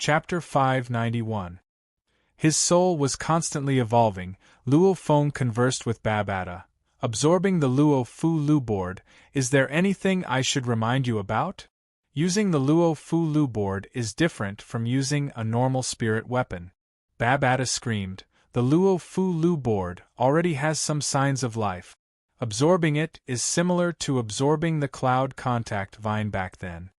Chapter 591. His soul was constantly evolving. Luo Feng conversed with Babata. Absorbing the Luo Fu Lu board, is there anything I should remind you about? Using the Luo Fu Lu board is different from using a normal spirit weapon. Babata screamed. The Luo Fu Lu board already has some signs of life. Absorbing it is similar to absorbing the cloud contact vine back then.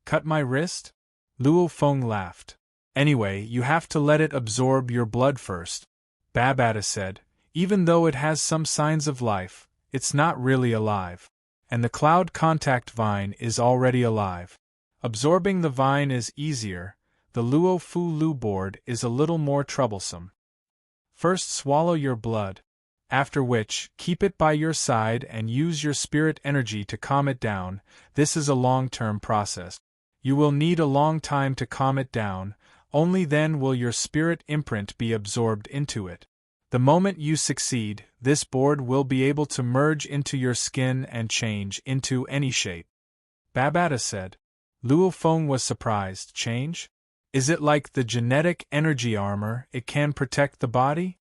Cut my wrist? Luo Feng laughed. Anyway, you have to let it absorb your blood first. Babata said, even though it has some signs of life, it's not really alive. And the cloud contact vine is already alive. Absorbing the vine is easier, the Luo Fu Lu board is a little more troublesome. First swallow your blood. After which, keep it by your side and use your spirit energy to calm it down. This is a long-term process. You will need a long time to calm it down, only then will your spirit imprint be absorbed into it. The moment you succeed, this board will be able to merge into your skin and change into any shape. Babata said. Luo Feng was surprised. Change? Is it like the genetic energy armor, it can protect the body?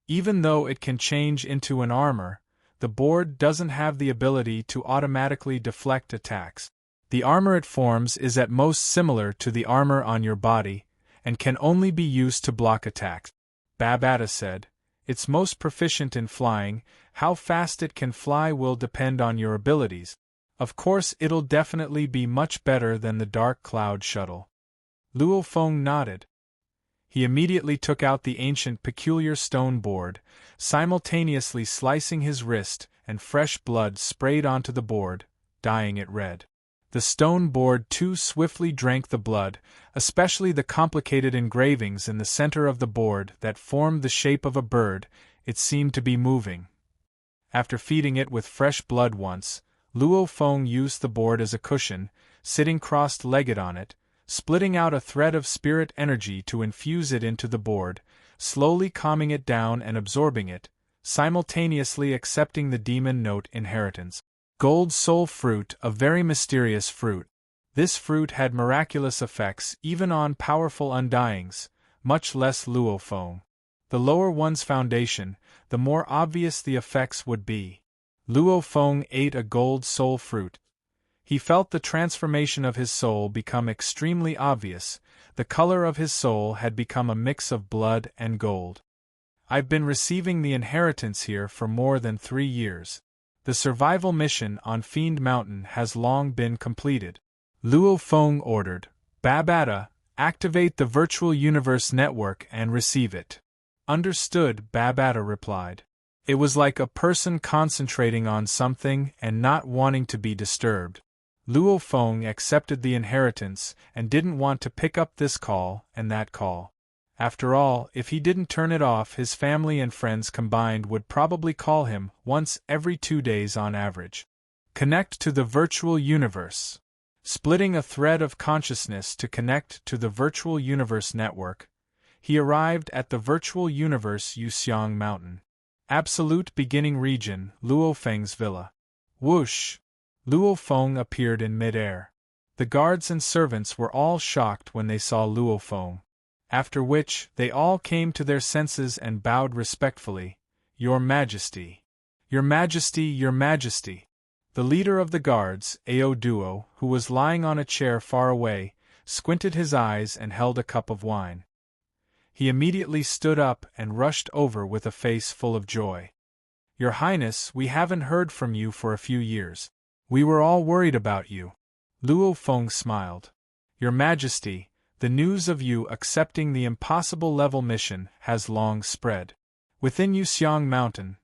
Even though it can change into an armor, the board doesn't have the ability to automatically deflect attacks. The armor it forms is at most similar to the armor on your body, and can only be used to block attacks. Babata said, it's most proficient in flying. How fast it can fly will depend on your abilities. Of course it'll definitely be much better than the Dark Cloud Shuttle. Luo Feng nodded. He immediately took out the ancient peculiar stone board, simultaneously slicing his wrist, and fresh blood sprayed onto the board, dyeing it red. The stone board too swiftly drank the blood, especially the complicated engravings in the center of the board that formed the shape of a bird. It seemed to be moving. After feeding it with fresh blood once, Luo Feng used the board as a cushion, sitting crossed-legged on it, splitting out a thread of spirit energy to infuse it into the board, slowly calming it down and absorbing it, simultaneously accepting the demon note inheritance. Gold soul fruit, a very mysterious fruit. This fruit had miraculous effects even on powerful undyings, much less Luo Feng. The lower one's foundation, the more obvious the effects would be. Luo Feng ate a gold soul fruit. He felt the transformation of his soul become extremely obvious. The color of his soul had become a mix of blood and gold. I've been receiving the inheritance here for more than 3 years. The survival mission on Fiend Mountain has long been completed. Luo Feng ordered. Babata, activate the virtual universe network and receive it. Understood, Babata replied. It was like a person concentrating on something and not wanting to be disturbed. Luo Feng accepted the inheritance and didn't want to pick up this call and that call. After all, if he didn't turn it off, his family and friends combined would probably call him once every 2 days on average. Connect to the virtual universe. Splitting a thread of consciousness to connect to the virtual universe network, he arrived at the virtual universe Yuxiang Mountain. Absolute beginning region, Luo Feng's villa. Whoosh! Luo Feng appeared in mid-air. The guards and servants were all shocked when they saw Luo Feng. After which, they all came to their senses and bowed respectfully. Your Majesty. Your Majesty, Your Majesty. The leader of the guards, Ao Duo, who was lying on a chair far away, squinted his eyes and held a cup of wine. He immediately stood up and rushed over with a face full of joy. Your Highness, we haven't heard from you for a few years. We were all worried about you. Luo Feng smiled. Your Majesty, the news of you accepting the impossible level mission has long spread. Within Yuxiang Mountain,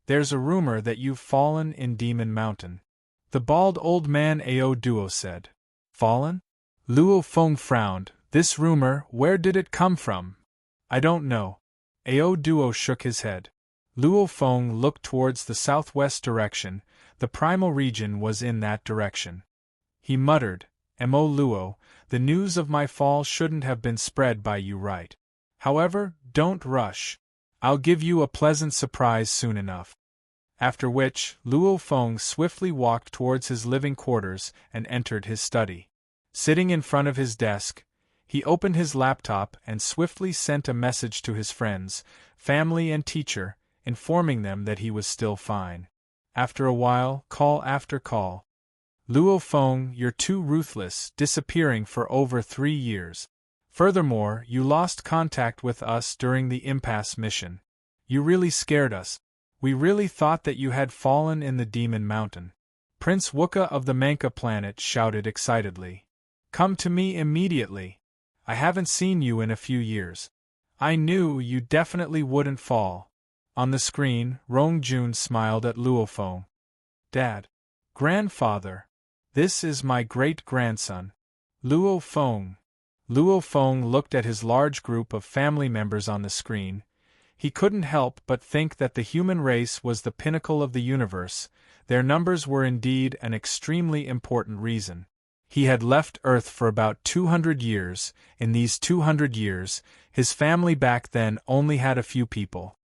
there's a rumor that you've fallen in Demon Mountain. The bald old man Ao Duo said. Fallen? Luo Feng frowned. This rumor, where did it come from? I don't know. Ao Duo shook his head. Luo Feng looked towards the southwest direction. The primal region was in that direction. He muttered, Mo Luo, the news of my fall shouldn't have been spread by you, right? However, don't rush. I'll give you a pleasant surprise soon enough. After which, Luo Feng swiftly walked towards his living quarters and entered his study. Sitting in front of his desk, He opened his laptop and swiftly sent a message to his friends, family and teacher, informing them that he was still fine. After a while, call after call. Luo Feng, you're too ruthless, disappearing for over 3 years. Furthermore, you lost contact with us during the impasse mission. You really scared us. We really thought that you had fallen in the Demon Mountain. Prince Wukka of the Manka planet shouted excitedly. Come to me immediately. I haven't seen you in a few years. I knew you definitely wouldn't fall. On the screen, Rongjun smiled at Luo Feng. Dad. Grandfather. This is my great-grandson. Luo Feng. Luo Feng looked at his large group of family members on the screen. He couldn't help but think that the human race was the pinnacle of the universe. Their numbers were indeed an extremely important reason. He had left Earth for about 200 years. In these 200 years, his family back then only had a few people.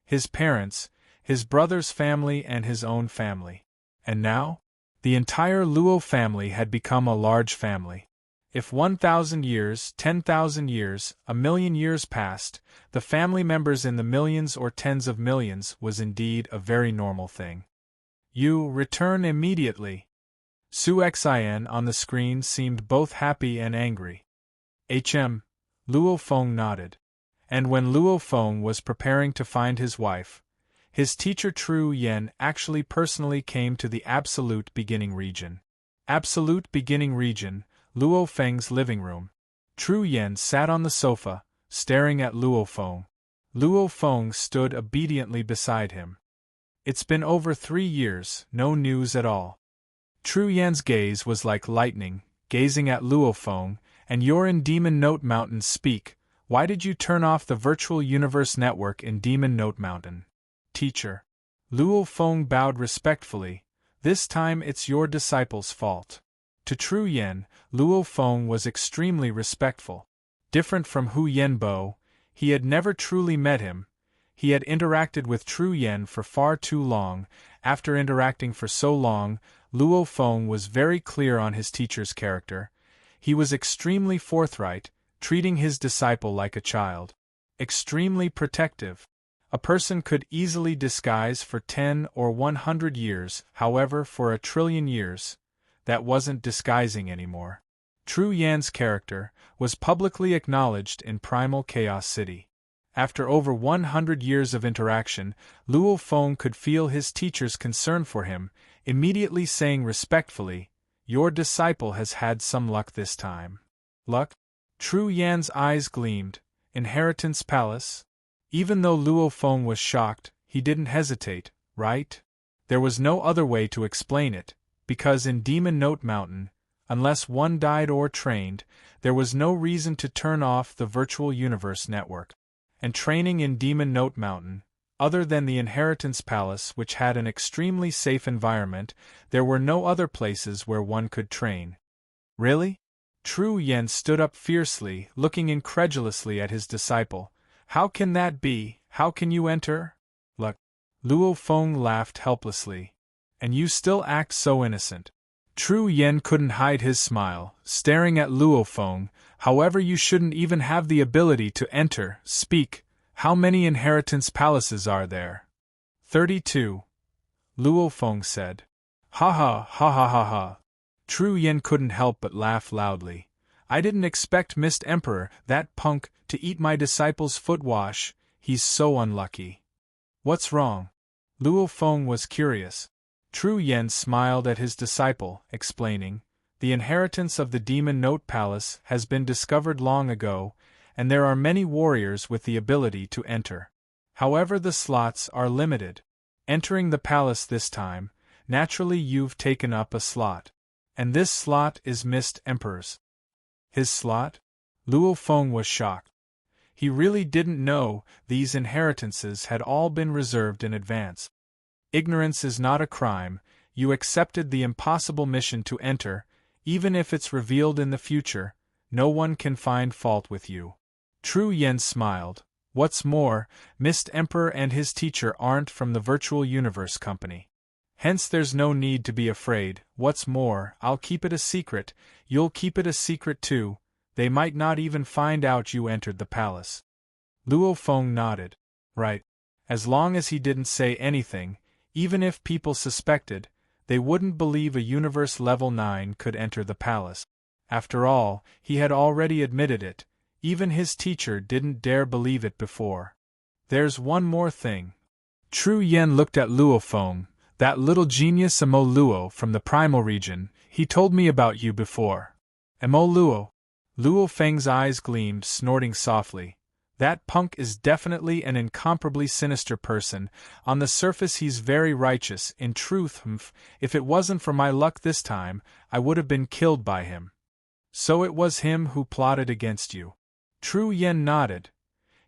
His parents, his brother's family and his own family. And now? The entire Luo family had become a large family. If 1,000 years, 10,000 years, 1,000,000 years passed, the family members in the millions or tens of millions was indeed a very normal thing. You return immediately. Su Xin on the screen seemed both happy and angry. Luo Feng nodded. And when Luo Feng was preparing to find his wife, his teacher Tru Yen actually personally came to the Absolute Beginning region. Absolute Beginning region, Luo Feng's living room. Tru Yen sat on the sofa, staring at Luo Feng. Luo Feng stood obediently beside him. It's been over 3 years, no news at all. Tru Yan's gaze was like lightning, gazing at Luo Feng, and you're in Demon Note Mountain. Speak, why did you turn off the virtual universe network in Demon Note Mountain? Teacher. Luo Feng bowed respectfully. This time it's your disciple's fault. To Tru Yen, Luo Feng was extremely respectful. Different from Hu Yenbo, he had never truly met him. He had interacted with Tru Yen for far too long. After interacting for so long, Luo Feng was very clear on his teacher's character. He was extremely forthright, treating his disciple like a child. Extremely protective. A person could easily disguise for 10 or 100 years, however, for 1,000,000,000,000 years, that wasn't disguising anymore. Tru Yan's character was publicly acknowledged in Primal Chaos City. After over 100 years of interaction, Luo Feng could feel his teacher's concern for him, immediately saying respectfully, your disciple has had some luck this time. Luck? Tru Yan's eyes gleamed. Inheritance Palace? Even though Luo Feng was shocked, he didn't hesitate, right? There was no other way to explain it, because in Demon Note Mountain, unless one died or trained, there was no reason to turn off the virtual universe network. And training in Demon Note Mountain, other than the Inheritance Palace which had an extremely safe environment, there were no other places where one could train. Really? Tru Yen stood up fiercely, looking incredulously at his disciple. How can that be? How can you enter? Luck. Luo Feng laughed helplessly. And you still act so innocent. Tru Yen couldn't hide his smile, staring at Luo Feng. However, you shouldn't even have the ability to enter. Speak. How many inheritance palaces are there? 32. Luo Feng said. Ha ha ha ha ha ha. Tru Yen couldn't help but laugh loudly. I didn't expect Mist Emperor, that punk, to eat my disciple's foot wash. He's so unlucky. What's wrong? Luo Feng was curious. Tru Yen smiled at his disciple, explaining, the inheritance of the Demon Note Palace has been discovered long ago, and there are many warriors with the ability to enter. However, the slots are limited. Entering the palace this time, naturally you've taken up a slot. And this slot is Mist Emperor's. His slot? Luo Feng was shocked. He really didn't know these inheritances had all been reserved in advance. Ignorance is not a crime. You accepted the impossible mission to enter, even if it's revealed in the future, no one can find fault with you. Tru Yen smiled. What's more, Mist Emperor and his teacher aren't from the Virtual Universe Company. Hence there's no need to be afraid. What's more, I'll keep it a secret, you'll keep it a secret too. They might not even find out you entered the palace. Luo Feng nodded. Right. As long as he didn't say anything, even if people suspected, they wouldn't believe a universe level 9 could enter the palace. After all, he had already admitted it. Even his teacher didn't dare believe it before. There's one more thing. Tru Yen looked at Luo Feng, that little genius Emo Luo from the primal region. He told me about you before. Emo Luo. Luo Feng's eyes gleamed, snorting softly. That punk is definitely an incomparably sinister person. On the surface he's very righteous. In truth, if it wasn't for my luck this time, I would have been killed by him. So it was him who plotted against you. Tru Yen nodded.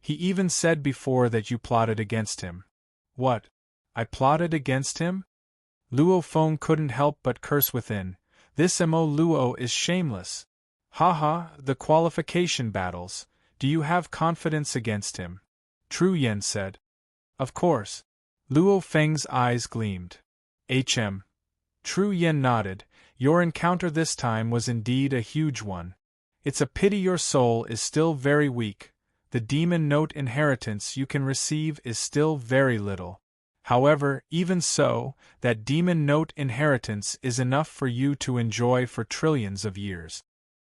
He even said before that you plotted against him. What? I plotted against him? Luo Feng couldn't help but curse within. This Emo Luo is shameless. Haha, the qualification battles. Do you have confidence against him? Tru Yen said. Of course. Luo Feng's eyes gleamed. Tru Yen nodded. Your encounter this time was indeed a huge one. It's a pity your soul is still very weak. The demon note inheritance you can receive is still very little. However, even so, that demon note inheritance is enough for you to enjoy for trillions of years.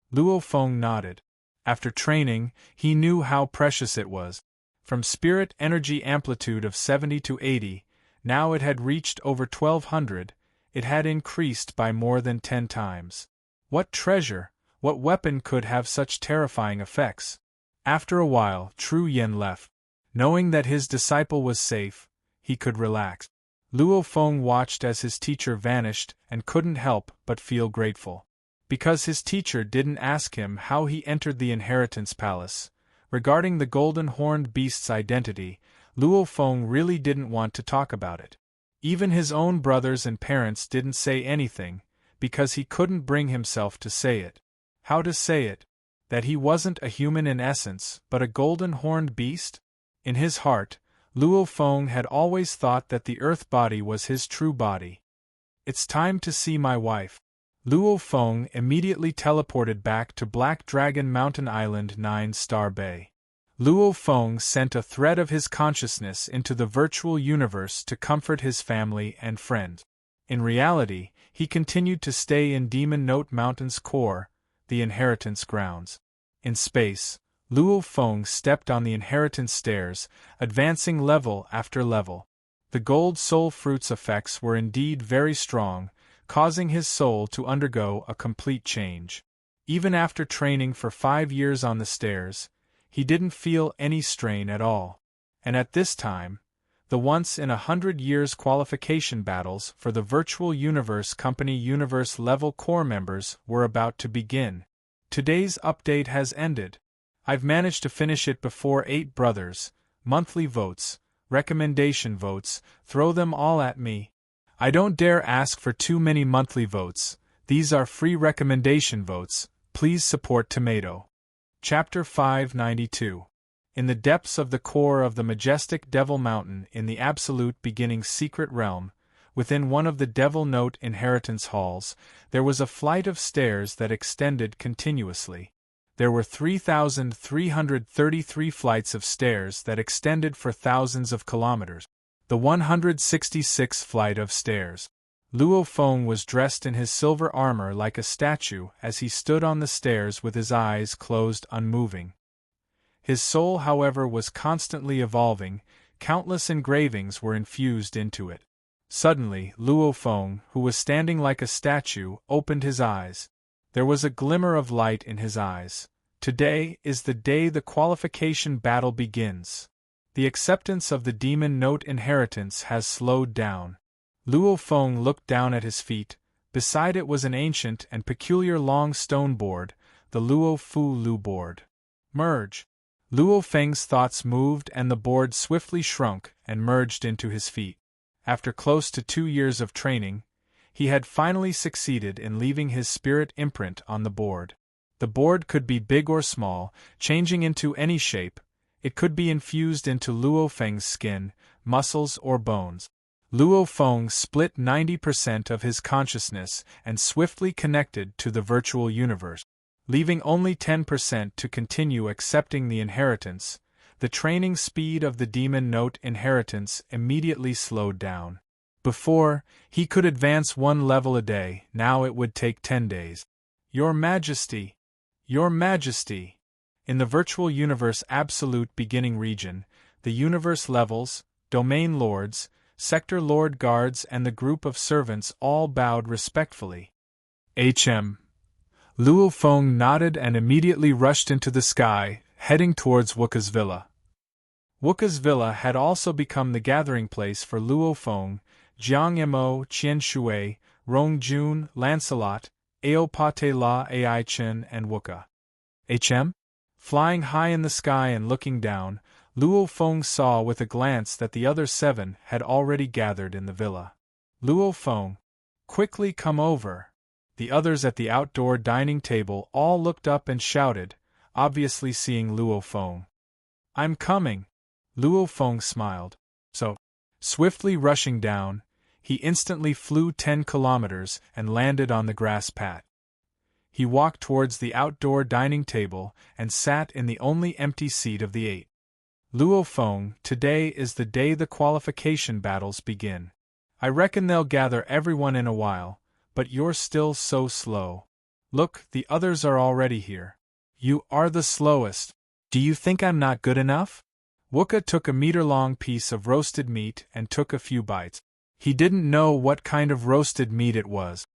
Luo Feng nodded. After training, he knew how precious it was. From spirit energy amplitude of 70 to 80, now it had reached over 1200, it had increased by more than 10 times. What treasure, what weapon could have such terrifying effects? After a while, Tru Yen left. Knowing that his disciple was safe, he could relax. Luo Feng watched as his teacher vanished and couldn't help but feel grateful. Because his teacher didn't ask him how he entered the inheritance palace. Regarding the golden horned beast's identity, Luo Feng really didn't want to talk about it. Even his own brothers and parents didn't say anything, because he couldn't bring himself to say it. How to say it? That he wasn't a human in essence, but a golden horned beast? In his heart, Luo Feng had always thought that the earth body was his true body. It's time to see my wife. Luo Feng immediately teleported back to Black Dragon Mountain Island 9-Star Bay. Luo Feng sent a thread of his consciousness into the virtual universe to comfort his family and friends. In reality, he continued to stay in Demon Note Mountain's core, the inheritance grounds. In space, Luo Feng stepped on the inheritance stairs, advancing level after level. The gold soul fruits effects were indeed very strong, causing his soul to undergo a complete change. Even after training for 5 years on the stairs, he didn't feel any strain at all. And at this time, the once-in-100 years qualification battles for the Virtual Universe Company Universe level core members were about to begin. Today's update has ended. I've managed to finish it before 8 brothers. Monthly votes, recommendation votes, throw them all at me. I don't dare ask for too many monthly votes. These are free recommendation votes. Please support Tomato. Chapter 592. In the depths of the core of the majestic Devil Mountain in the absolute beginning secret realm, within one of the Devil Note inheritance halls, there was a flight of stairs that extended continuously. There were 3,333 flights of stairs that extended for thousands of kilometers. The 166th flight of stairs. Luo Feng was dressed in his silver armor like a statue as he stood on the stairs with his eyes closed, unmoving. His soul, however, was constantly evolving. Countless engravings were infused into it. Suddenly, Luo Feng, who was standing like a statue, opened his eyes. There was a glimmer of light in his eyes. Today is the day the qualification battle begins. The acceptance of the Demon Note inheritance has slowed down. Luo Feng looked down at his feet. Beside it was an ancient and peculiar long stone board, the Luo Fu Lu board. Merge. Luo Feng's thoughts moved and the board swiftly shrunk and merged into his feet. After close to 2 years of training, he had finally succeeded in leaving his spirit imprint on the board. The board could be big or small, changing into any shape. It could be infused into Luo Feng's skin, muscles or bones. Luo Feng split 90% of his consciousness and swiftly connected to the virtual universe. leaving only 10% to continue accepting the inheritance. The training speed of the demon note inheritance immediately slowed down. Before, he could advance 1 level a day, now it would take 10 days. Your Majesty! Your Majesty! In the virtual universe absolute beginning region, the universe levels, domain lords, sector lord guards and the group of servants all bowed respectfully. HM. Luo Feng nodded and immediately rushed into the sky, heading towards Wuka's villa. Wuka's villa had also become the gathering place for Luo Feng, Jiang Mo, Qian Shui, Rong Jun, Lancelot, Aopate La Ai Chen and Wuka. HM? Flying high in the sky and looking down, Luo Feng saw with a glance that the other 7 had already gathered in the villa. Luo Feng, quickly come over. The others at the outdoor dining table all looked up and shouted, obviously seeing Luo Feng. I'm coming. Luo Feng smiled. So, swiftly rushing down, he instantly flew 10 kilometers and landed on the grass pat. He walked towards the outdoor dining table and sat in the only empty seat of the 8. Luo Feng, today is the day the qualification battles begin. I reckon they'll gather everyone in a while, but you're still so slow. Look, the others are already here. You are the slowest. Do you think I'm not good enough? Wuka took a meter-long piece of roasted meat and took a few bites. He didn't know what kind of roasted meat it was.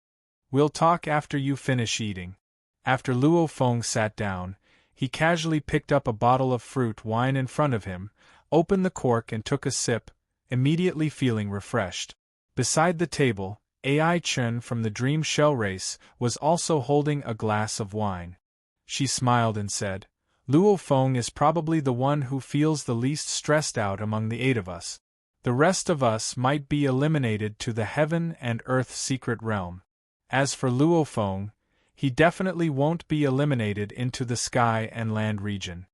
We'll talk after you finish eating. After Luo Feng sat down, he casually picked up a bottle of fruit wine in front of him, opened the cork and took a sip, immediately feeling refreshed. Beside the table, Ai Chen from the Dream Shell Race was also holding a glass of wine. She smiled and said, Luo Feng is probably the one who feels the least stressed out among the 8 of us. The rest of us might be eliminated to the heaven and earth secret realm. As for Luo Feng, he definitely won't be eliminated into the sky and land region.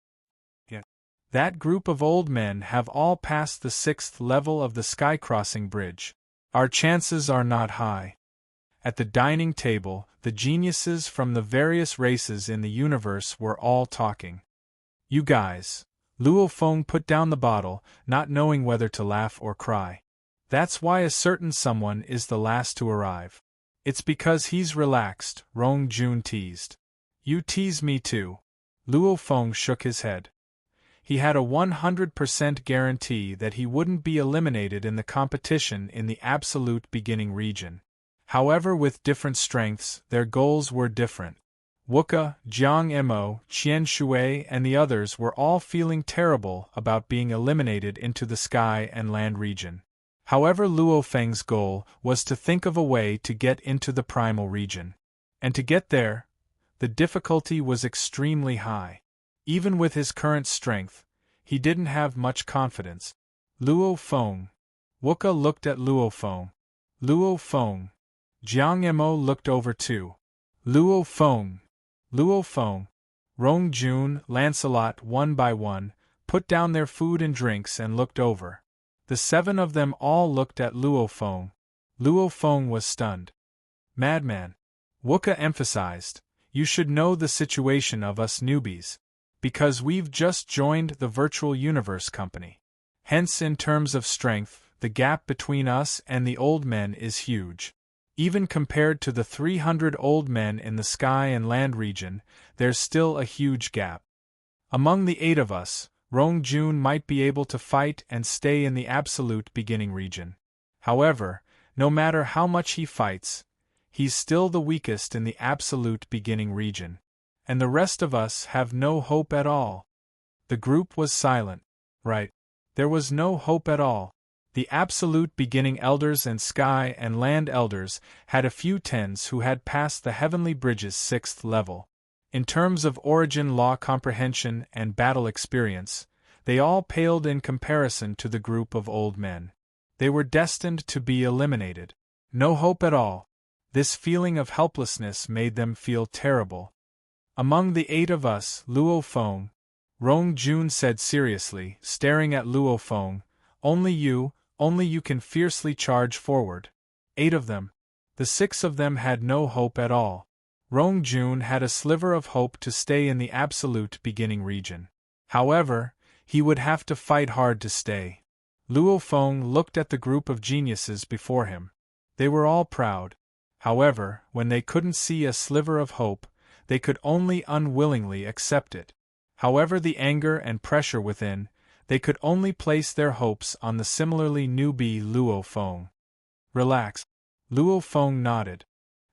That group of old men have all passed the 6th level of the sky-crossing bridge. Our chances are not high. At the dining table, the geniuses from the various races in the universe were all talking. You guys. Luo Feng put down the bottle, not knowing whether to laugh or cry. That's why a certain someone is the last to arrive. It's because he's relaxed, Rong Jun teased. You tease me too. Luo Feng shook his head. He had a 100% guarantee that he wouldn't be eliminated in the competition in the absolute beginning region. However, with different strengths, their goals were different. Wuka, Jiang Mo, Qian Shui and the others were all feeling terrible about being eliminated into the sky and land region. However, Luo Feng's goal was to think of a way to get into the primal region. And to get there, the difficulty was extremely high. Even with his current strength, he didn't have much confidence. Luo Feng. Wuka looked at Luo Feng. Luo Feng. Jiang Mo looked over too. Luo Feng. Luo Feng. Rong Jun, Lancelot one by one, put down their food and drinks and looked over. The 7 of them all looked at Luo Feng. Luo Feng was stunned. Madman. Wuka emphasized, you should know the situation of us newbies. Because we've just joined the virtual universe company. Hence, in terms of strength, the gap between us and the old men is huge. Even compared to the 300 old men in the sky and land region, there's still a huge gap. Among the 8 of us, Rong Jun might be able to fight and stay in the absolute beginning region. However, no matter how much he fights, he's still the weakest in the absolute beginning region. And the rest of us have no hope at all. The group was silent. Right. There was no hope at all. The absolute beginning elders and sky and land elders had a few tens who had passed the heavenly bridge's 6th level. In terms of origin law comprehension and battle experience, they all paled in comparison to the group of old men. They were destined to be eliminated. No hope at all. This feeling of helplessness made them feel terrible. Among the 8 of us, Luo Feng, Rong Jun said seriously, staring at Luo Feng, only you can fiercely charge forward. 8 of them. The 6 of them had no hope at all. Rongjun had a sliver of hope to stay in the absolute beginning region. However, he would have to fight hard to stay. Luo Feng looked at the group of geniuses before him. They were all proud. However, when they couldn't see a sliver of hope, they could only unwillingly accept it. However, the anger and pressure within, they could only place their hopes on the similarly newbie Luo Feng. Relax. Luo Feng nodded.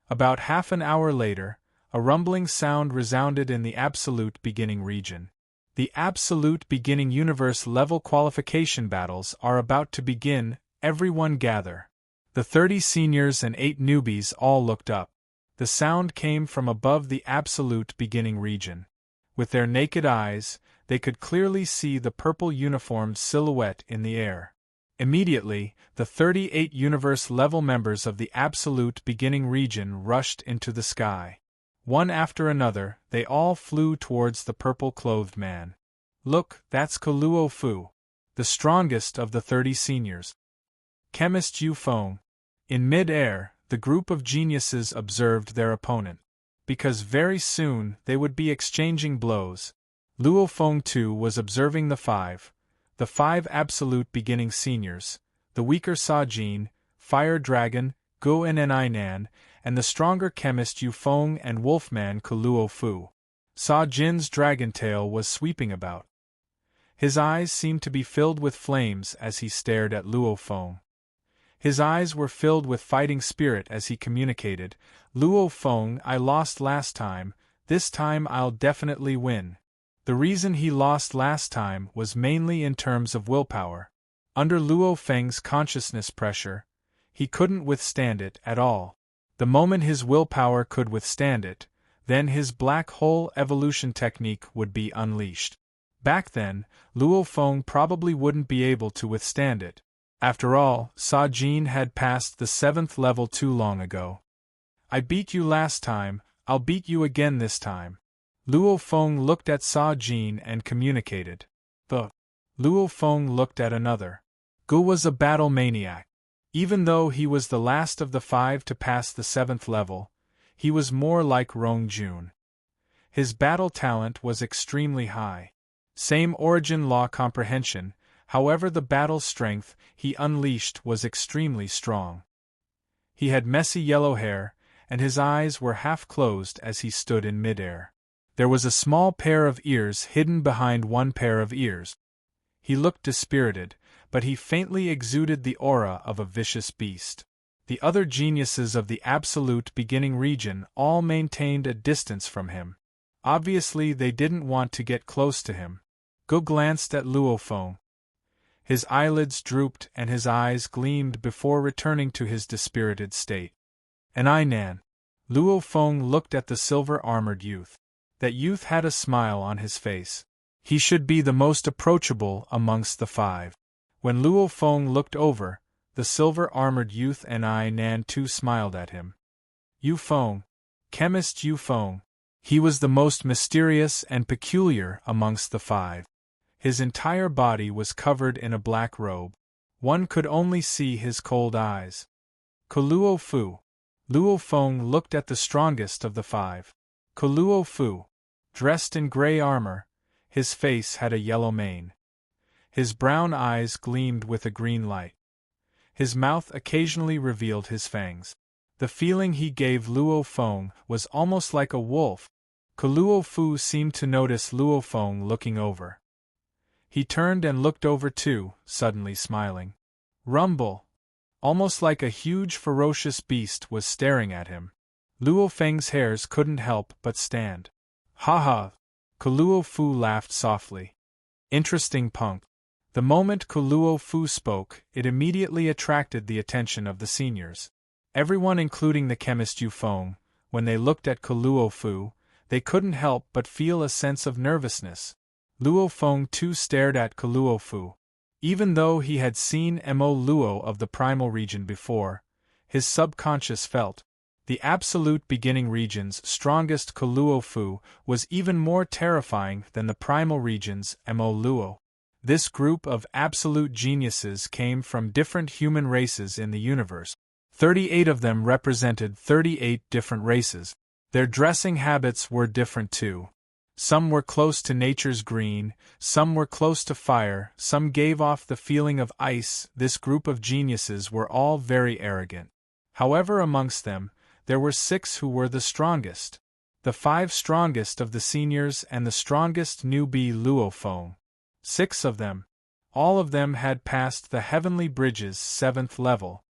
About half an hour later, a rumbling sound resounded in the absolute beginning region. The absolute beginning universe level qualification battles are about to begin, everyone gather. The 30 seniors and 8 newbies all looked up. The sound came from above the absolute beginning region. With their naked eyes, they could clearly see the purple uniformed silhouette in the air. Immediately, the 38 universe-level members of the absolute beginning region rushed into the sky. One after another, they all flew towards the purple-clothed man. Look, that's Luo Fu, the strongest of the 30 seniors. Chemist Yu Feng. In mid-air, the group of geniuses observed their opponent. Because very soon they would be exchanging blows. Luo Feng too was observing the five absolute beginning seniors, the weaker Sa Jin, Fire Dragon, Go Nnai, and the stronger chemist Yu Feng and Wolfman Luo Fu. Sa Jin's dragon tail was sweeping about. His eyes seemed to be filled with flames as he stared at Luo Feng. His eyes were filled with fighting spirit as he communicated, Luo Feng, I lost last time, this time I'll definitely win. The reason he lost last time was mainly in terms of willpower. Under Luo Feng's consciousness pressure, he couldn't withstand it at all. The moment his willpower could withstand it, then his black hole evolution technique would be unleashed. Back then, Luo Feng probably wouldn't be able to withstand it. After all, Sa Jin had passed the 7th level too long ago. I beat you last time, I'll beat you again this time. Luo Feng looked at Sa Jin and communicated. Luo Feng looked at another. Gu was a battle maniac. Even though he was the last of the 5 to pass the 7th level, he was more like Rongjun. His battle talent was extremely high. Same origin law comprehension, however the battle strength he unleashed was extremely strong. He had messy yellow hair, and his eyes were half closed as he stood in midair. There was a small pair of ears hidden behind one pair of ears. He looked dispirited, but he faintly exuded the aura of a vicious beast. The other geniuses of the absolute beginning region all maintained a distance from him. Obviously they didn't want to get close to him. Go glanced at Luo Feng. His eyelids drooped and his eyes gleamed before returning to his dispirited state. Nan. Luo Feng looked at the silver-armored youth. That youth had a smile on his face. He should be the most approachable amongst the 5. When Luo Feng looked over, the silver-armored youth Nan too smiled at him. Yu Feng. Chemist Yu Feng. He was the most mysterious and peculiar amongst the 5. His entire body was covered in a black robe. One could only see his cold eyes. Luo Fu. Luo Feng looked at the strongest of the 5. Luo Fu. Dressed in gray armor, his face had a yellow mane. His brown eyes gleamed with a green light. His mouth occasionally revealed his fangs. The feeling he gave Luo Feng was almost like a wolf. Luo Fu seemed to notice Luo Feng looking over. He turned and looked over too, suddenly smiling. Rumble! Almost like a huge ferocious beast was staring at him. Luo Feng's hairs couldn't help but stand. Ha ha! Luo Fu laughed softly. Interesting punk. The moment Luo Fu spoke, it immediately attracted the attention of the seniors. Everyone including the chemist Yu Feng, when they looked at Luo Fu, they couldn't help but feel a sense of nervousness. Luo Feng too stared at Luo Fu. Even though he had seen Mo Luo of the primal region before, his subconscious felt. The absolute beginning region's strongest Luo Fu was even more terrifying than the primal region's Mo Luo. This group of absolute geniuses came from different human races in the universe. 38 of them represented 38 different races. Their dressing habits were different too. Some were close to nature's green, some were close to fire, some gave off the feeling of ice. This group of geniuses were all very arrogant. However, amongst them, there were 6 who were the strongest. The 5 strongest of the seniors and the strongest newbie Luo Feng. 6 of them. All of them had passed the Heavenly Bridge's 7th level.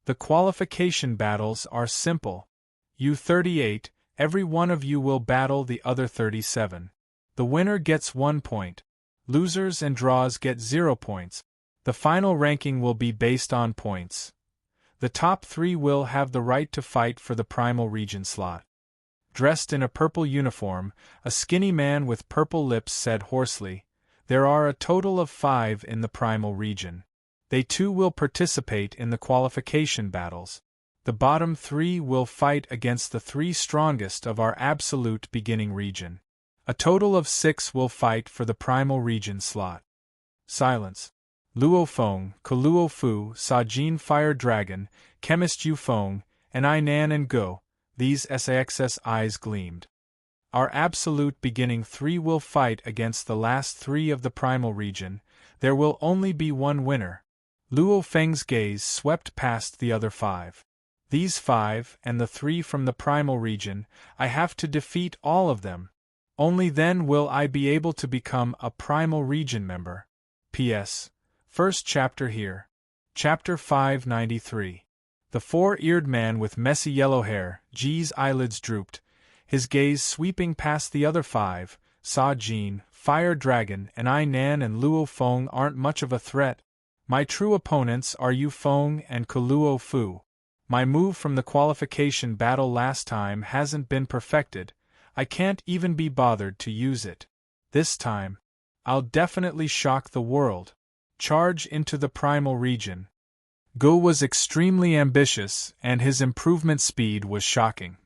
The qualification battles are simple. You 38, every one of you will battle the other 37. The winner gets 1 point. Losers and draws get 0 points. The final ranking will be based on points. The top 3 will have the right to fight for the primal region slot. Dressed in a purple uniform, a skinny man with purple lips said hoarsely, "There are a total of 5 in the primal region. They too will participate in the qualification battles. The bottom 3 will fight against the 3 strongest of our absolute beginning region. A total of 6 will fight for the primal region slot." Silence. Luo Feng, Kaluo Fu, Sajin Fire Dragon, Chemist Yu Feng, and I Nan and Go, these SAXS eyes gleamed. Our absolute beginning 3 will fight against the last 3 of the primal region. There will only be one winner. Luo Feng's gaze swept past the other 5. These 5 and the 3 from the primal region, I have to defeat all of them. Only then will I be able to become a primal region member. P.S. First chapter here. Chapter 593. The 4-eared man with messy yellow hair, Ji's eyelids drooped, his gaze sweeping past the other 5, Sa Jin, Fire Dragon, and I Nan and Luo Feng aren't much of a threat. My true opponents are Yu Feng and Kaluo Fu. My move from the qualification battle last time hasn't been perfected. I can't even be bothered to use it. This time, I'll definitely shock the world. Charge into the primal region. Go was extremely ambitious, and his improvement speed was shocking.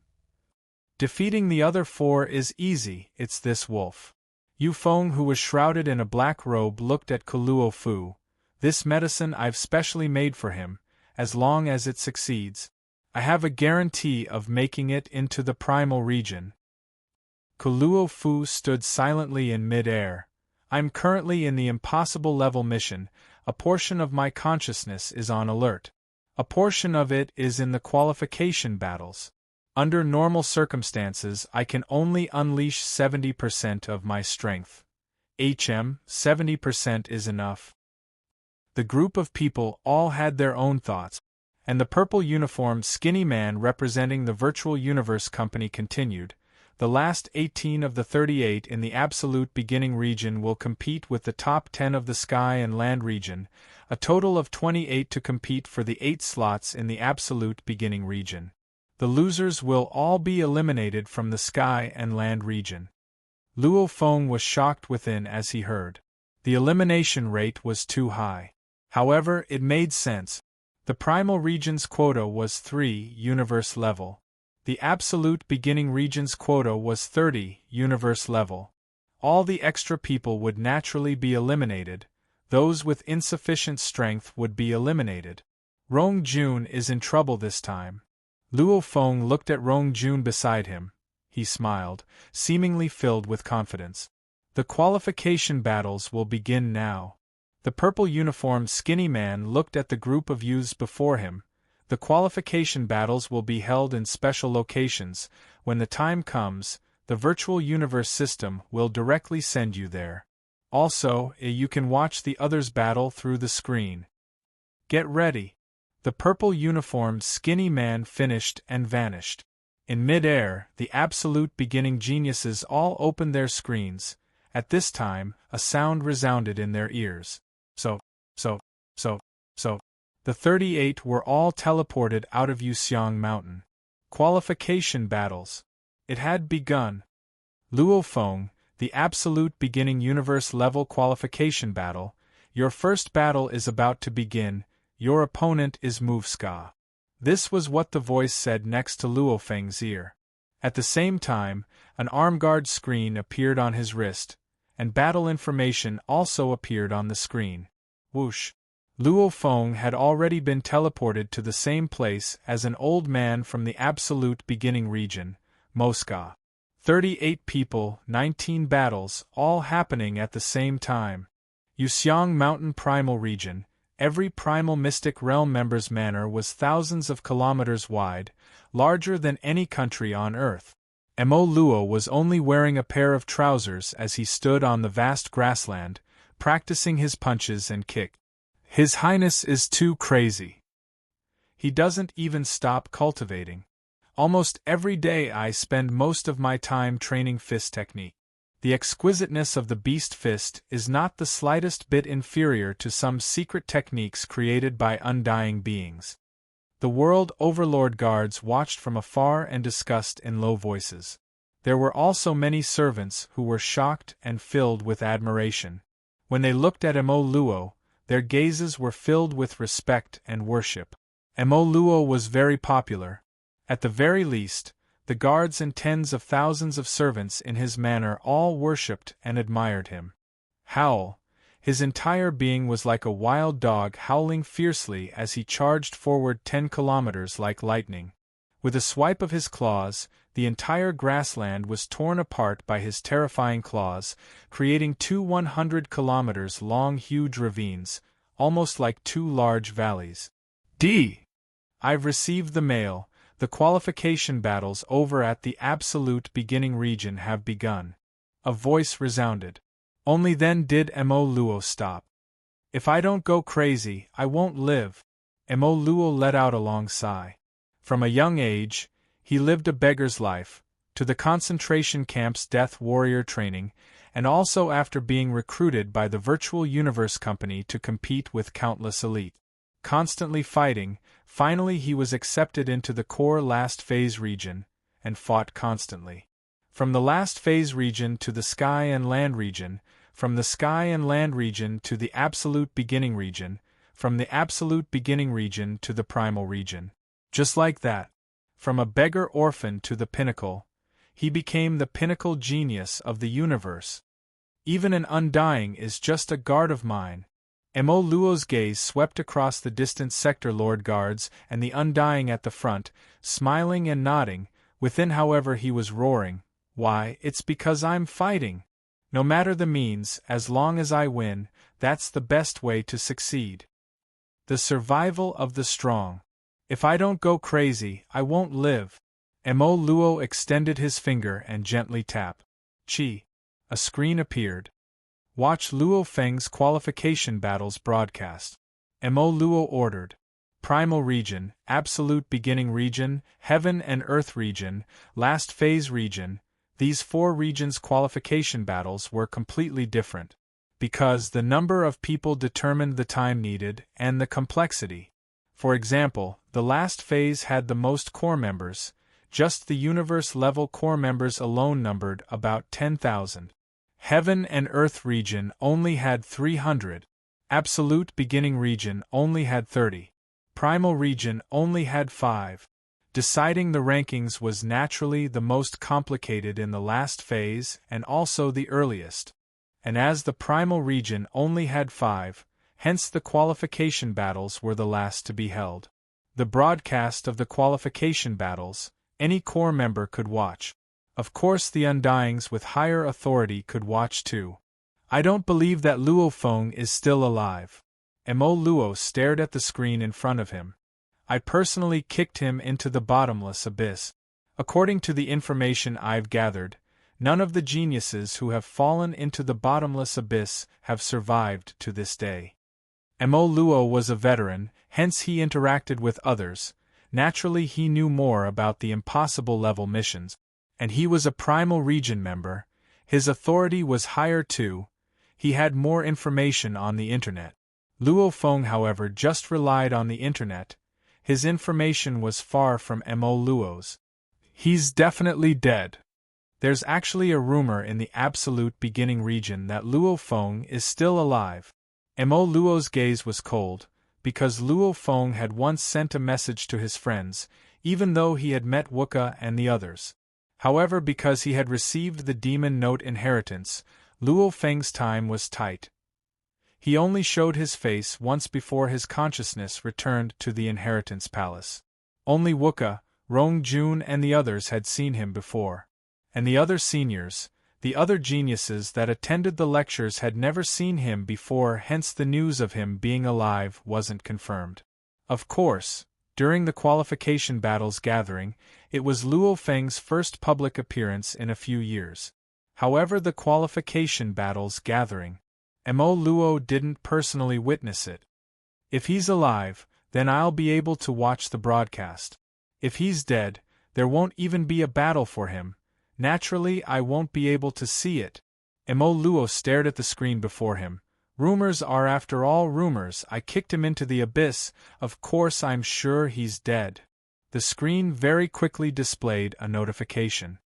Defeating the other 4 is easy, it's this wolf. Yu Feng, who was shrouded in a black robe, looked at Kaluo Fu. This medicine I've specially made for him. As long as it succeeds, I have a guarantee of making it into the primal region. Kaluo Fu stood silently in mid-air. I'm currently in the impossible level mission. A portion of my consciousness is on alert. A portion of it is in the qualification battles. Under normal circumstances, I can only unleash 70% of my strength. 70% is enough. The group of people all had their own thoughts, and the purple-uniformed skinny man representing the Virtual Universe Company continued. The last 18 of the 38 in the absolute beginning region will compete with the top 10 of the sky and land region, a total of 28 to compete for the 8 slots in the absolute beginning region. The losers will all be eliminated from the sky and land region. Luo Feng was shocked within as he heard. The elimination rate was too high. However, it made sense. The primal region's quota was 3, universe level. The absolute beginning region's quota was 30, universe level. All the extra people would naturally be eliminated. Those with insufficient strength would be eliminated. Rong Jun is in trouble this time. Luo Feng looked at Rong Jun beside him. He smiled, seemingly filled with confidence. The qualification battles will begin now. The purple-uniformed skinny man looked at the group of youths before him. The qualification battles will be held in special locations. When the time comes, the virtual universe system will directly send you there. Also, you can watch the others battle through the screen. Get ready. The purple-uniformed skinny man finished and vanished. In mid-air, the absolute beginning geniuses all opened their screens. At this time, a sound resounded in their ears. So. The 38 were all teleported out of Yuxiang Mountain. Qualification battles. It had begun. Luo Feng, the absolute beginning universe level qualification battle. Your first battle is about to begin. Your opponent is Movska. This was what the voice said next to Luo Feng's ear. At the same time, an armguard screen appeared on his wrist, and battle information also appeared on the screen. Whoosh! Luo Feng had already been teleported to the same place as an old man from the absolute beginning region. Moscow. 38 people, 19 battles, all happening at the same time. Yuxiang Mountain Primal Region. Every primal mystic realm member's manor was thousands of kilometers wide, larger than any country on Earth. Mo Luo was only wearing a pair of trousers as he stood on the vast grassland, practicing his punches and kick. His Highness is too crazy. He doesn't even stop cultivating. Almost every day I spend most of my time training fist technique. The exquisiteness of the beast fist is not the slightest bit inferior to some secret techniques created by undying beings. The world overlord guards watched from afar and discussed in low voices. There were also many servants who were shocked and filled with admiration. When they looked at Mo Luo, their gazes were filled with respect and worship. Mo Luo was very popular. At the very least, the guards and tens of thousands of servants in his manor all worshipped and admired him. Howl. His entire being was like a wild dog howling fiercely as he charged forward 10 kilometers like lightning. With a swipe of his claws, the entire grassland was torn apart by his terrifying claws, creating 2 100 kilometers long huge ravines, almost like 2 large valleys. I've received the mail. The qualification battles over at the absolute beginning region have begun. A voice resounded. Only then did Mo Luo stop. If I don't go crazy, I won't live. Mo Luo let out a long sigh. From a young age, he lived a beggar's life, to the concentration camp's death warrior training, and also after being recruited by the Virtual Universe Company to compete with countless elite. Constantly fighting, finally he was accepted into the core last phase region, and fought constantly. From the last phase region to the sky and land region, from the sky and land region to the absolute beginning region, from the absolute beginning region to the primal region. Just like that. From a beggar orphan to the pinnacle, he became the pinnacle genius of the universe. Even an undying is just a guard of mine. Mo Luo's gaze swept across the distant sector lord guards and the undying at the front, smiling and nodding. Within, however, he was roaring, "Why, it's because I'm fighting! No matter the means, as long as I win, that's the best way to succeed. The survival of the strong. If I don't go crazy, I won't live." Mo Luo extended his finger and gently tapped. Chi. A screen appeared. Watch Luo Feng's qualification battles broadcast. Mo Luo ordered. Primal region, absolute beginning region, heaven and earth region, last phase region. These 4 regions' qualification battles were completely different, because the number of people determined the time needed and the complexity. For example, the last phase had the most core members. Just the universe-level core members alone numbered about 10,000. Heaven and Earth region only had 300. Absolute beginning region only had 30. Primal region only had 5. Deciding the rankings was naturally the most complicated in the last phase and also the earliest. And as the primal region only had 5, hence the qualification battles were the last to be held. The broadcast of the qualification battles, any core member could watch. Of course the Undyings with higher authority could watch too. I don't believe that Luo Feng is still alive. Mo Luo stared at the screen in front of him. I personally kicked him into the bottomless abyss. According to the information I've gathered, none of the geniuses who have fallen into the bottomless abyss have survived to this day. Mo Luo was a veteran, hence he interacted with others. Naturally he knew more about the impossible level missions. And he was a primal region member. His authority was higher too. He had more information on the internet. Luo Feng, however, just relied on the internet. His information was far from Mo Luo's. He's definitely dead. There's actually a rumor in the absolute beginning region that Luo Feng is still alive. Mo Luo's gaze was cold, because Luo Feng had once sent a message to his friends, even though he had met Wuka and the others. However, because he had received the demon note inheritance, Luo Feng's time was tight. He only showed his face once before his consciousness returned to the inheritance palace. Only Wuka, Rong Jun and the others had seen him before. And the other seniors, the other geniuses that attended the lectures had never seen him before, hence the news of him being alive wasn't confirmed. Of course, during the qualification battles gathering, it was Luo Feng's first public appearance in a few years. However, the qualification battles gathering, Mo Luo didn't personally witness it. If he's alive, then I'll be able to watch the broadcast. If he's dead, there won't even be a battle for him. Naturally, I won't be able to see it. Mo Luo stared at the screen before him. Rumors are after all rumors. I kicked him into the abyss. Of course I'm sure he's dead. The screen very quickly displayed a notification.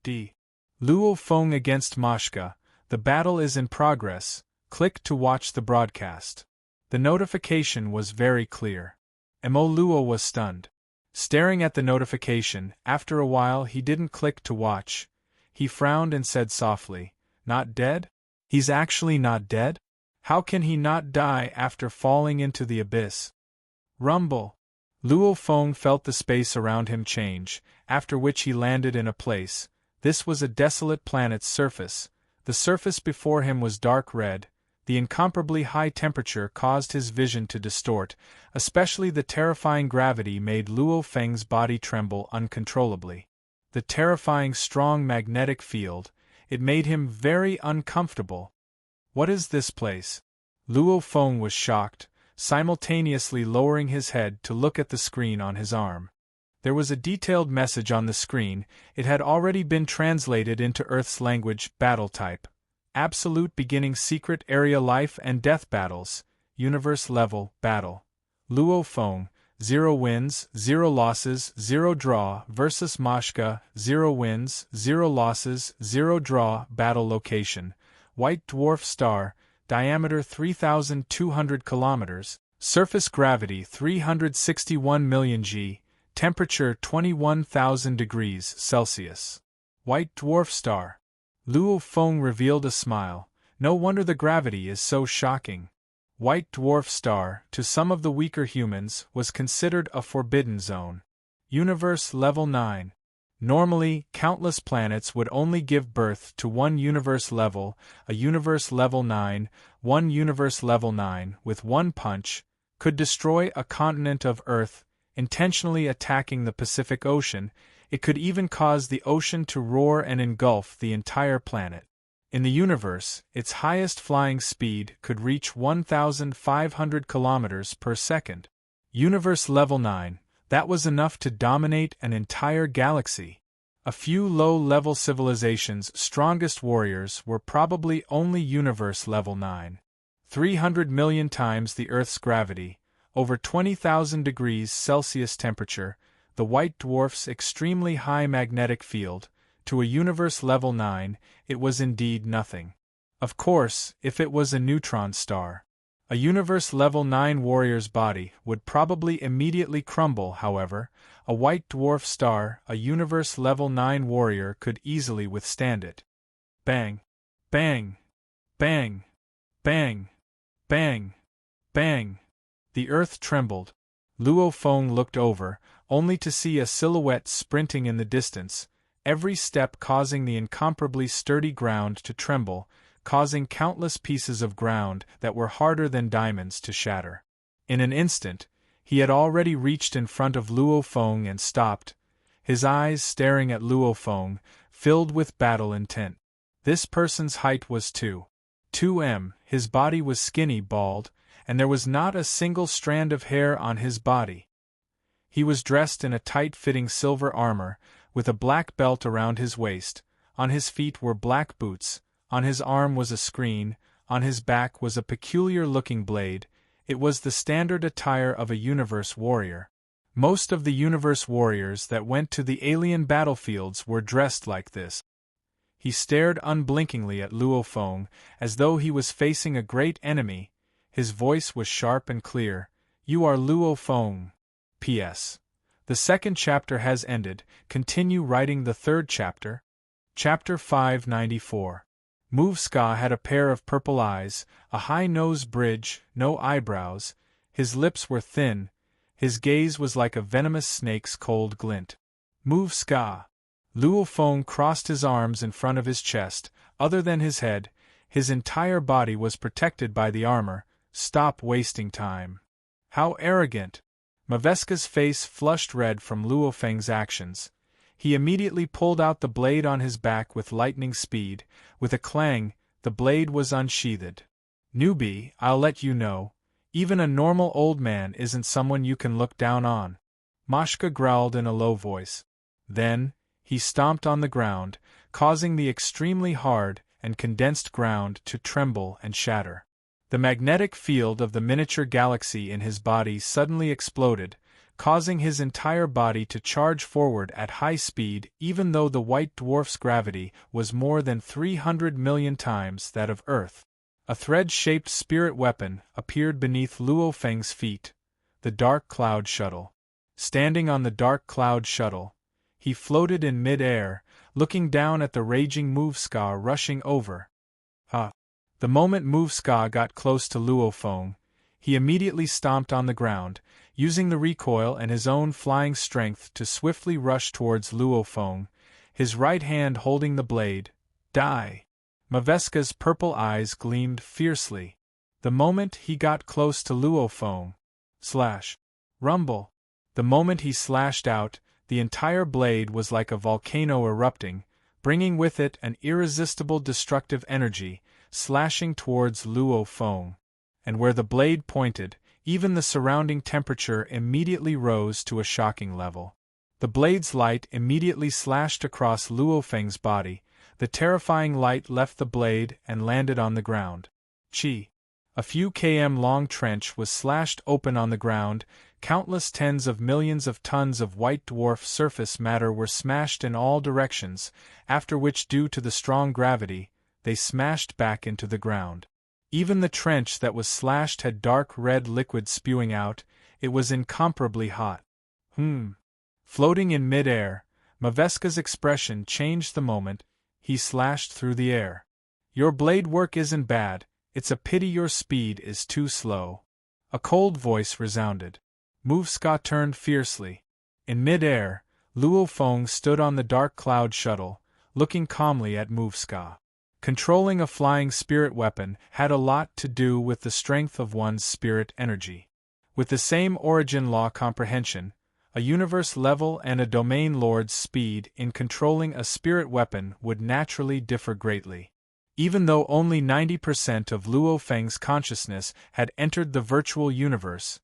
D. Luo Feng against Mashka. The battle is in progress. Click to watch the broadcast. The notification was very clear. Mo Luo was stunned. Staring at the notification, after a while he didn't click to watch. He frowned and said softly, "Not dead? He's actually not dead? How can he not die after falling into the abyss?" Rumble. Luo Feng felt the space around him change, after which he landed in a place. This was a desolate planet's surface. The surface before him was dark red. The incomparably high temperature caused his vision to distort, especially the terrifying gravity made Luo Feng's body tremble uncontrollably. The terrifying strong magnetic field, it made him very uncomfortable. What is this place? Luo Feng was shocked, simultaneously lowering his head to look at the screen on his arm. There was a detailed message on the screen. It had already been translated into Earth's language, battle type. Absolute beginning secret area life and death battles, universe level, battle. Luo Feng, 0 wins, 0 losses, 0 draw, versus Mashka, 0 wins, 0 losses, 0 draw, battle location. White dwarf star, diameter 3,200 kilometers, surface gravity 361 million G, temperature 21,000 degrees Celsius. White dwarf star. Luo Feng revealed a smile. No wonder the gravity is so shocking. White dwarf star, to some of the weaker humans, was considered a forbidden zone. Universe level 9. Normally, countless planets would only give birth to one universe level, a universe level 9, one universe level 9, with one punch, could destroy a continent of Earth, intentionally attacking the Pacific Ocean. It could even cause the ocean to roar and engulf the entire planet. In the universe, its highest flying speed could reach 1,500 kilometers per second. Universe level 9, that was enough to dominate an entire galaxy. A few low-level civilizations' strongest warriors were probably only universe level 9. 300 million times the Earth's gravity, over 20,000 degrees Celsius temperature, the white dwarf's extremely high magnetic field. To a universe level 9, it was indeed nothing. Of course, if it was a neutron star, a universe level 9 warrior's body would probably immediately crumble. However, a white dwarf star, a universe level 9 warrior, could easily withstand it. Bang! Bang! Bang! Bang! Bang! Bang! The earth trembled. Luo Feng looked over, only to see a silhouette sprinting in the distance, every step causing the incomparably sturdy ground to tremble, causing countless pieces of ground that were harder than diamonds to shatter. In an instant, he had already reached in front of Luo Feng and stopped, his eyes staring at Luo Feng, filled with battle intent. This person's height was 2m, his body was skinny, bald, and there was not a single strand of hair on his body. He was dressed in a tight-fitting silver armor, with a black belt around his waist. On his feet were black boots, on his arm was a screen, on his back was a peculiar-looking blade. It was the standard attire of a universe warrior. Most of the universe warriors that went to the alien battlefields were dressed like this. He stared unblinkingly at Luo Feng, as though he was facing a great enemy. His voice was sharp and clear. "You are Luo Feng. P.S. The second chapter has ended. Continue writing the third chapter." Chapter 594. Movska had a pair of purple eyes, a high nose bridge, no eyebrows. His lips were thin. His gaze was like a venomous snake's cold glint. Move ska. Luo Feng crossed his arms in front of his chest. Other than his head, his entire body was protected by the armor. Stop wasting time. How arrogant! Maveska's face flushed red from Luo Feng's actions. He immediately pulled out the blade on his back with lightning speed. With a clang, the blade was unsheathed. Newbie, I'll let you know, even a normal old man isn't someone you can look down on. Mashka growled in a low voice. Then, he stomped on the ground, causing the extremely hard and condensed ground to tremble and shatter. The magnetic field of the miniature galaxy in his body suddenly exploded, causing his entire body to charge forward at high speed even though the white dwarf's gravity was more than 300 million times that of Earth. A thread-shaped spirit weapon appeared beneath Luo Feng's feet, the Dark Cloud Shuttle. Standing on the Dark Cloud Shuttle, he floated in mid-air, looking down at the raging Movska rushing over. The moment Movska got close to Luo Feng, he immediately stomped on the ground, using the recoil and his own flying strength to swiftly rush towards Luo Feng, his right hand holding the blade. Die! Maveska's purple eyes gleamed fiercely. The moment he got close to Luo Feng, slash! Rumble! The moment he slashed out, the entire blade was like a volcano erupting, bringing with it an irresistible destructive energy, slashing towards Luo Feng. And where the blade pointed, even the surrounding temperature immediately rose to a shocking level. The blade's light immediately slashed across Luo Feng's body. The terrifying light left the blade and landed on the ground. Chi! A few km-long trench was slashed open on the ground. Countless tens of millions of tons of white dwarf surface matter were smashed in all directions, after which, due to the strong gravity, they smashed back into the ground. Even the trench that was slashed had dark red liquid spewing out. It was incomparably hot. Floating in mid-air, Maveska's expression changed the moment he slashed through the air. Your blade work isn't bad, it's a pity your speed is too slow. A cold voice resounded. Movska turned fiercely. In mid-air, Luo Feng stood on the Dark Cloud Shuttle, looking calmly at Movska. Controlling a flying spirit weapon had a lot to do with the strength of one's spirit energy. With the same origin law comprehension, a universe level and a domain lord's speed in controlling a spirit weapon would naturally differ greatly. Even though only 90% of Luo Feng's consciousness had entered the virtual universe,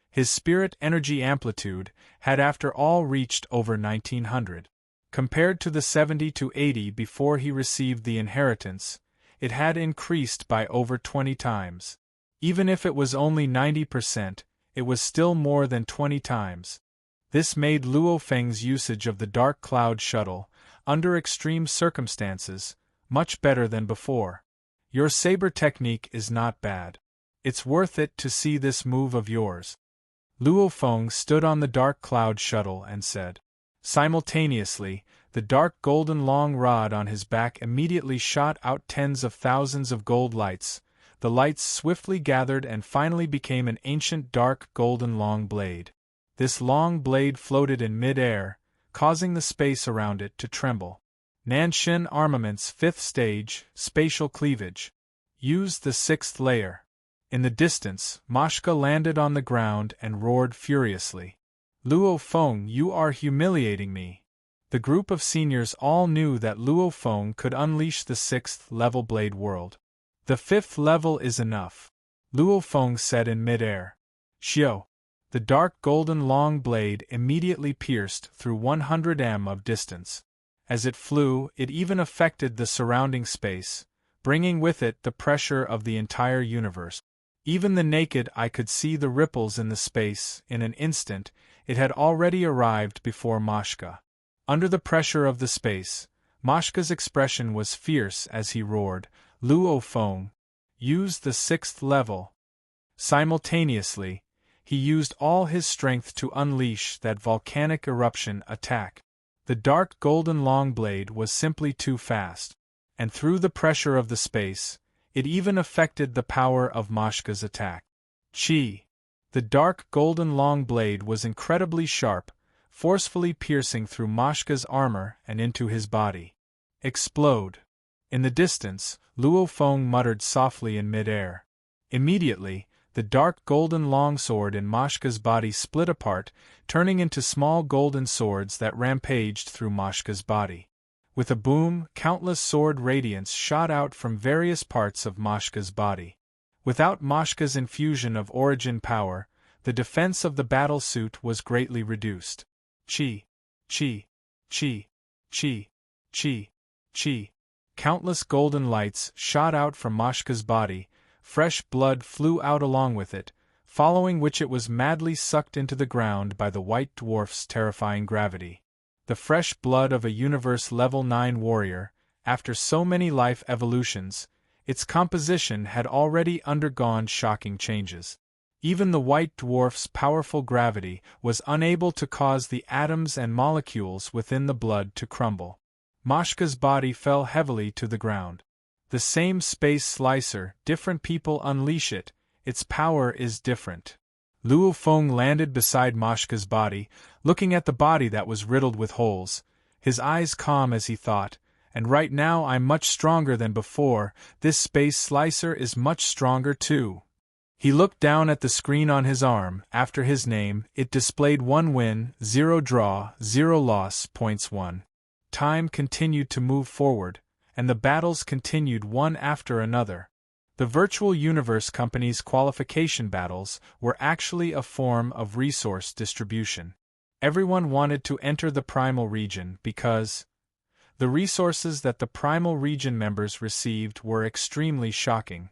his spirit energy amplitude had after all reached over 1900. Compared to the 70 to 80 before he received the inheritance, it had increased by over 20 times. Even if it was only 90%, it was still more than 20 times. This made Luo Feng's usage of the Dark Cloud Shuttle, under extreme circumstances, much better than before. Your saber technique is not bad. It's worth it to see this move of yours. Luo Feng stood on the Dark Cloud Shuttle and said. Simultaneously, the dark golden long rod on his back immediately shot out tens of thousands of gold lights. The lights swiftly gathered and finally became an ancient dark golden long blade. This long blade floated in mid-air, causing the space around it to tremble. Nanshin Armaments 5th Stage, Spatial Cleavage. Use the 6th layer. In the distance, Mashka landed on the ground and roared furiously. Luo Feng, you are humiliating me. The group of seniors all knew that Luo Feng could unleash the 6th level blade world. The 5th level is enough, Luo Feng said in mid-air. Xiao! The dark golden long blade immediately pierced through 100 m of distance. As it flew, it even affected the surrounding space, bringing with it the pressure of the entire universe. Even the naked eye could see the ripples in the space. In an instant, it had already arrived before Mashka. Under the pressure of the space, Mashka's expression was fierce as he roared, Luo Feng, use the 6th level. Simultaneously, he used all his strength to unleash that volcanic eruption attack. The dark golden long blade was simply too fast, and through the pressure of the space, it even affected the power of Mashka's attack. Chi! The dark golden long blade was incredibly sharp, forcefully piercing through Mashka's armor and into his body. Explode! In the distance, Luo Feng muttered softly in mid-air. Immediately, the dark golden longsword in Mashka's body split apart, turning into small golden swords that rampaged through Mashka's body. With a boom, countless sword radiance shot out from various parts of Mashka's body. Without Mashka's infusion of origin power, the defense of the battle suit was greatly reduced. Chi, chi, chi, chi, chi, chi. Countless golden lights shot out from Mashka's body, fresh blood flew out along with it, following which it was madly sucked into the ground by the white dwarf's terrifying gravity. The fresh blood of a Universe Level 9 warrior, after so many life evolutions, its composition had already undergone shocking changes. Even the white dwarf's powerful gravity was unable to cause the atoms and molecules within the blood to crumble. Mashka's body fell heavily to the ground. The same space slicer, different people unleash it, its power is different. Luo Feng landed beside Mashka's body, looking at the body that was riddled with holes, his eyes calm as he thought, and right now I'm much stronger than before, this space slicer is much stronger too. He looked down at the screen on his arm. After his name, it displayed 1 win, 0 draw, 0 loss, points 1. Time continued to move forward, and the battles continued one after another. The Virtual Universe Company's qualification battles were actually a form of resource distribution. Everyone wanted to enter the Primal Region because the resources that the Primal Region members received were extremely shocking.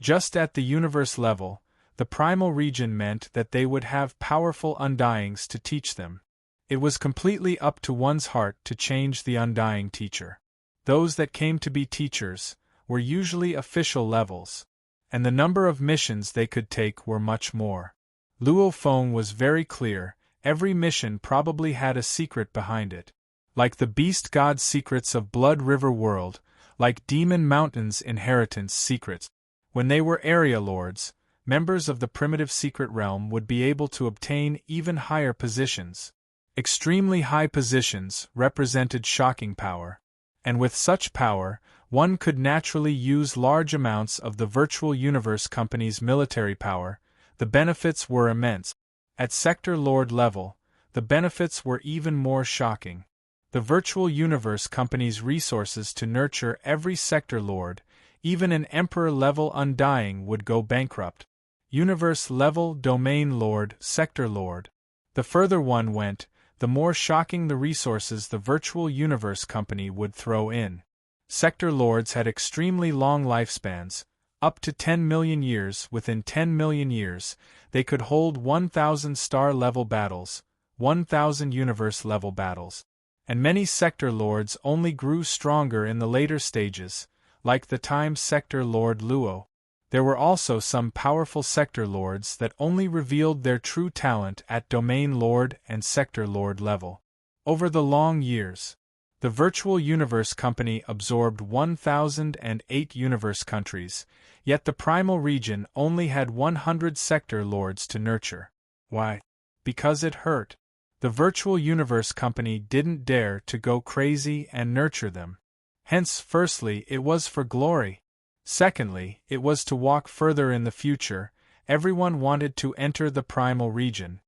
Just at the universe level, the Primal Region meant that they would have powerful undyings to teach them. It was completely up to one's heart to change the undying teacher. Those that came to be teachers were usually official levels, and the number of missions they could take were much more. Luo Feng was very clear, every mission probably had a secret behind it. Like the Beast God secrets of Blood River World, like Demon Mountain's inheritance secrets. When they were area lords, members of the primitive secret realm would be able to obtain even higher positions. Extremely high positions represented shocking power, and with such power, one could naturally use large amounts of the Virtual Universe Company's military power. The benefits were immense. At Sector Lord level, the benefits were even more shocking. The Virtual Universe Company's resources to nurture every Sector Lord, even an Emperor-level Undying, would go bankrupt. Universe-level Domain Lord, Sector Lord. The further one went, the more shocking the resources the Virtual Universe Company would throw in. Sector Lords had extremely long lifespans, up to 10 million years. Within 10 million years, they could hold 1,000 star-level battles, 1,000 universe-level battles. And many Sector Lords only grew stronger in the later stages, like the Time Sector Lord Luo. There were also some powerful Sector Lords that only revealed their true talent at Domain Lord and Sector Lord level. Over the long years, the Virtual Universe Company absorbed 1,008 universe countries, yet the Primal Region only had 100 Sector Lords to nurture. Why? Because it hurt. The Virtual Universe Company didn't dare to go crazy and nurture them. Hence, firstly, it was for glory. Secondly, it was to walk further in the future. Everyone wanted to enter the Primal Region.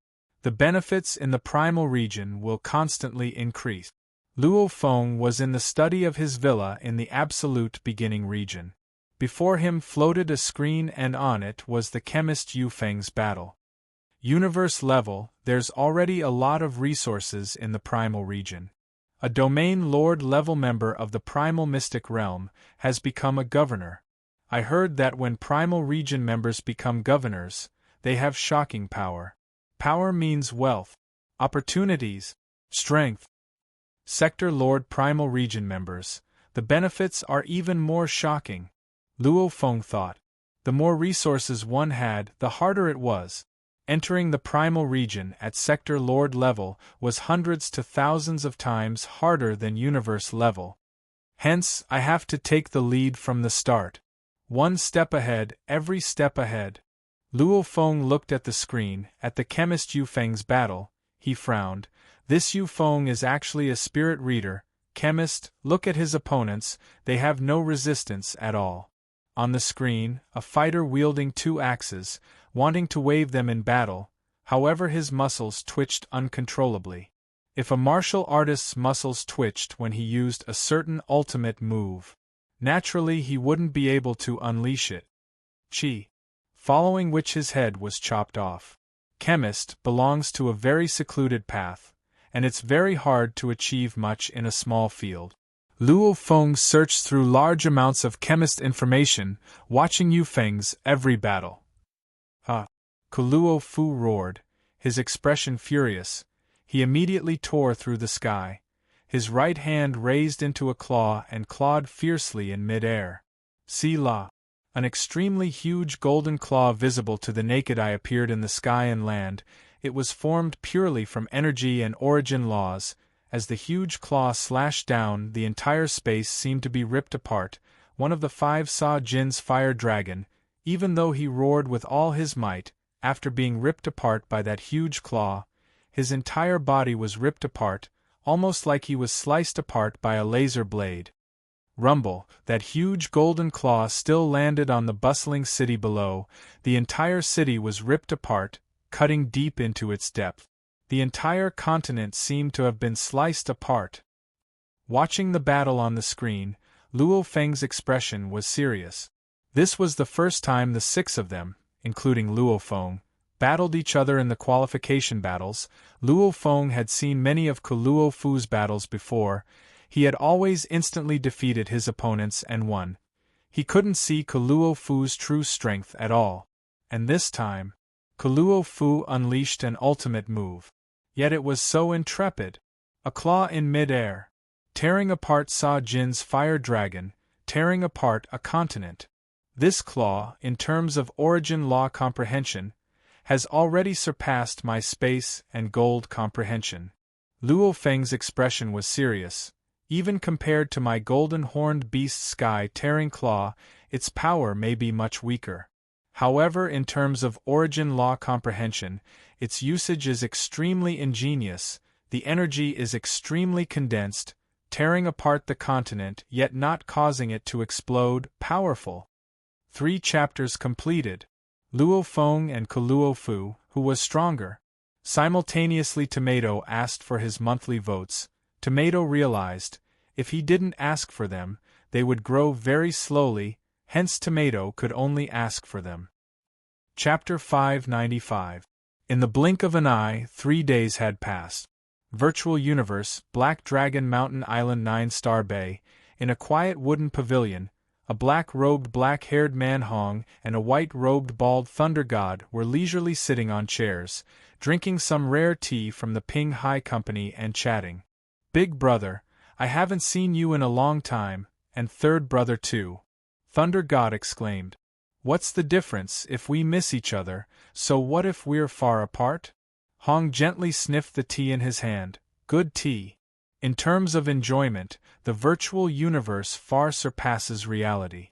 The benefits in the Primal Region will constantly increase. Luo Feng was in the study of his villa in the Absolute Beginning region. Before him floated a screen, and on it was the chemist Yu Feng's battle. Universe level, there's already a lot of resources in the Primal Region. A Domain Lord level member of the Primal Mystic Realm has become a governor. I heard that when Primal Region members become governors, they have shocking power. Power means wealth, opportunities, strength. Sector Lord Primal Region members, the benefits are even more shocking. Luo Feng thought. The more resources one had, the harder it was. Entering the Primal Region at Sector Lord level was hundreds to thousands of times harder than Universe level. Hence, I have to take the lead from the start. One step ahead, every step ahead. Luo Feng looked at the screen, at the chemist Yu Feng's battle. He frowned. This Yu Feng is actually a spirit reader. Chemist, look at his opponents, they have no resistance at all. On the screen, a fighter wielding 2 axes, wanting to wave them in battle, however his muscles twitched uncontrollably. If a martial artist's muscles twitched when he used a certain ultimate move, naturally he wouldn't be able to unleash it. Chi. Following which his head was chopped off. Chemist belongs to a very secluded path, and it's very hard to achieve much in a small field. Luo Feng searched through large amounts of chemist information, watching Yu Feng's every battle. Luo Fu roared, his expression furious. He immediately tore through the sky. His right hand raised into a claw and clawed fiercely in mid-air. See la. An extremely huge golden claw visible to the naked eye appeared in the sky and land. It was formed purely from energy and origin laws. As the huge claw slashed down, the entire space seemed to be ripped apart. One of the 5 Sa Jin's fire dragon, even though he roared with all his might, after being ripped apart by that huge claw, his entire body was ripped apart, almost like he was sliced apart by a laser blade. Rumble, that huge golden claw still landed on the bustling city below. The entire city was ripped apart, cutting deep into its depth. The entire continent seemed to have been sliced apart. Watching the battle on the screen, Luo Feng's expression was serious. This was the first time the 6 of them, including Luo Feng, battled each other in the qualification battles. Luo Feng had seen many of Luo Fu's battles before. He had always instantly defeated his opponents and won. He couldn't see Luo Fu's true strength at all. And this time, Luo Fu unleashed an ultimate move. Yet it was so intrepid. A claw in mid-air, tearing apart Sa Jin's fire dragon, tearing apart a continent. This claw, in terms of origin law comprehension, has already surpassed my space and gold comprehension. Luo Feng's expression was serious. Even compared to my golden horned beast sky-tearing claw, its power may be much weaker. However, in terms of origin law comprehension, its usage is extremely ingenious. The energy is extremely condensed, tearing apart the continent yet not causing it to explode. Powerful. 3 chapters completed. Luo Feng and Luo Fu, who was stronger? Simultaneously Tomato asked for his monthly votes. Tomato realized, if he didn't ask for them, they would grow very slowly, hence Tomato could only ask for them. Chapter 595. In the blink of an eye, 3 days had passed. Virtual Universe, Black Dragon Mountain Island 9-Star Bay, in a quiet wooden pavilion, a black-robed black-haired man Hong and a white-robed bald thunder god were leisurely sitting on chairs, drinking some rare tea from the Ping Hai Company and chatting. Big brother, I haven't seen you in a long time, and third brother too. Thunder God exclaimed. What's the difference if we miss each other, so what if we're far apart? Hong gently sniffed the tea in his hand. Good tea. In terms of enjoyment, the virtual universe far surpasses reality.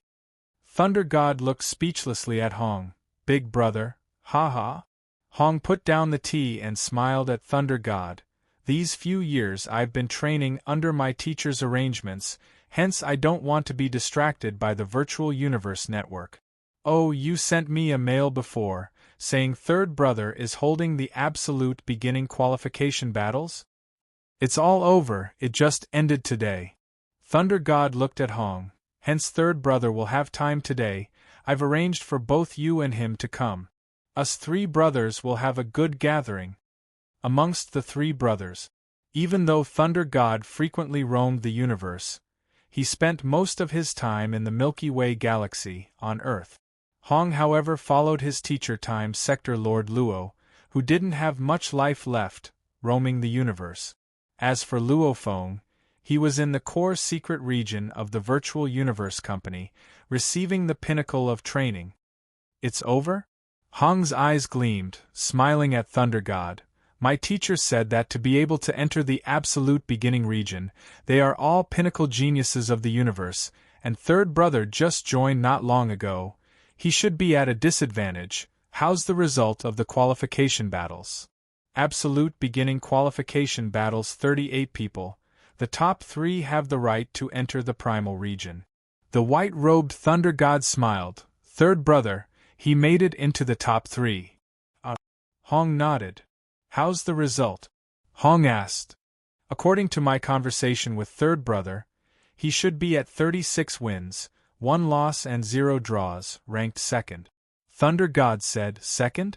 Thunder God looked speechlessly at Hong. Big brother, ha. Hong put down the tea and smiled at Thunder God. These few years I've been training under my teacher's arrangements, hence I don't want to be distracted by the virtual universe network. Oh, you sent me a mail before, saying third brother is holding the absolute beginning qualification battles? It's all over, it just ended today. Thunder God looked at Hong. Hence third brother will have time today. I've arranged for both you and him to come. Us 3 brothers will have a good gathering. Amongst the 3 brothers, even though Thunder God frequently roamed the universe, he spent most of his time in the Milky Way galaxy, on Earth. Hong, however, followed his teacher Time Sector Lord Luo, who didn't have much life left, roaming the universe. As for Luo Feng, he was in the core secret region of the Virtual Universe Company, receiving the pinnacle of training. It's over? Hong's eyes gleamed, smiling at Thunder God. My teacher said that to be able to enter the absolute beginning region, they are all pinnacle geniuses of the universe, and third brother just joined not long ago. He should be at a disadvantage, How's the result of the qualification battles? Absolute beginning qualification battles 38 people. The top 3 have the right to enter the primal region. The white-robed thunder god smiled. Third brother, he made it into the top 3. Hong nodded. How's the result? Hong asked. According to my conversation with third brother, he should be at 36 wins, 1 loss and 0 draws, ranked second. Thunder God said, second?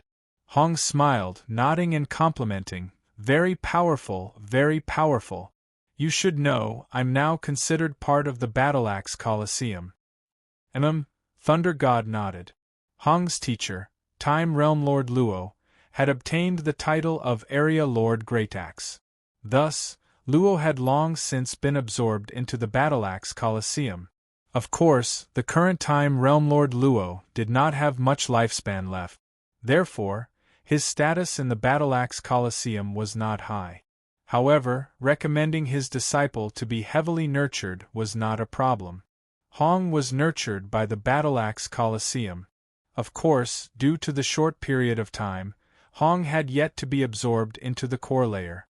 Hong smiled, nodding and complimenting. Very powerful, very powerful. You should know, I'm now considered part of the Battleaxe Coliseum. Thunder God nodded. Hong's teacher, Time Realm Lord Luo, had obtained the title of Area Lord Greataxe. Thus, Luo had long since been absorbed into the Battleaxe Coliseum. Of course, the current Time Realm Lord Luo did not have much lifespan left. Therefore, his status in the Battleaxe Coliseum was not high. However, recommending his disciple to be heavily nurtured was not a problem. Hong was nurtured by the Battleaxe Coliseum. Of course, due to the short period of time, Hong had yet to be absorbed into the core layer.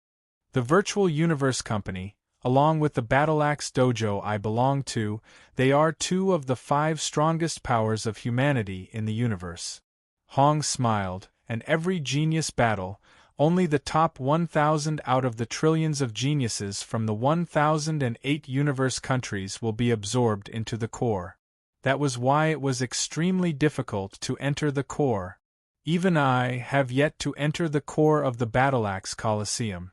The Virtual Universe Company, along with the Battleaxe Dojo I belong to, they are 2 of the 5 strongest powers of humanity in the universe. Hong smiled, and every genius battle, only the top 1,000 out of the trillions of geniuses from the 1,008 universe countries will be absorbed into the core. That was why it was extremely difficult to enter the core. Even I have yet to enter the core of the Battleaxe Coliseum.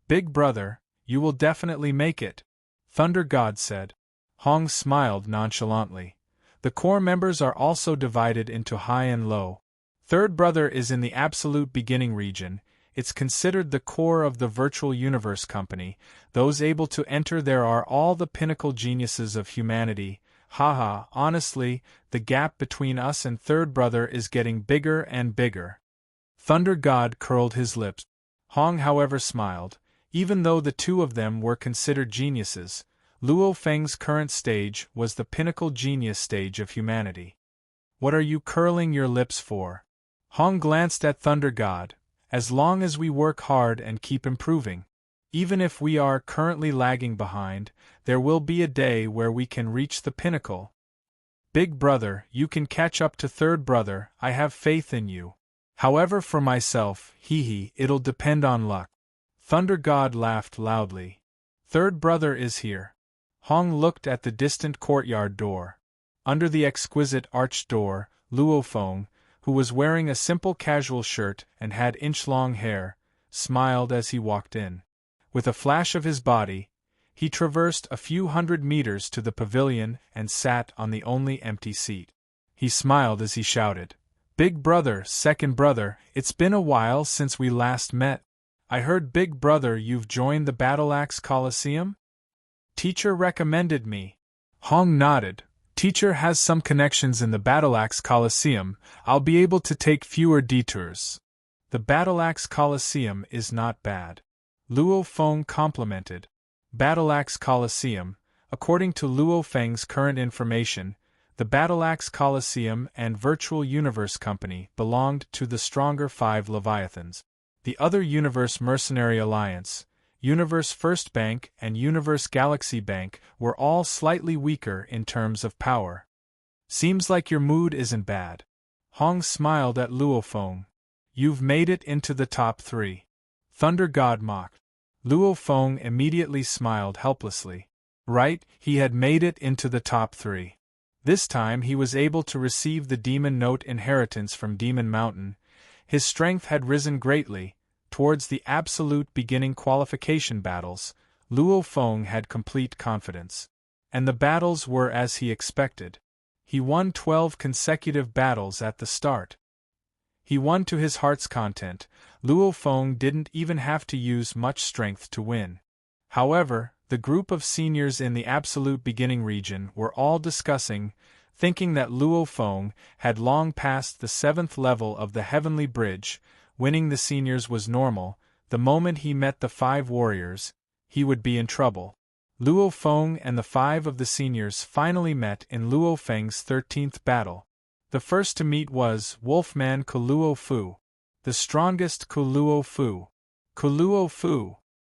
Big brother, you will definitely make it, Thunder God said. Hong smiled nonchalantly. The core members are also divided into high and low. Third brother is in the absolute beginning region. It's considered the core of the Virtual Universe Company. Those able to enter there are all the pinnacle geniuses of humanity. Haha, honestly, the gap between us and third brother is getting bigger and bigger. Thunder God curled his lips. Hong, however, smiled. Even though the 2 of them were considered geniuses, Luo Feng's current stage was the pinnacle genius stage of humanity. What are you curling your lips for? Hong glanced at Thunder God. As long as we work hard and keep improving, even if we are currently lagging behind, there will be a day where we can reach the pinnacle. Big brother, you can catch up to third brother, I have faith in you. However, for myself, it'll depend on luck. Thunder God laughed loudly. Third brother is here. Hong looked at the distant courtyard door. Under the exquisite arched door, Luo Feng, who was wearing a simple casual shirt and had inch-long hair, smiled as he walked in. With a flash of his body, he traversed a few hundred meters to the pavilion and sat on the only empty seat. He smiled as he shouted, "Big brother, second brother, it's been a while since we last met. I heard, big brother, you've joined the Battleaxe Coliseum? Teacher recommended me." Hong nodded. Teacher has some connections in the Battleaxe Coliseum. I'll be able to take fewer detours. The Battleaxe Coliseum is not bad. Luo Feng complimented. Battleaxe Coliseum, according to Luo Feng's current information, the Battleaxe Coliseum and Virtual Universe Company belonged to the stronger 5 Leviathans. The other Universe Mercenary Alliance, Universe First Bank and Universe Galaxy Bank were all slightly weaker in terms of power. Seems like your mood isn't bad. Hong smiled at Luo Feng. You've made it into the top 3. Thunder God mocked. Luo Feng immediately smiled helplessly. Right, he had made it into the top 3. This time he was able to receive the Demon Note inheritance from Demon Mountain. His strength had risen greatly. Towards the absolute beginning qualification battles, Luo Feng had complete confidence. And the battles were as he expected. He won 12 consecutive battles at the start. He won to his heart's content. Luo Feng didn't even have to use much strength to win. However, the group of seniors in the absolute beginning region were all discussing, thinking that Luo Feng had long passed the 7th level of the Heavenly Bridge. Winning the seniors was normal. The moment he met the 5 warriors, he would be in trouble. Luo Feng and the 5 of the seniors finally met in Luo Feng's 13th battle. The first to meet was Wolfman Kuluo Fu, the strongest Kuluo Fu. Kuluo Fu!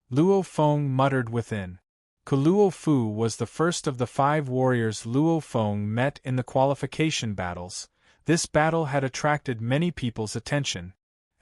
Luo Feng muttered within. Kuluo Fu was the first of the 5 warriors Luo Feng met in the qualification battles. This battle had attracted many people's attention,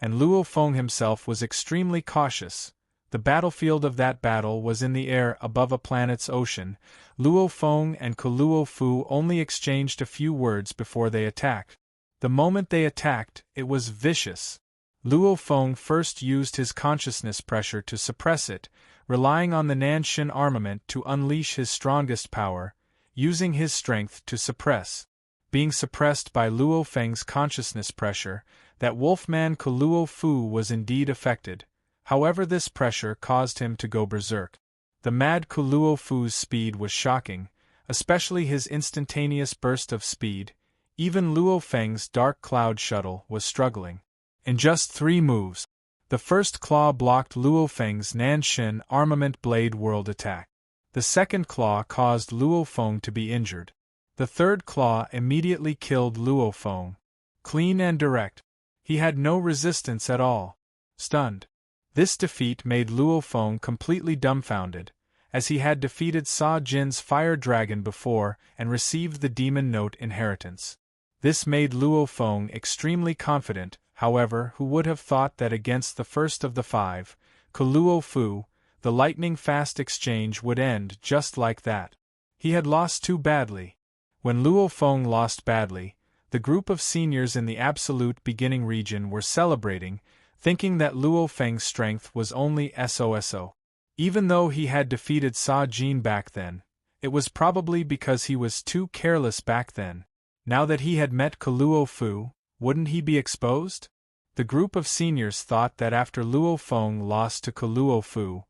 and Luo Feng himself was extremely cautious. The battlefield of that battle was in the air above a planet's ocean. Luo Feng and Kuluo Fu only exchanged a few words before they attacked. The moment they attacked, it was vicious. Luo Feng first used his consciousness pressure to suppress it, relying on the Nanshin armament to unleash his strongest power, using his strength to suppress. Being suppressed by Luo Feng's consciousness pressure, that Wolfman Kuluo Fu was indeed affected. However, this pressure caused him to go berserk. The mad Kuluo Fu's speed was shocking, especially his instantaneous burst of speed. Even Luo Feng's dark cloud shuttle was struggling. In just 3 moves, the first claw blocked Luo Feng's Nanshin armament blade world attack. The second claw caused Luo Feng to be injured. The third claw immediately killed Luo Feng. Clean and direct. He had no resistance at all. Stunned. This defeat made Luo Feng completely dumbfounded, as he had defeated Sa Jin's fire dragon before and received the demon note inheritance. This made Luo Feng extremely confident. However, who would have thought that against the first of the 5, Kuluo Fu, the lightning-fast exchange would end just like that. He had lost too badly. When Luo Feng lost badly, the group of seniors in the absolute beginning region were celebrating, thinking that Luo Feng's strength was only SOSO. Even though he had defeated Sa Jin back then, it was probably because he was too careless back then. Now that he had met Kuluo Fu, wouldn't he be exposed? The group of seniors thought that after Luo Feng lost to Kuluo Fu,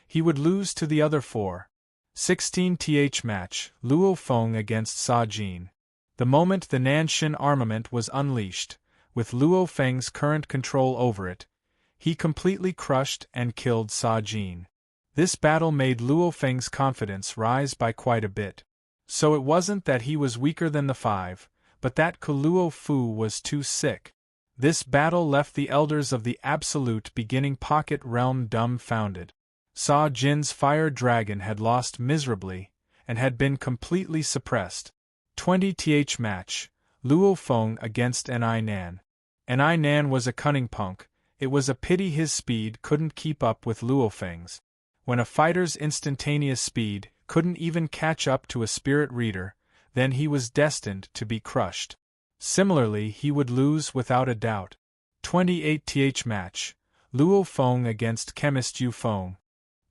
he would lose to the other 4. 16th match, Luo Feng against Sa Jin. The moment the Nanshin armament was unleashed, with Luo Feng's current control over it, he completely crushed and killed Sa Jin. This battle made Luo Feng's confidence rise by quite a bit. So it wasn't that he was weaker than the 5, but that Kuluo Fu was too sick. This battle left the elders of the absolute beginning pocket realm dumbfounded. Sa Jin's fire dragon had lost miserably, and had been completely suppressed. 20th match, Luo Feng against Ni Nan. Ni Nan was a cunning punk. It was a pity his speed couldn't keep up with Luo Feng's. When a fighter's instantaneous speed couldn't even catch up to a spirit reader, then he was destined to be crushed. Similarly, he would lose without a doubt. 28th match, Luo Feng against Chemist Yu Feng.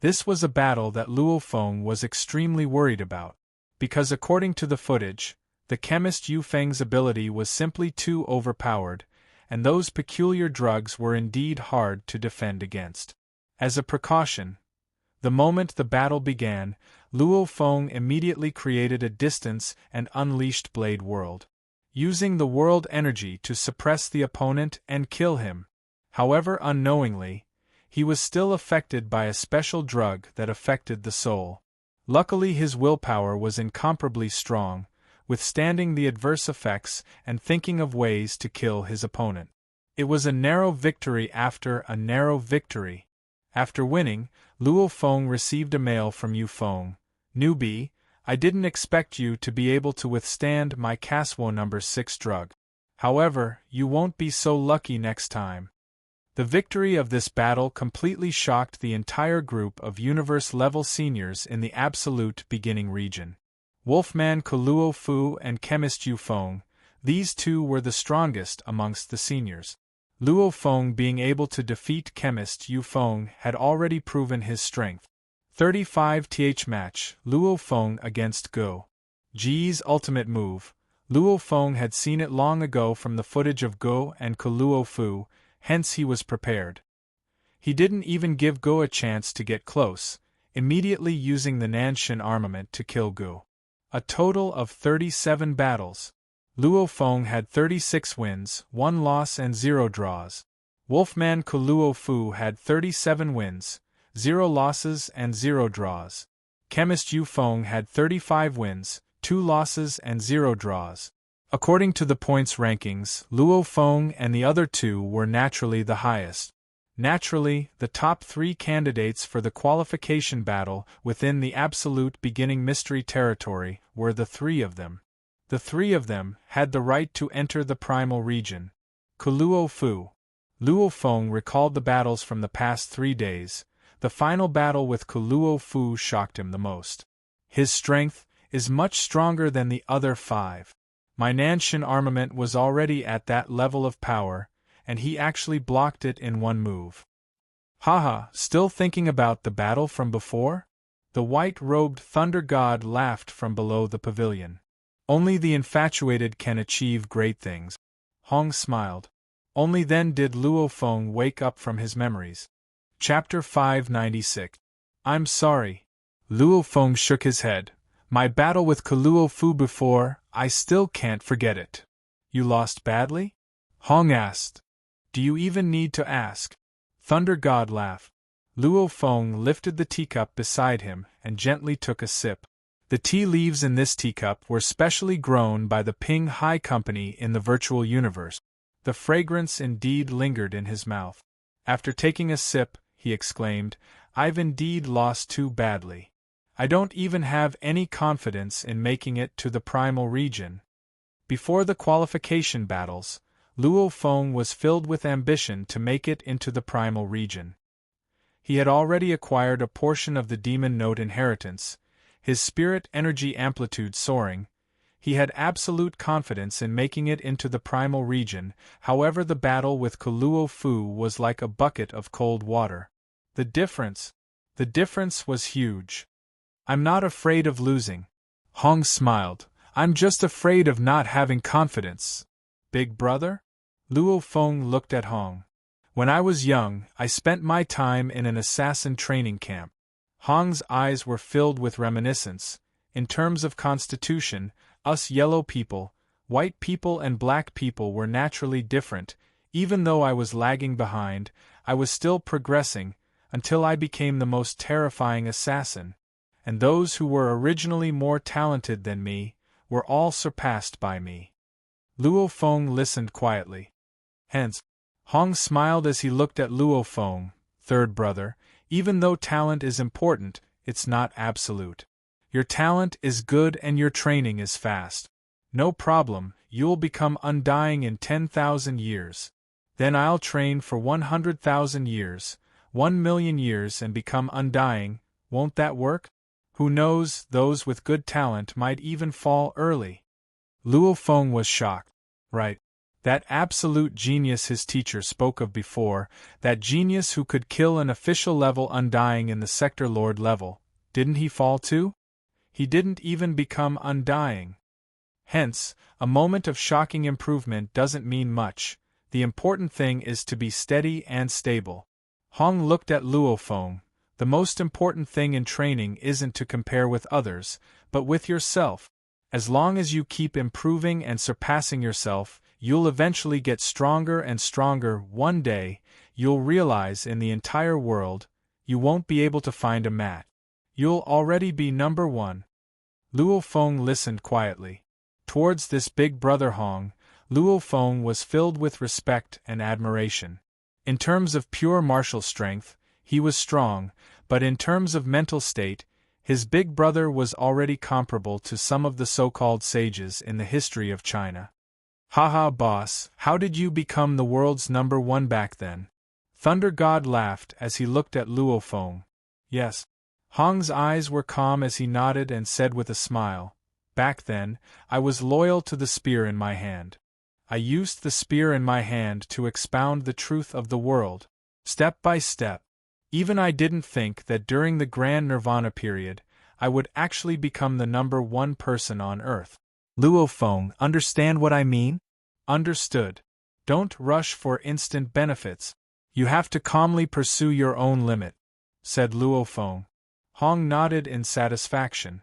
This was a battle that Luo Feng was extremely worried about, because according to the footage, the chemist Yu Feng's ability was simply too overpowered, and those peculiar drugs were indeed hard to defend against. As a precaution, the moment the battle began, Luo Feng immediately created a distance and unleashed Blade World, using the world energy to suppress the opponent and kill him. However, unknowingly, he was still affected by a special drug that affected the soul. Luckily, his willpower was incomparably strong, withstanding the adverse effects and thinking of ways to kill his opponent. It was a narrow victory after a narrow victory. After winning, Luo Feng received a mail from Yu Feng. "Newbie, I didn't expect you to be able to withstand my Caswo number 6 drug. However, you won't be so lucky next time." The victory of this battle completely shocked the entire group of universe-level seniors in the absolute beginning region. Wolfman Kuluo Fu and Chemist Yu Feng, these two were the strongest amongst the seniors. Luo Feng being able to defeat Chemist Yu Feng had already proven his strength. 35th match, Luo Feng against Go. Ji's ultimate move. Luo Feng had seen it long ago from the footage of Go and Kuluo Fu, hence he was prepared. He didn't even give Go a chance to get close, immediately using the Nanshin armament to kill Go. A total of 37 battles. Luo Feng had 36 wins, 1 loss and 0 draws. Wolfman Kuluo Fu had 37 wins, 0 losses and 0 draws. Chemist Yu Feng had 35 wins, 2 losses and 0 draws. According to the points rankings, Luo Feng and the other two were naturally the highest. Naturally, the top 3 candidates for the qualification battle within the absolute beginning mystery territory were the 3 of them. The 3 of them had the right to enter the primal region. Luo Fu. Luo Feng recalled the battles from the past 3 days. The final battle with Luo Fu shocked him the most. His strength is much stronger than the other 5. My Nanshan armament was already at that level of power, and he actually blocked it in one move. Haha, still thinking about the battle from before? The white-robed thunder god laughed from below the pavilion. Only the infatuated can achieve great things. Hong smiled. Only then did Luo Feng wake up from his memories. Chapter 596. I'm sorry. Luo Feng shook his head. My battle with Luo Fu before, I still can't forget it. You lost badly? Hong asked. Do you even need to ask? Thunder God laughed. Luo Feng lifted the teacup beside him and gently took a sip. The tea leaves in this teacup were specially grown by the Ping Hai Company in the virtual universe. The fragrance indeed lingered in his mouth. After taking a sip, he exclaimed, I've indeed lost too badly. I don't even have any confidence in making it to the primal region. Before the qualification battles, Luo Feng was filled with ambition to make it into the primal region. He had already acquired a portion of the demon note inheritance, his spirit energy amplitude soaring. He had absolute confidence in making it into the primal region. However, the battle with Luo Fu was like a bucket of cold water. The difference was huge. I'm not afraid of losing. Hong smiled. I'm just afraid of not having confidence. Big brother? Luo Feng looked at Hong. When I was young, I spent my time in an assassin training camp. Hong's eyes were filled with reminiscence. In terms of constitution, us yellow people, white people and black people were naturally different. Even though I was lagging behind, I was still progressing, until I became the most terrifying assassin. And those who were originally more talented than me were all surpassed by me. Luo Feng listened quietly. Hence, Hong smiled as he looked at Luo Feng. Third brother, even though talent is important, it's not absolute. Your talent is good and your training is fast. No problem, you'll become undying in 10,000 years. Then I'll train for 100,000 years, 1,000,000 years and become undying. Won't that work? Who knows, those with good talent might even fall early. Luo Feng was shocked. Right. That absolute genius his teacher spoke of before, that genius who could kill an official level undying in the sector lord level, didn't he fall too? He didn't even become undying. Hence, a moment of shocking improvement doesn't mean much. The important thing is to be steady and stable. Hong looked at Luo Feng. The most important thing in training isn't to compare with others, but with yourself. As long as you keep improving and surpassing yourself, you'll eventually get stronger and stronger. One day, you'll realize in the entire world, you won't be able to find a match. You'll already be number 1. Luo Feng listened quietly. Towards this big brother Hong, Luo Feng was filled with respect and admiration. In terms of pure martial strength, he was strong, but in terms of mental state, his big brother was already comparable to some of the so-called sages in the history of China. Haha, boss, how did you become the world's number 1 back then? Thunder God laughed as he looked at Luo Feng. Yes. Hong's eyes were calm as he nodded and said with a smile, Back then, I was loyal to the spear in my hand. I used the spear in my hand to expound the truth of the world, step by step. Even I didn't think that during the Grand Nirvana period, I would actually become the number 1 person on Earth. Luo Feng, understand what I mean? Understood. Don't rush for instant benefits. You have to calmly pursue your own limit, said Luo Feng. Hong nodded in satisfaction.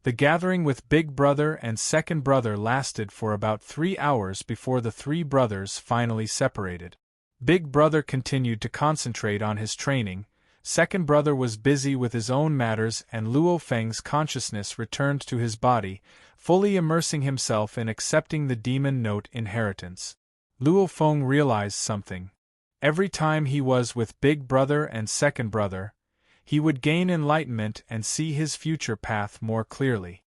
The gathering with Big Brother and Second Brother lasted for about 3 hours before the 3 brothers finally separated. Big Brother continued to concentrate on his training. Second Brother was busy with his own matters and Luo Feng's consciousness returned to his body, fully immersing himself in accepting the demon note inheritance. Luo Feng realized something. Every time he was with Big Brother and Second Brother, he would gain enlightenment and see his future path more clearly.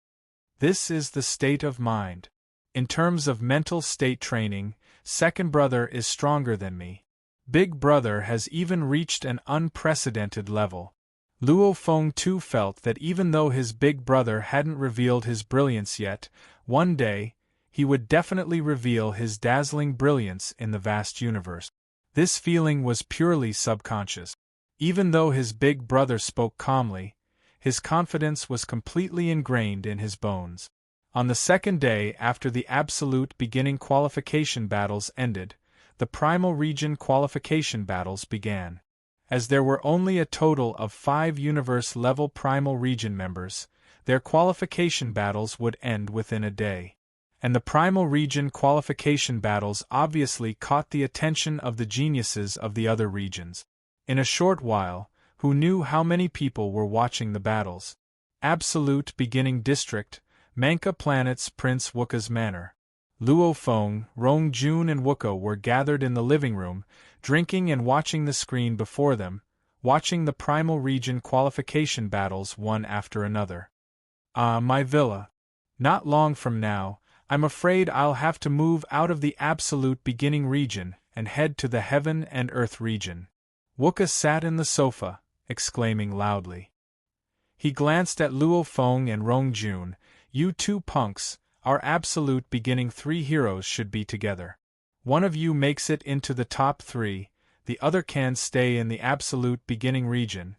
This is the state of mind. In terms of mental state training, Second Brother is stronger than me. Big Brother has even reached an unprecedented level. Luo Feng too felt that even though his big brother hadn't revealed his brilliance yet, one day, he would definitely reveal his dazzling brilliance in the vast universe. This feeling was purely subconscious. Even though his big brother spoke calmly, his confidence was completely ingrained in his bones. On the second day after the absolute beginning qualification battles ended, the Primal Region qualification battles began. As there were only a total of 5 universe-level Primal Region members, their qualification battles would end within a day. And the Primal Region qualification battles obviously caught the attention of the geniuses of the other regions. In a short while, who knew how many people were watching the battles? Absolute Beginning District, Manka Planet's Prince Wuka's Manor. Luo Feng, Rong Jun and Wuka were gathered in the living room, drinking and watching the screen before them, watching the Primal Region qualification battles one after another. Ah, my villa. Not long from now, I'm afraid I'll have to move out of the Absolute Beginning region and head to the Heaven and Earth region. Wuka sat in the sofa, exclaiming loudly. He glanced at Luo Feng and Rong Jun. You two punks, our Absolute Beginning 3 heroes should be together. One of you makes it into the top 3, the other can stay in the Absolute Beginning region.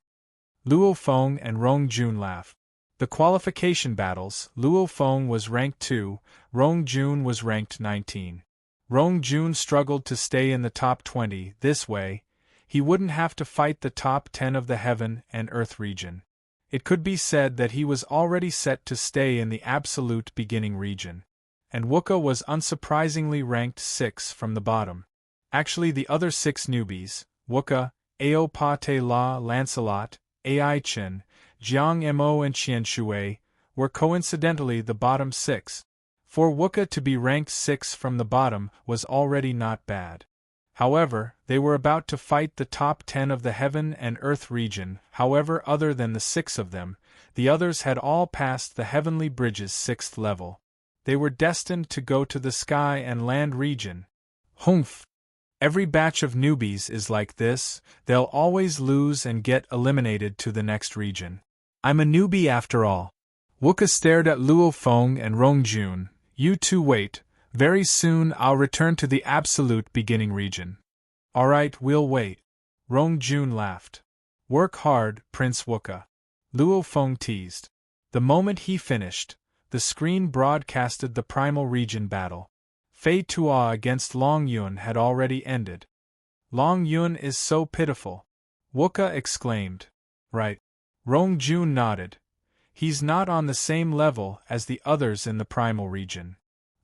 Luo Feng and Rong Jun laughed. The qualification battles, Luo Feng was ranked 2, Rong Jun was ranked 19. Rong Jun struggled to stay in the top 20, this way, he wouldn't have to fight the top 10 of the Heaven and Earth region. It could be said that he was already set to stay in the Absolute Beginning region. And Wuka was unsurprisingly ranked 6 from the bottom. Actually the other 6 newbies, Wuka, Ao Pa Te La Lancelot, Ai Chen, Jiang Mo and Qian Shui, were coincidentally the bottom 6. For Wuka to be ranked 6 from the bottom was already not bad. However, they were about to fight the top 10 of the Heaven and Earth region. However, other than the 6 of them, the others had all passed the Heavenly Bridge's 6th level. They were destined to go to the Sky and Land region. Humph! Every batch of newbies is like this, they'll always lose and get eliminated to the next region. I'm a newbie after all. Wuka stared at Luo Feng and Rong Jun. You two wait. Very soon I'll return to the Absolute Beginning region. Alright, we'll wait. Rong Jun laughed. Work hard, Prince Wuka. Luo Feng teased. The moment he finished, the screen broadcasted the Primal Region battle. Fei Tua against Long Yun had already ended. Long Yun is so pitiful. Wuka exclaimed. Right. Rong Jun nodded. He's not on the same level as the others in the Primal Region.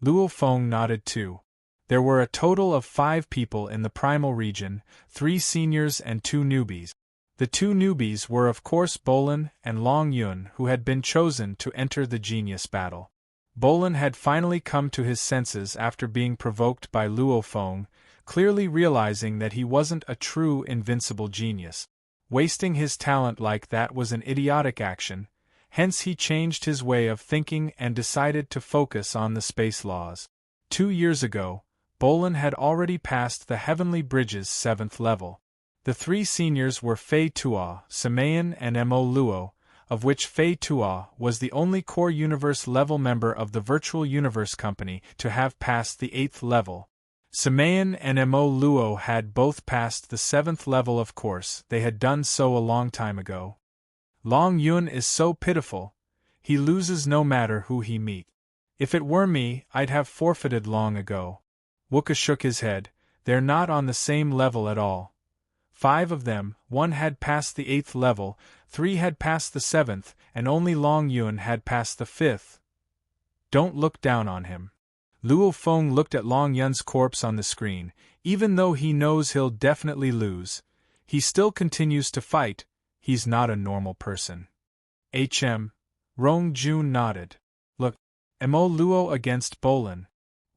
Luo Feng nodded too. There were a total of 5 people in the Primal Region, 3 seniors and 2 newbies. The 2 newbies were of course Bolin and Long Yun, who had been chosen to enter the genius battle. Bolin had finally come to his senses after being provoked by Luo Feng, clearly realizing that he wasn't a true invincible genius. Wasting his talent like that was an idiotic action. Hence he changed his way of thinking and decided to focus on the space laws. 2 years ago, Bolin had already passed the Heavenly Bridge's 7th level. The 3 seniors were Fei Tua, Samayan and Mo Luo, of which Fei Tua was the only core universe level member of the Virtual Universe Company to have passed the 8th level. Samayan and Mo Luo had both passed the 7th level. Of course, they had done so a long time ago. Long Yun is so pitiful, he loses no matter who he meets. If it were me, I'd have forfeited long ago. Wuka shook his head. They're not on the same level at all. 5 of them, 1 had passed the 8th level, 3 had passed the 7th, and only Long Yun had passed the 5th. Don't look down on him. Luo Feng looked at Long Yun's corpse on the screen. Even though he knows he'll definitely lose, he still continues to fight. He's not a normal person. HM. Rong Jun nodded. Look. Mo Luo against Bolin.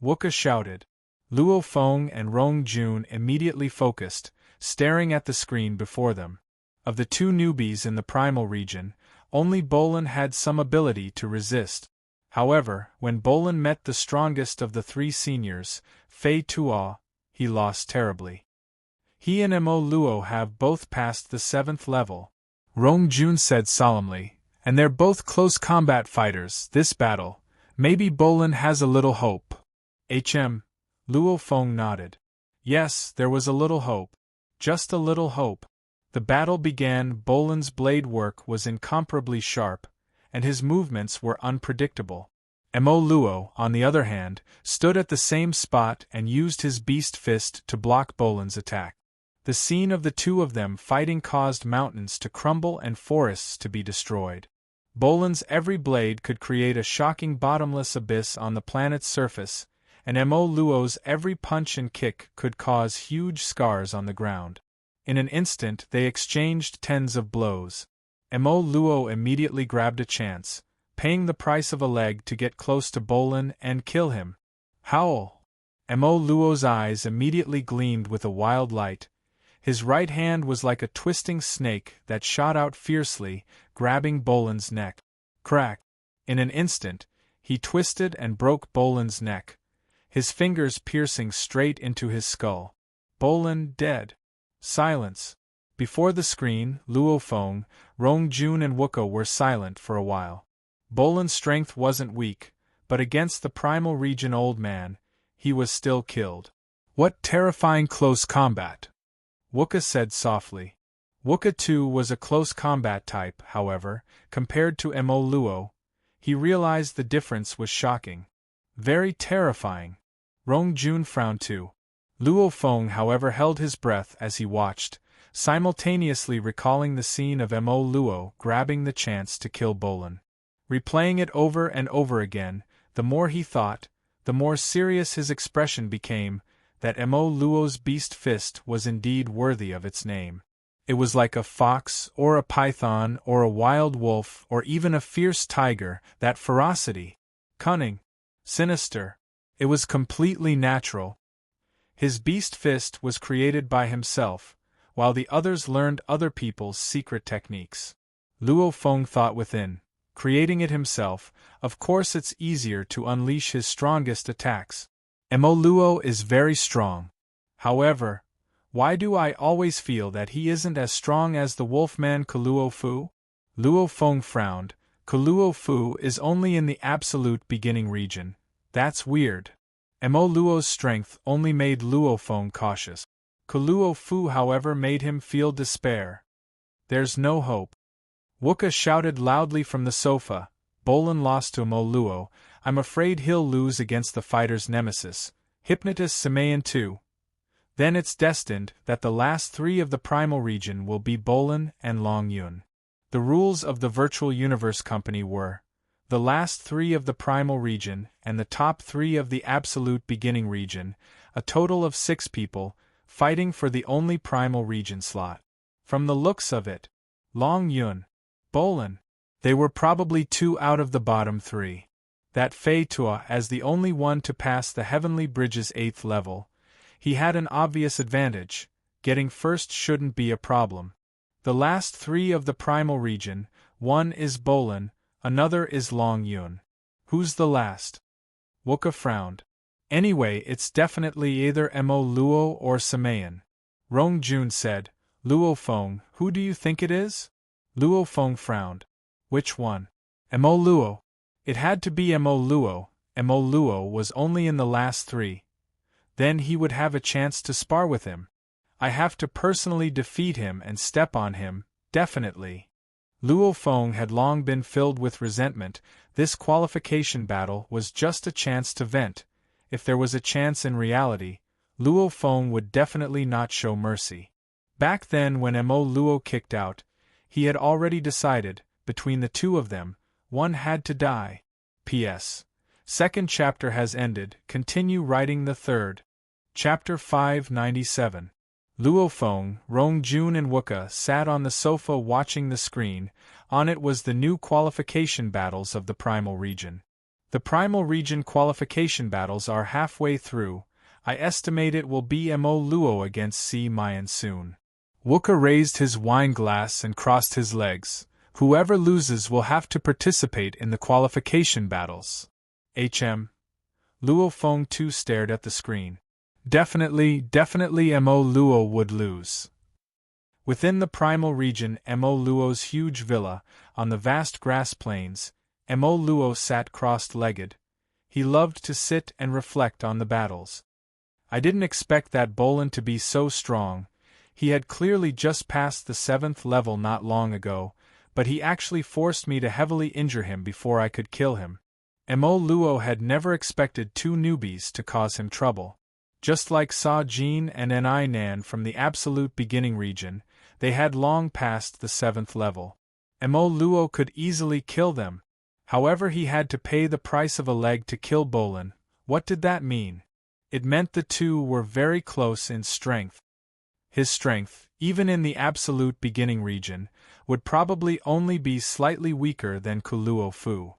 Wuka shouted. Luo Feng and Rong Jun immediately focused, staring at the screen before them. Of the two newbies in the primal region, only Bolin had some ability to resist. However, when Bolin met the strongest of the three seniors, Fei Tuo, he lost terribly. He and Mo Luo have both passed the 7th level, Rong Jun said solemnly, and they're both close combat fighters. This battle, maybe Bolin has a little hope. Luo Feng nodded. Yes, there was a little hope. Just a little hope. The battle began. Bolin's blade work was incomparably sharp, and his movements were unpredictable. Mo Luo, on the other hand, stood at the same spot and used his beast fist to block Bolin's attack. The scene of the two of them fighting caused mountains to crumble and forests to be destroyed. Bolin's every blade could create a shocking bottomless abyss on the planet's surface, and Mo Luo's every punch and kick could cause huge scars on the ground. In an instant they exchanged tens of blows. Mo Luo immediately grabbed a chance, paying the price of a leg to get close to Bolin and kill him. Howl! Mo Luo's eyes immediately gleamed with a wild light. His right hand was like a twisting snake that shot out fiercely, grabbing Bolin's neck. Crack! In an instant, he twisted and broke Bolin's neck, his fingers piercing straight into his skull. Bolin dead. Silence. Before the screen, Luo Feng, Rong Jun and Wuka were silent for a while. Bolin's strength wasn't weak, but against the primal region old man, he was still killed. What terrifying close combat! Wuka said softly. Wuka too was a close combat type, however, compared to Mo Luo. He realized the difference was shocking. Very terrifying. Rong Jun frowned too. Luo Feng, however, held his breath as he watched, simultaneously recalling the scene of Mo Luo grabbing the chance to kill Bolin. Replaying it over and over again, the more he thought, the more serious his expression became, that Mo Luo's beast fist was indeed worthy of its name. It was like a fox, or a python, or a wild wolf, or even a fierce tiger, that ferocity. Cunning. Sinister. It was completely natural. His beast fist was created by himself, while the others learned other people's secret techniques. Luo Feng thought within, creating it himself, of course it's easier to unleash his strongest attacks. Mo Luo is very strong. However, why do I always feel that he isn't as strong as the wolfman Kuluo Fu? Luo Feng frowned. Kuluo Fu is only in the absolute beginning region. That's weird. Mo Luo's strength only made Luo Feng cautious. Kuluo Fu, however, made him feel despair. There's no hope. Wuka shouted loudly from the sofa. Bolin lost to Mo Luo. I'm afraid he'll lose against the fighter's nemesis, Hypnotist Samayan too. Then it's destined that the last three of the primal region will be Bolin and Long Yun. The rules of the Virtual Universe Company were the last three of the primal region and the top three of the absolute beginning region, a total of 6 people, fighting for the only primal region slot. From the looks of it, Long Yun, Bolin, they were probably 2 out of the bottom 3. That Fei Tuo, as the only one to pass the Heavenly Bridge's 8th level, he had an obvious advantage. Getting first shouldn't be a problem. The last 3 of the primal region, one is Bolin, another is Long Yun. Who's the last? Wuka frowned. Anyway, it's definitely either Mo Luo or Samayan. Rong Jun said, Luo Feng, who do you think it is? Luo Feng frowned. Which one? Mo Luo. It had to be Mo Luo. Mo Luo was only in the last 3. Then he would have a chance to spar with him. I have to personally defeat him and step on him, definitely. Luo Feng had long been filled with resentment. This qualification battle was just a chance to vent. If there was a chance in reality, Luo Feng would definitely not show mercy. Back then when Mo Luo kicked out, he had already decided, between the two of them, one had to die. P.S. Second chapter has ended, continue writing the third. Chapter 597. Luo Feng, Rong Jun and Wuka sat on the sofa watching the screen. On it was the new qualification battles of the primal region. The Primal Region qualification battles are halfway through. I estimate it will be Mo Luo against C Mayan soon. Wooka raised his wine glass and crossed his legs. Whoever loses will have to participate in the qualification battles. Luo Feng too stared at the screen. Definitely Mo Luo would lose. Within the Primal Region, Mo Luo's huge villa, on the vast grass plains, Mo Luo sat crossed-legged. He loved to sit and reflect on the battles. I didn't expect that Bolin to be so strong. He had clearly just passed the 7th level not long ago, but he actually forced me to heavily injure him before I could kill him. Mo Luo had never expected two newbies to cause him trouble. Just like Sa Jin and Ni Nan from the Absolute Beginning region, they had long passed the 7th level. Mo Luo could easily kill them. However, he had to pay the price of a leg to kill Bolin. What did that mean? It meant the two were very close in strength. His strength, even in the Absolute Beginning region, would probably only be slightly weaker than Luo Fu.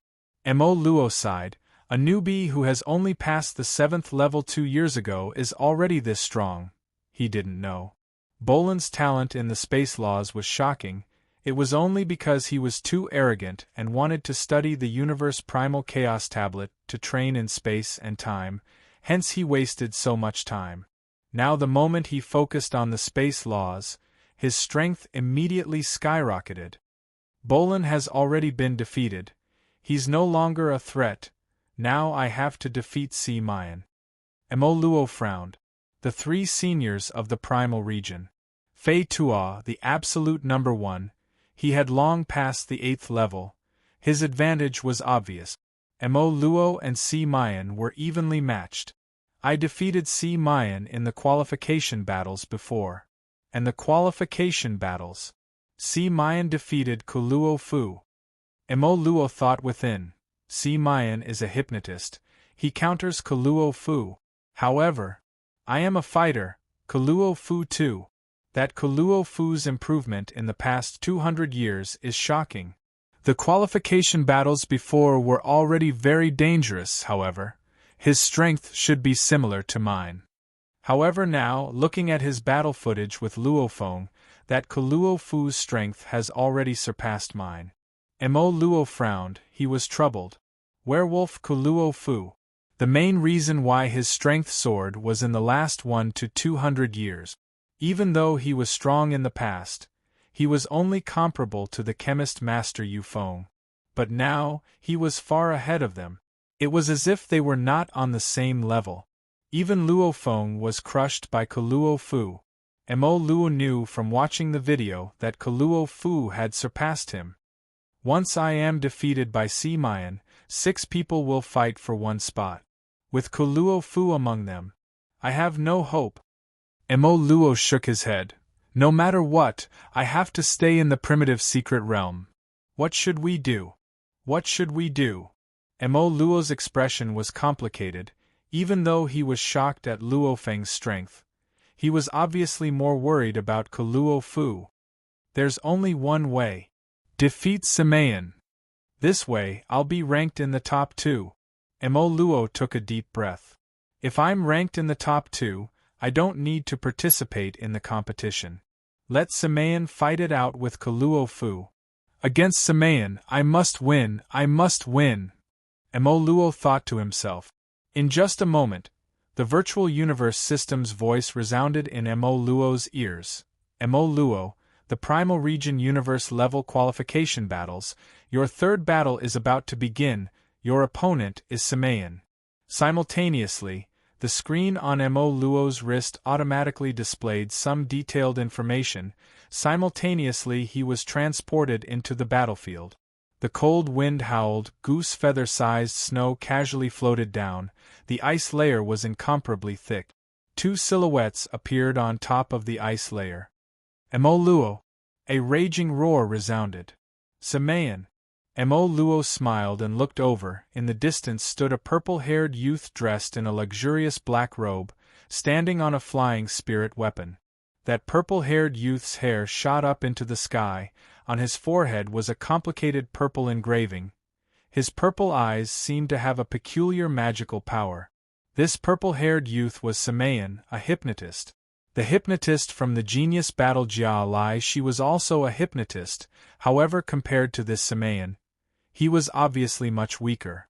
Mo Luo sighed. A newbie who has only passed the 7th level 2 years ago is already this strong. He didn't know. Bolin's talent in the space laws was shocking. It was only because he was too arrogant and wanted to study the universe primal chaos tablet to train in space and time, hence he wasted so much time. Now the moment he focused on the space laws, his strength immediately skyrocketed. Bolin has already been defeated. He's no longer a threat. Now I have to defeat C Mayan. Mo Luo frowned. The 3 seniors of the Primal Region. Fei Tuo, the absolute number 1, he had long passed the 8th level. His advantage was obvious. Mo Luo and C Mayan were evenly matched. I defeated C Mayan in the qualification battles before. And the qualification battles. C Mayan defeated Luo Fu. Mo Luo thought within. C Mayan is a hypnotist. He counters Luo Fu. However, I am a fighter, Luo Fu too. That Luo Fu's improvement in the past 200 years is shocking. The qualification battles before were already very dangerous, however. His strength should be similar to mine. However, now, looking at his battle footage with Luo Feng, that Luo Fu's strength has already surpassed mine. Mo Luo frowned. He was troubled. Werewolf Luo Fu. The main reason why his strength soared was in the last 1 to 200 years. Even though he was strong in the past, he was only comparable to the chemist master Yu Feng. But now, he was far ahead of them. It was as if they were not on the same level. Even Luo Feng was crushed by Luo Fu. Mo Luo knew from watching the video that Luo Fu had surpassed him. Once I am defeated by C Mayan, 6 people will fight for 1 spot. With Luo Fu among them, I have no hope. Mo Luo shook his head. No matter what, I have to stay in the primitive secret realm. What should we do? What should we do? Mo Luo's expression was complicated. Even though he was shocked at Luo Feng's strength, he was obviously more worried about Luo Fu. There's only one way. Defeat Semayan. This way, I'll be ranked in the top 2. Mo Luo took a deep breath. If I'm ranked in the top 2, I don't need to participate in the competition. Let Semayan fight it out with Luo Fu. Against Semayan, I must win, I must win. Mo Luo thought to himself. In just a moment, the virtual universe system's voice resounded in Mo Luo's ears. Mo Luo, the Primal Region Universe level qualification battles, your 3rd battle is about to begin. Your opponent is Semayan. Simultaneously, the screen on Mo Luo's wrist automatically displayed some detailed information. Simultaneously, he was transported into the battlefield. The cold wind howled, goose feather-sized snow casually floated down, the ice layer was incomparably thick. 2 silhouettes appeared on top of the ice layer. Mo Luo! A raging roar resounded. Semayan! Mo Luo smiled and looked over. In the distance stood a purple-haired youth dressed in a luxurious black robe, standing on a flying spirit weapon. That purple-haired youth's hair shot up into the sky. On his forehead was a complicated purple engraving. His purple eyes seemed to have a peculiar magical power. This purple-haired youth was Samayan, a hypnotist. The hypnotist from the genius battle Jia Lai. She was also a hypnotist, however compared to this Samayan, he was obviously much weaker.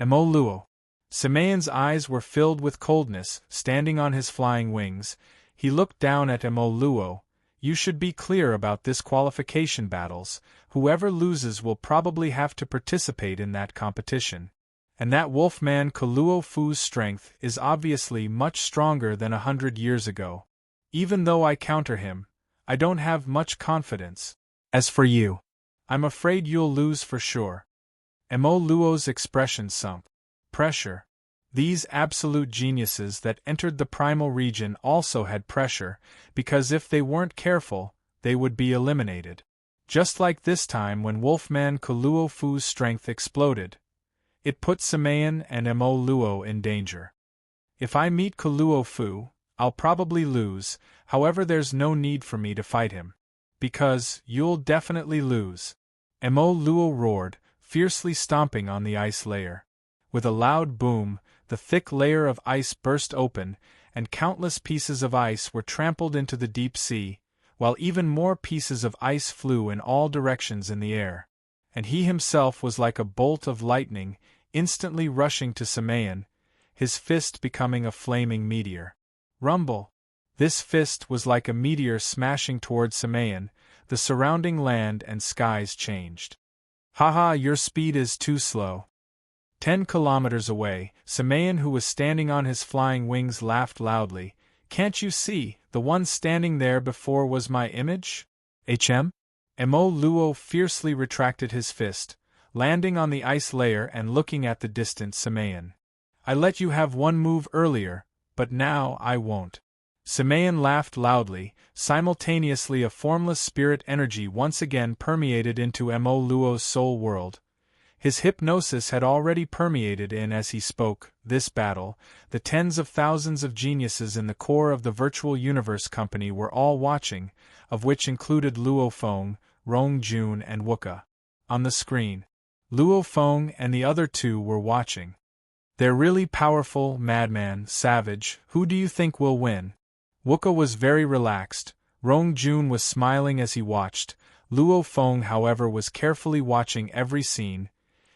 Emo Luo. Samayan's eyes were filled with coldness, standing on his flying wings. He looked down at Emo Luo. You should be clear about this qualification battles. Whoever loses will probably have to participate in that competition. And that wolfman Kaluo Fu's strength is obviously much stronger than 100 years ago. Even though I counter him, I don't have much confidence. As for you, I'm afraid you'll lose for sure. Emo Luo's expression sunk. Pressure. These absolute geniuses that entered the primal region also had pressure, because if they weren't careful, they would be eliminated. Just like this time when Wolfman Kaluo Fu's strength exploded. It put Samayan and Emo Luo in danger. If I meet Kaluo Fu, I'll probably lose, however there's no need for me to fight him. Because, you'll definitely lose. Emo Luo roared, fiercely stomping on the ice layer. With a loud boom, the thick layer of ice burst open, and countless pieces of ice were trampled into the deep sea, while even more pieces of ice flew in all directions in the air. And he himself was like a bolt of lightning, instantly rushing to Samayan, his fist becoming a flaming meteor. Rumble! This fist was like a meteor smashing toward Samayan. The surrounding land and skies changed. Haha, your speed is too slow. 10 kilometers away, Samayan, who was standing on his flying wings, laughed loudly. Can't you see, the one standing there before was my image? Emo Luo fiercely retracted his fist, landing on the ice layer and looking at the distant Samayan. I let you have one move earlier, but now I won't. Samayan laughed loudly. Simultaneously a formless spirit energy once again permeated into Emo Luo's soul world. His hypnosis had already permeated in as he spoke. This battle, the tens of thousands of geniuses in the core of the virtual universe company were all watching, of which included Luo Feng, Rong Jun and Wuka. On the screen, Luo Feng and the other two were watching. They're really powerful, madman, savage. Who do you think will win? Wuka was very relaxed. Rong Jun was smiling as he watched. Luo Feng, however, was carefully watching every scene.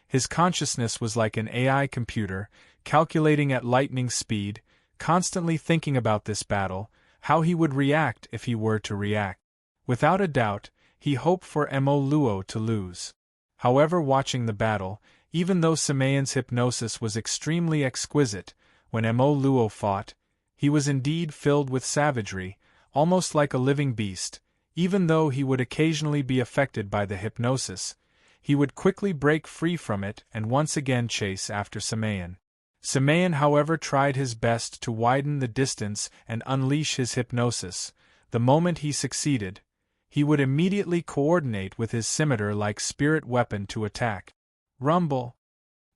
His consciousness was like an AI computer, calculating at lightning speed, constantly thinking about this battle, how he would react if he were to react. Without a doubt, he hoped for Emo Luo to lose. However, watching the battle, even though Samayan's hypnosis was extremely exquisite, when Emo Luo fought, he was indeed filled with savagery, almost like a living beast. Even though he would occasionally be affected by the hypnosis, he would quickly break free from it and once again chase after Samayan. Samayan, however, tried his best to widen the distance and unleash his hypnosis. The moment he succeeded, he would immediately coordinate with his scimitar-like spirit weapon to attack. Rumble!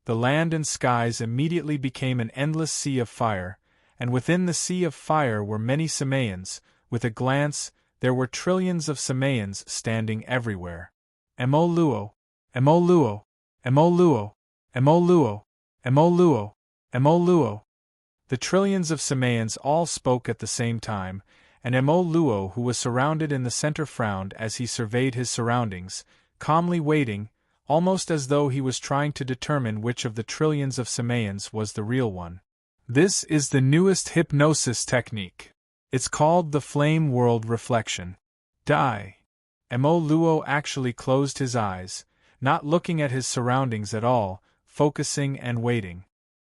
The land and skies immediately became an endless sea of fire, and within the sea of fire were many Samayans. With a glance, there were trillions of Samayans standing everywhere. Emo Luo! Emo Luo! Emo Luo! Emo Luo! Emo Luo! Emo Luo! The trillions of Samayans all spoke at the same time, and Emo Luo, who was surrounded in the center, frowned as he surveyed his surroundings, calmly waiting, almost as though he was trying to determine which of the trillions of Samayans was the real one. This is the newest hypnosis technique. It's called the Flame World Reflection. Die. Emo Luo actually closed his eyes, not looking at his surroundings at all, focusing and waiting.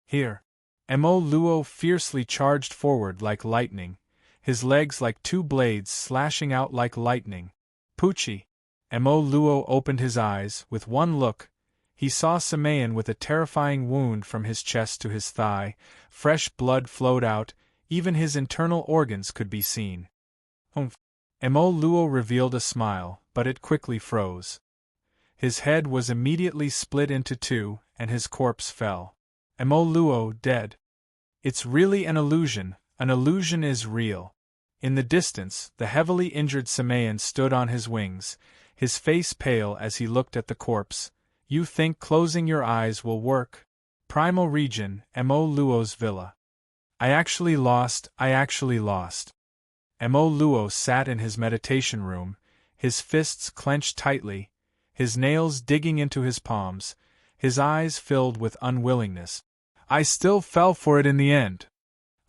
Here. Emo Luo fiercely charged forward like lightning, his legs like two blades slashing out like lightning. Poochie. Emo Luo opened his eyes. With one look, he saw Samayan with a terrifying wound from his chest to his thigh. Fresh blood flowed out, even his internal organs could be seen. Humph. Emo Luo revealed a smile, but it quickly froze. His head was immediately split into two, and his corpse fell. Emo Luo dead. It's really an illusion is real. In the distance, the heavily injured Samayan stood on his wings, his face pale as he looked at the corpse. You think closing your eyes will work? Primal region, Mo Luo's villa. I actually lost. Mo Luo sat in his meditation room, his fists clenched tightly, his nails digging into his palms, his eyes filled with unwillingness. I still fell for it in the end.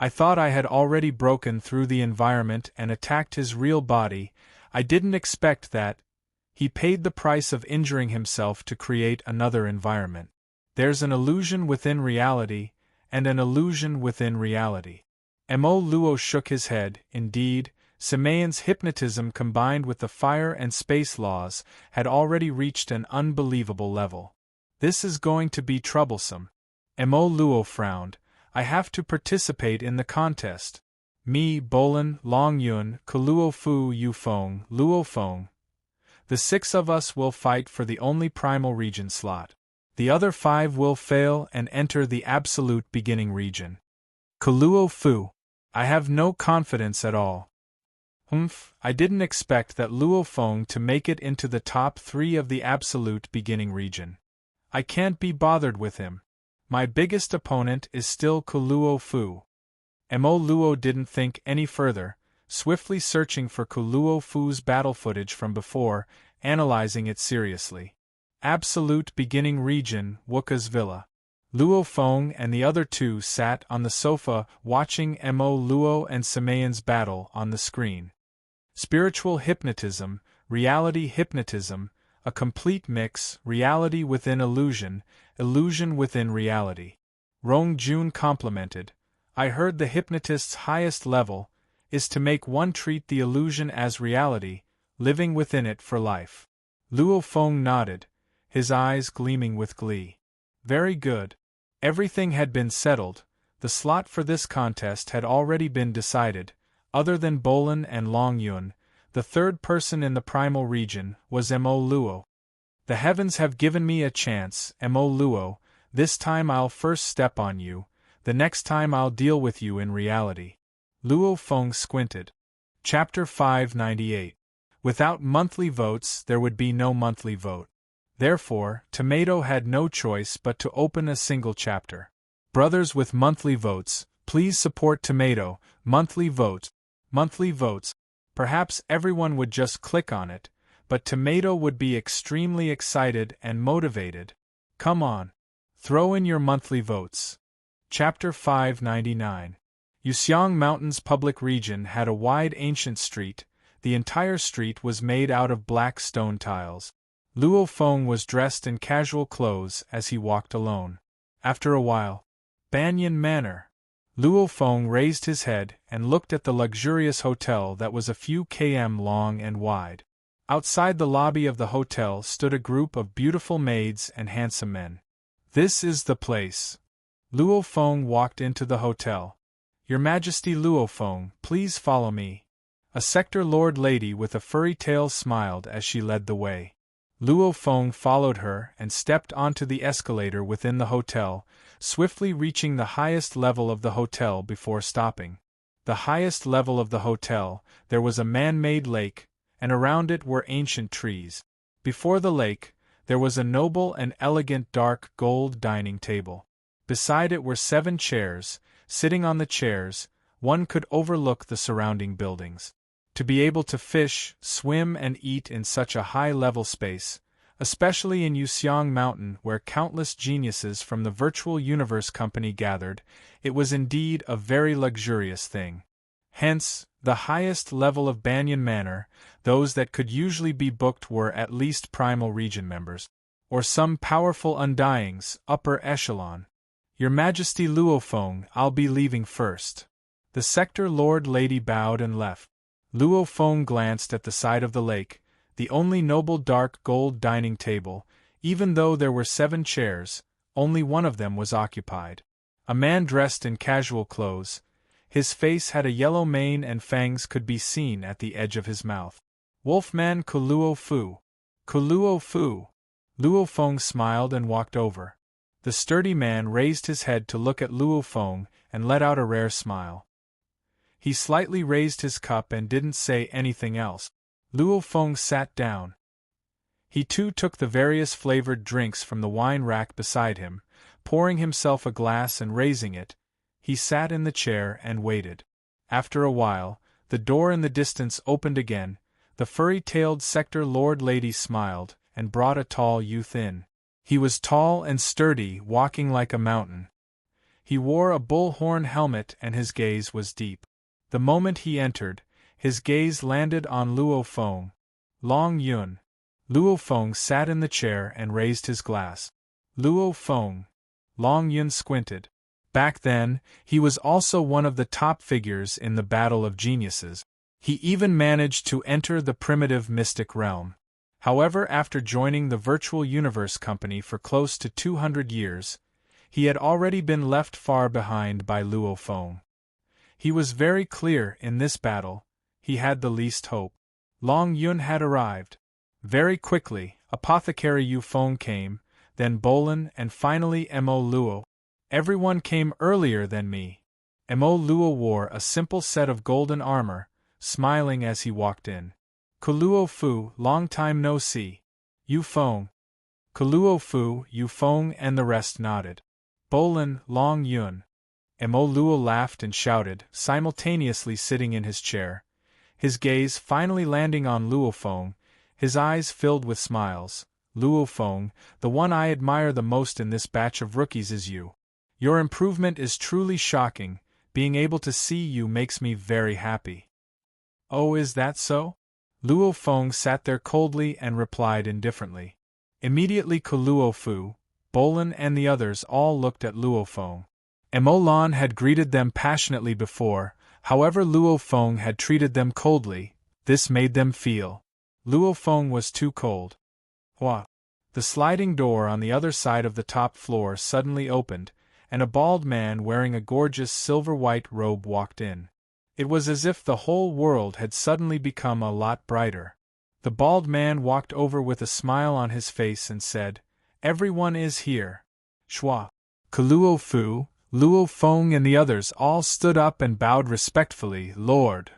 I thought I had already broken through the environment and attacked his real body. I didn't expect that. He paid the price of injuring himself to create another environment. There's an illusion within reality, and an illusion within reality. Mo Luo shook his head. Indeed, Semayan's hypnotism combined with the fire and space laws had already reached an unbelievable level. This is going to be troublesome. Mo Luo frowned. I have to participate in the contest. Me, Bolin, Long Yun, Kuluo Fu, Yu Feng, Luo Feng. The 6 of us will fight for the only primal region slot. The other 5 will fail and enter the absolute beginning region. Kuluo Fu. I have no confidence at all. I didn't expect that Luo Feng to make it into the top 3 of the absolute beginning region. I can't be bothered with him. My biggest opponent is still Kuluo Fu. Mo Luo didn't think any further, swiftly searching for Kuluo Fu's battle footage from before, analyzing it seriously. Absolute beginning region, Wuka's villa. Luo Feng and the other 2 sat on the sofa watching Mo Luo and Semayan's battle on the screen. Spiritual hypnotism, reality hypnotism, a complete mix, reality within illusion, illusion within reality. Rong Jun complimented. I heard the hypnotist's highest level is to make one treat the illusion as reality, living within it for life. Luo Feng nodded, his eyes gleaming with glee. Very good. Everything had been settled, the slot for this contest had already been decided. Other than Bolin and Long Yun, the third person in the primal region was Mo Luo. The heavens have given me a chance, Mo Luo. This time I'll first step on you, the next time I'll deal with you in reality. Luo Feng squinted. Chapter 598. Without monthly votes there would be no monthly vote. Therefore, Tomato had no choice but to open a single chapter. Brothers with monthly votes, please support Tomato. Monthly votes. Monthly votes. Perhaps everyone would just click on it, but Tomato would be extremely excited and motivated. Come on. Throw in your monthly votes. Chapter 599. Yuxiang Mountain's public region had a wide ancient street. The entire street was made out of black stone tiles. Luo Feng was dressed in casual clothes as he walked alone. After a while, Banyan Manor. Luo Feng raised his head and looked at the luxurious hotel that was a few km long and wide. Outside the lobby of the hotel stood a group of beautiful maids and handsome men. This is the place. Luo Feng walked into the hotel. Your Majesty Luo Feng, please follow me. A sector lord lady with a furry tail smiled as she led the way. Luo Feng followed her and stepped onto the escalator within the hotel, swiftly reaching the highest level of the hotel before stopping. The highest level of the hotel, there was a man-made lake, and around it were ancient trees. Before the lake, there was a noble and elegant dark gold dining table. Beside it were 7 chairs. Sitting on the chairs, one could overlook the surrounding buildings. To be able to fish, swim and eat in such a high-level space, especially in Yuxiang Mountain where countless geniuses from the Virtual Universe Company gathered, it was indeed a very luxurious thing. Hence, the highest level of Banyan Manor, those that could usually be booked were at least Primal Region members, or some powerful Undyings, upper echelon. Your Majesty Luo Feng, I'll be leaving first. The sector lord lady bowed and left. Luo Feng glanced at the side of the lake, the only noble dark gold dining table. Even though there were 7 chairs, only one of them was occupied. A man dressed in casual clothes. His face had a yellow mane and fangs could be seen at the edge of his mouth. Wolfman Kuluo Fu. Kuluo Fu. Luo Feng smiled and walked over. The sturdy man raised his head to look at Luo Feng and let out a rare smile. He slightly raised his cup and didn't say anything else. Luo Feng sat down. He too took the various flavored drinks from the wine rack beside him, pouring himself a glass and raising it. He sat in the chair and waited. After a while, the door in the distance opened again. The furry-tailed sector lord-lady smiled, and brought a tall youth in. He was tall and sturdy, walking like a mountain. He wore a bull-horn helmet and his gaze was deep. The moment he entered, his gaze landed on Luo Feng. Long Yun. Luo Feng sat in the chair and raised his glass. Luo Feng. Long Yun squinted. Back then, he was also one of the top figures in the Battle of Geniuses. He even managed to enter the primitive mystic realm. However, after joining the Virtual Universe Company for close to 200 years, he had already been left far behind by Luo Feng. He was very clear in this battle, he had the least hope. Long Yun had arrived. Very quickly, Apothecary Yu Feng came, then Bolin and finally Mo Luo. Everyone came earlier than me. Mo Luo wore a simple set of golden armor, smiling as he walked in. Kuluo Fu, long time no see. Yu Feng. Kuluo Fu, Yu Feng and the rest nodded. Bolin, Long Yun. Mo Luo laughed and shouted, simultaneously sitting in his chair. His gaze finally landing on Luo Feng, his eyes filled with smiles. Luo Feng, the one I admire the most in this batch of rookies is you. Your improvement is truly shocking, being able to see you makes me very happy. Oh, is that so? Luo Feng sat there coldly and replied indifferently. Immediately Kuluo Fu, Bolin and the others all looked at Luo Feng. Mo Lan had greeted them passionately before, however Luo Feng had treated them coldly. This made them feel Luo Feng was too cold. Hua! The sliding door on the other side of the top floor suddenly opened, and a bald man wearing a gorgeous silver-white robe walked in. It was as if the whole world had suddenly become a lot brighter. The bald man walked over with a smile on his face and said, "Everyone is here." Shua! Kuluo Fu, Luo Feng and the others all stood up and bowed respectfully. "Lord,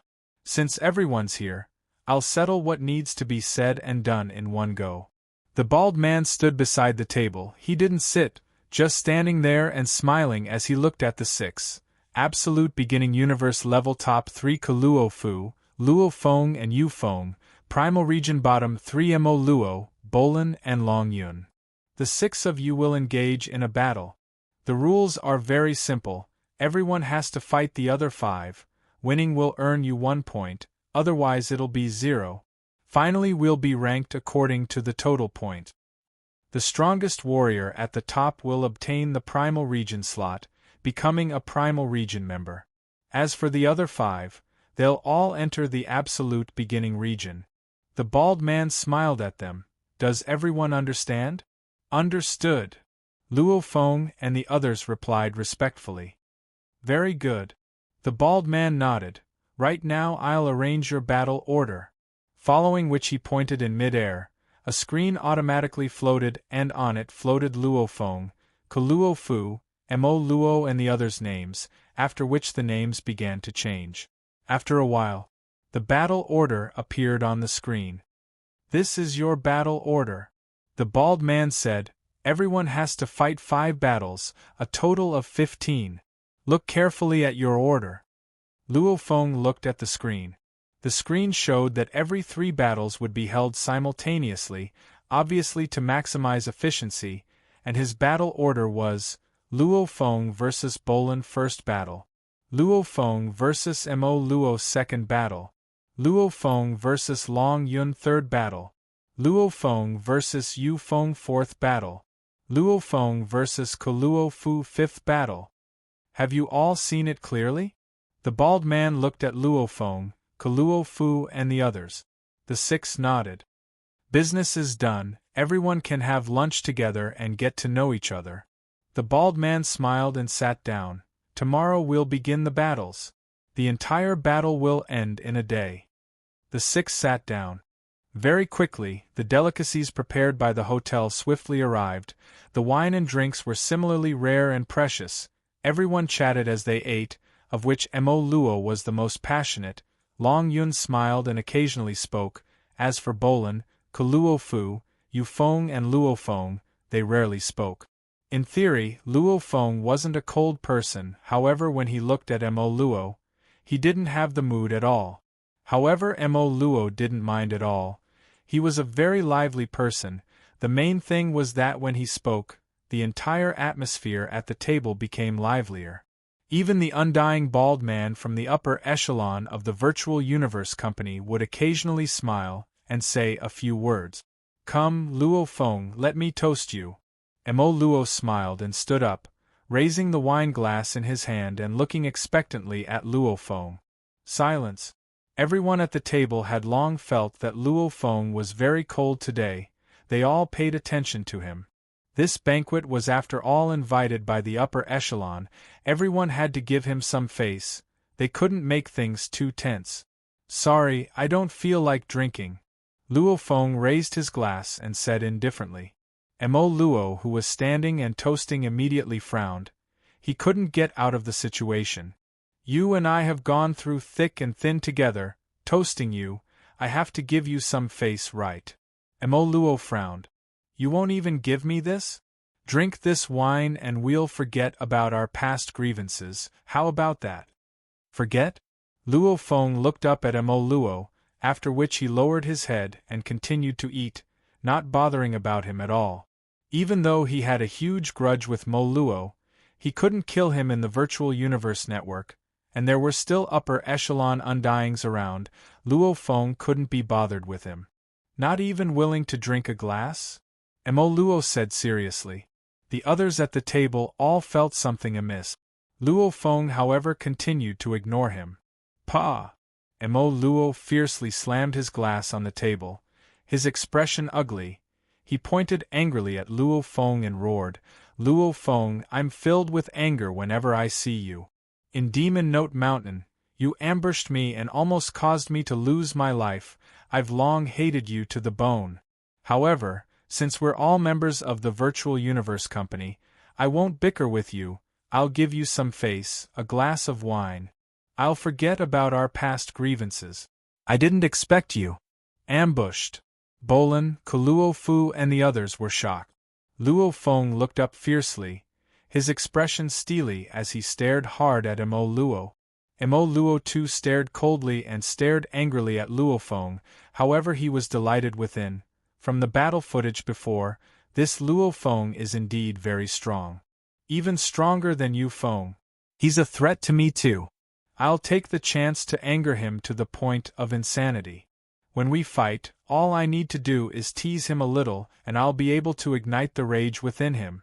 since everyone's here, I'll settle what needs to be said and done in one go." The bald man stood beside the table. He didn't sit, just standing there and smiling as he looked at the six. Absolute beginning universe level top 3 Kuluo Fu, Luo Feng and Yu Feng, primal region bottom 3 Mo Luo, Bolin and Long Yun. The 6 of you will engage in a battle. The rules are very simple, everyone has to fight the other 5, winning will earn you 1 point, otherwise it'll be 0. Finally we'll be ranked according to the total point. The strongest warrior at the top will obtain the primal region slot, becoming a primal region member. As for the other 5, they'll all enter the absolute beginning region. The bald man smiled at them. Does everyone understand? Understood. Luo Feng and the others replied respectfully. Very good. The bald man nodded. Right now I'll arrange your battle order. Following which he pointed in mid-air. A screen automatically floated and on it floated Luo Feng, Kuluo Fu, Mo Luo and the others' names, after which the names began to change. After a while, the battle order appeared on the screen. This is your battle order. The bald man said, everyone has to fight 5 battles, a total of 15. Look carefully at your order. Luo Feng looked at the screen. The screen showed that every 3 battles would be held simultaneously, obviously to maximize efficiency, and his battle order was Luo Feng vs. Bolin first battle, Luo Feng vs. Mo Luo second battle, Luo Feng vs. Long Yun third battle, Luo Feng vs. Yu Feng fourth battle, Luo Feng vs. Kuluo Fu fifth battle. Have you all seen it clearly? The bald man looked at Luo Feng, Kuluo Fu and the others. The 6 nodded. Business is done, everyone can have lunch together and get to know each other. The bald man smiled and sat down. Tomorrow we'll begin the battles. The entire battle will end in a day. The 6 sat down. Very quickly, the delicacies prepared by the hotel swiftly arrived. The wine and drinks were similarly rare and precious. Everyone chatted as they ate, of which Mo Luo was the most passionate. Long Yun smiled and occasionally spoke. As for Bolin, Kuluo Fu, Yu Feng and Luo Feng, they rarely spoke. In theory, Luo Feng wasn't a cold person, however when he looked at Mo Luo, he didn't have the mood at all. However Mo Luo didn't mind at all. He was a very lively person. The main thing was that when he spoke, the entire atmosphere at the table became livelier. Even the undying bald man from the upper echelon of the Virtual Universe Company would occasionally smile and say a few words. Come, Luo Feng, let me toast you. Mo Luo smiled and stood up, raising the wine glass in his hand and looking expectantly at Luo Feng. Silence. Everyone at the table had long felt that Luo Feng was very cold today. They all paid attention to him. This banquet was after all invited by the upper echelon. Everyone had to give him some face. They couldn't make things too tense. Sorry, I don't feel like drinking. Luo Feng raised his glass and said indifferently. Mo Luo, who was standing and toasting, immediately frowned. He couldn't get out of the situation. You and I have gone through thick and thin together, toasting you, I have to give you some face, right? Mo Luo frowned. You won't even give me this? Drink this wine and we'll forget about our past grievances, how about that? Forget? Luo Feng looked up at Mo Luo, after which he lowered his head and continued to eat, not bothering about him at all. Even though he had a huge grudge with Mo Luo, he couldn't kill him in the Virtual Universe Network, and there were still upper echelon undyings around. Luo Feng couldn't be bothered with him. Not even willing to drink a glass? Mo Luo said seriously. The others at the table all felt something amiss. Luo Feng, however, continued to ignore him. Pa! Mo Luo fiercely slammed his glass on the table, his expression ugly. He pointed angrily at Luo Feng and roared, Luo Feng, I'm filled with anger whenever I see you. In Demon Note Mountain, you ambushed me and almost caused me to lose my life. I've long hated you to the bone. However, since we're all members of the Virtual Universe Company, I won't bicker with you. I'll give you some face, a glass of wine. I'll forget about our past grievances. I didn't expect you. Ambushed. Bolin, Kuluo Fu and the others were shocked. Luo Feng looked up fiercely, his expression steely as he stared hard at Mo Luo. Mo Luo too stared coldly and stared angrily at Luo Feng, however he was delighted within. From the battle footage before, this Luo Feng is indeed very strong. Even stronger than Yu Feng. He's a threat to me too. I'll take the chance to anger him to the point of insanity. When we fight, all I need to do is tease him a little and I'll be able to ignite the rage within him.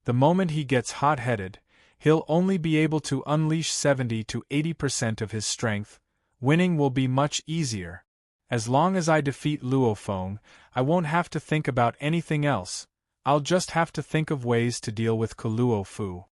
The moment he gets hot-headed, he'll only be able to unleash 70 to 80% of his strength. Winning will be much easier. As long as I defeat Luo Feng, I won't have to think about anything else. I'll just have to think of ways to deal with Kuluo Fu.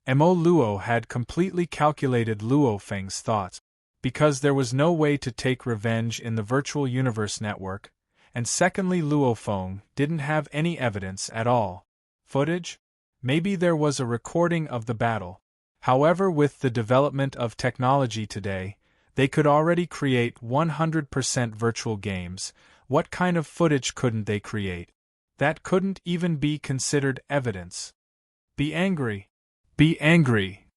Mo Luo had completely calculated Luo Feng's thoughts. Because there was no way to take revenge in the Virtual Universe Network, and secondly Luo Feng didn't have any evidence at all. Footage? Maybe there was a recording of the battle. However, with the development of technology today, they could already create 100% virtual games. What kind of footage couldn't they create? That couldn't even be considered evidence. Be angry. Be angry.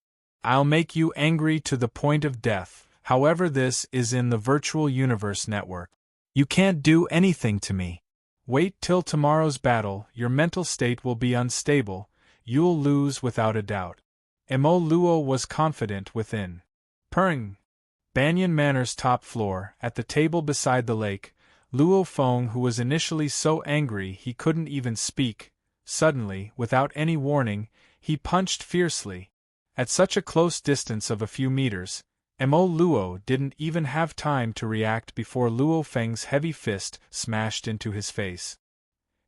I'll make you angry to the point of death. However, this is in the Virtual Universe Network. You can't do anything to me. Wait till tomorrow's battle, your mental state will be unstable, you'll lose without a doubt. Mo Luo was confident within. Purring. Banyan Manor's top floor, at the table beside the lake, Luo Feng, who was initially so angry he couldn't even speak, suddenly, without any warning, he punched fiercely. At such a close distance of a few meters, Mo Luo didn't even have time to react before Luo Feng's heavy fist smashed into his face.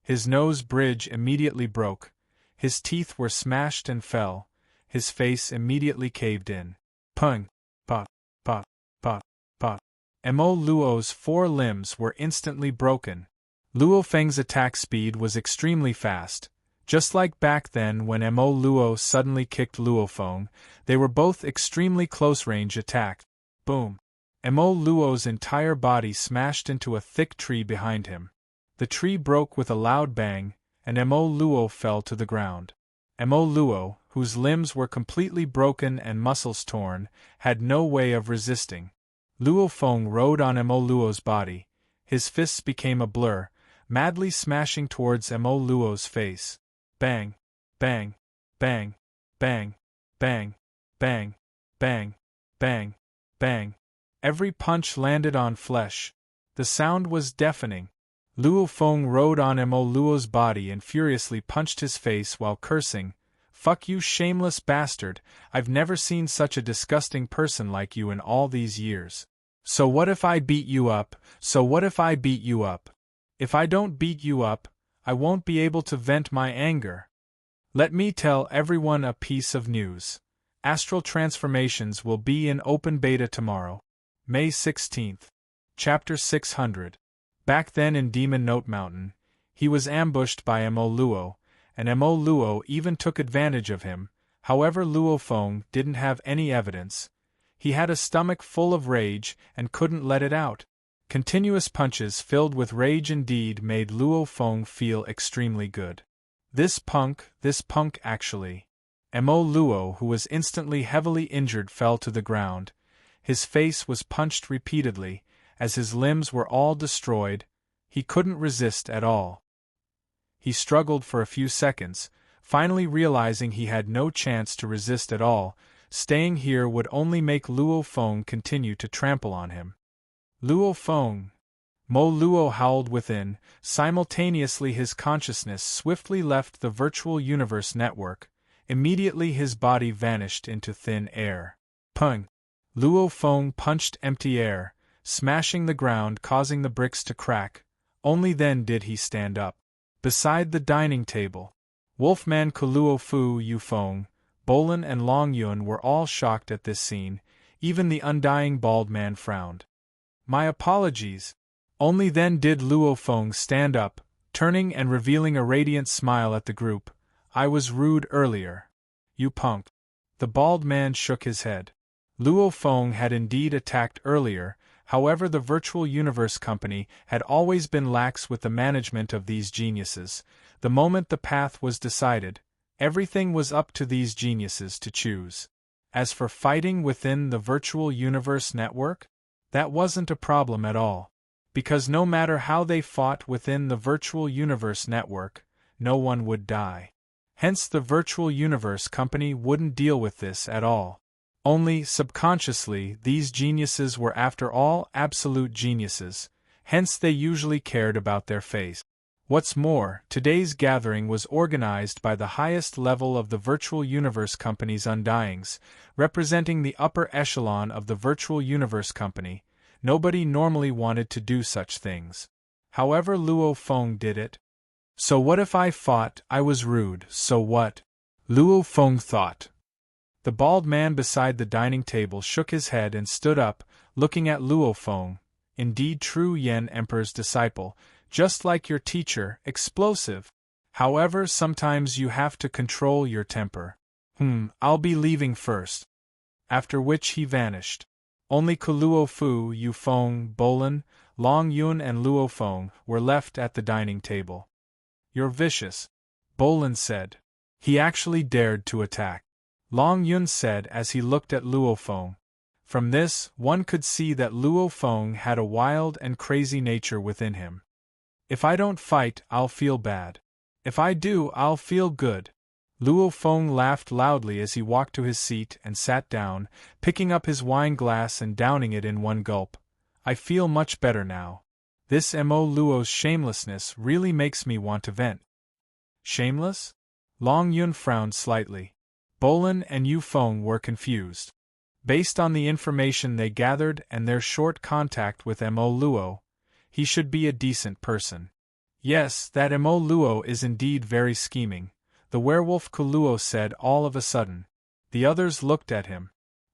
His nose bridge immediately broke, his teeth were smashed and fell, his face immediately caved in. Pung! Pa! Pa! Pa! Pa! Mo Luo's 4 limbs were instantly broken. Luo Feng's attack speed was extremely fast. Just like back then when Mo Luo suddenly kicked Luo Feng, they were both extremely close-range attack. Boom! Mo Luo's entire body smashed into a thick tree behind him. The tree broke with a loud bang, and Mo Luo fell to the ground. Mo Luo, whose limbs were completely broken and muscles torn, had no way of resisting. Luo Feng rode on Mo Luo's body. His fists became a blur, madly smashing towards Mo Luo's face. Bang! Bang! Bang! Bang! Bang! Bang! Bang! Bang! Bang! Every punch landed on flesh. The sound was deafening. Luo Feng rode on Mo Luo's body and furiously punched his face while cursing, "Fuck you, shameless bastard, I've never seen such a disgusting person like you in all these years. So what if I beat you up? So what if I beat you up? If I don't beat you up, I won't be able to vent my anger. Let me tell everyone a piece of news. Astral transformations will be in open beta tomorrow, May 16th. Chapter 600. Back then in Demon Note Mountain, he was ambushed by Mo Luo, and Mo Luo even took advantage of him. However, Luo Feng didn't have any evidence. He had a stomach full of rage and couldn't let it out. Continuous punches filled with rage indeed made Luo Feng feel extremely good. This punk actually. Mo Luo, who was instantly heavily injured, fell to the ground. His face was punched repeatedly, as his limbs were all destroyed. He couldn't resist at all. He struggled for a few seconds, finally realizing he had no chance to resist at all. Staying here would only make Luo Feng continue to trample on him. Luo Feng! Mo Luo howled within. Simultaneously his consciousness swiftly left the virtual universe network. Immediately his body vanished into thin air. Pung! Luo Feng punched empty air, smashing the ground, causing the bricks to crack. Only then did he stand up. Beside the dining table, Wolfman Kuluo Fu Yufeng, Bolin and Long Yun were all shocked at this scene. Even the undying bald man frowned. My apologies. Only then did Luo Feng stand up, turning and revealing a radiant smile at the group. I was rude earlier. You punk. The bald man shook his head. Luo Feng had indeed attacked earlier. However, the Virtual Universe Company had always been lax with the management of these geniuses. The moment the path was decided, everything was up to these geniuses to choose. As for fighting within the Virtual Universe Network, that wasn't a problem at all. Because no matter how they fought within the Virtual Universe Network, no one would die. Hence the Virtual Universe Company wouldn't deal with this at all. Only, subconsciously, these geniuses were after all absolute geniuses, hence they usually cared about their face. What's more, today's gathering was organized by the highest level of the Virtual Universe Company's Undyings, representing the upper echelon of the Virtual Universe Company. Nobody normally wanted to do such things. However, Luo Feng did it. So what if I fought? I was rude, so what? Luo Feng thought. The bald man beside the dining table shook his head and stood up, looking at Luo Feng. Indeed, true Yen Emperor's disciple, just like your teacher, explosive. However, sometimes you have to control your temper. I'll be leaving first. After which he vanished. Only Kuluo Fu, Yufeng, Bolin, Long Yun and Luo Feng were left at the dining table. You're vicious, Bolin said. He actually dared to attack. Long Yun said as he looked at Luo Feng. From this, one could see that Luo Feng had a wild and crazy nature within him. If I don't fight, I'll feel bad. If I do, I'll feel good. Luo Feng laughed loudly as he walked to his seat and sat down, picking up his wine glass and downing it in one gulp. I feel much better now. This Mo Luo's shamelessness really makes me want to vent. Shameless? Long Yun frowned slightly. Bolin and Yufeng were confused. Based on the information they gathered and their short contact with Mo Luo, he should be a decent person. Yes, that Mo Luo is indeed very scheming, the werewolf Kuluo said all of a sudden. The others looked at him.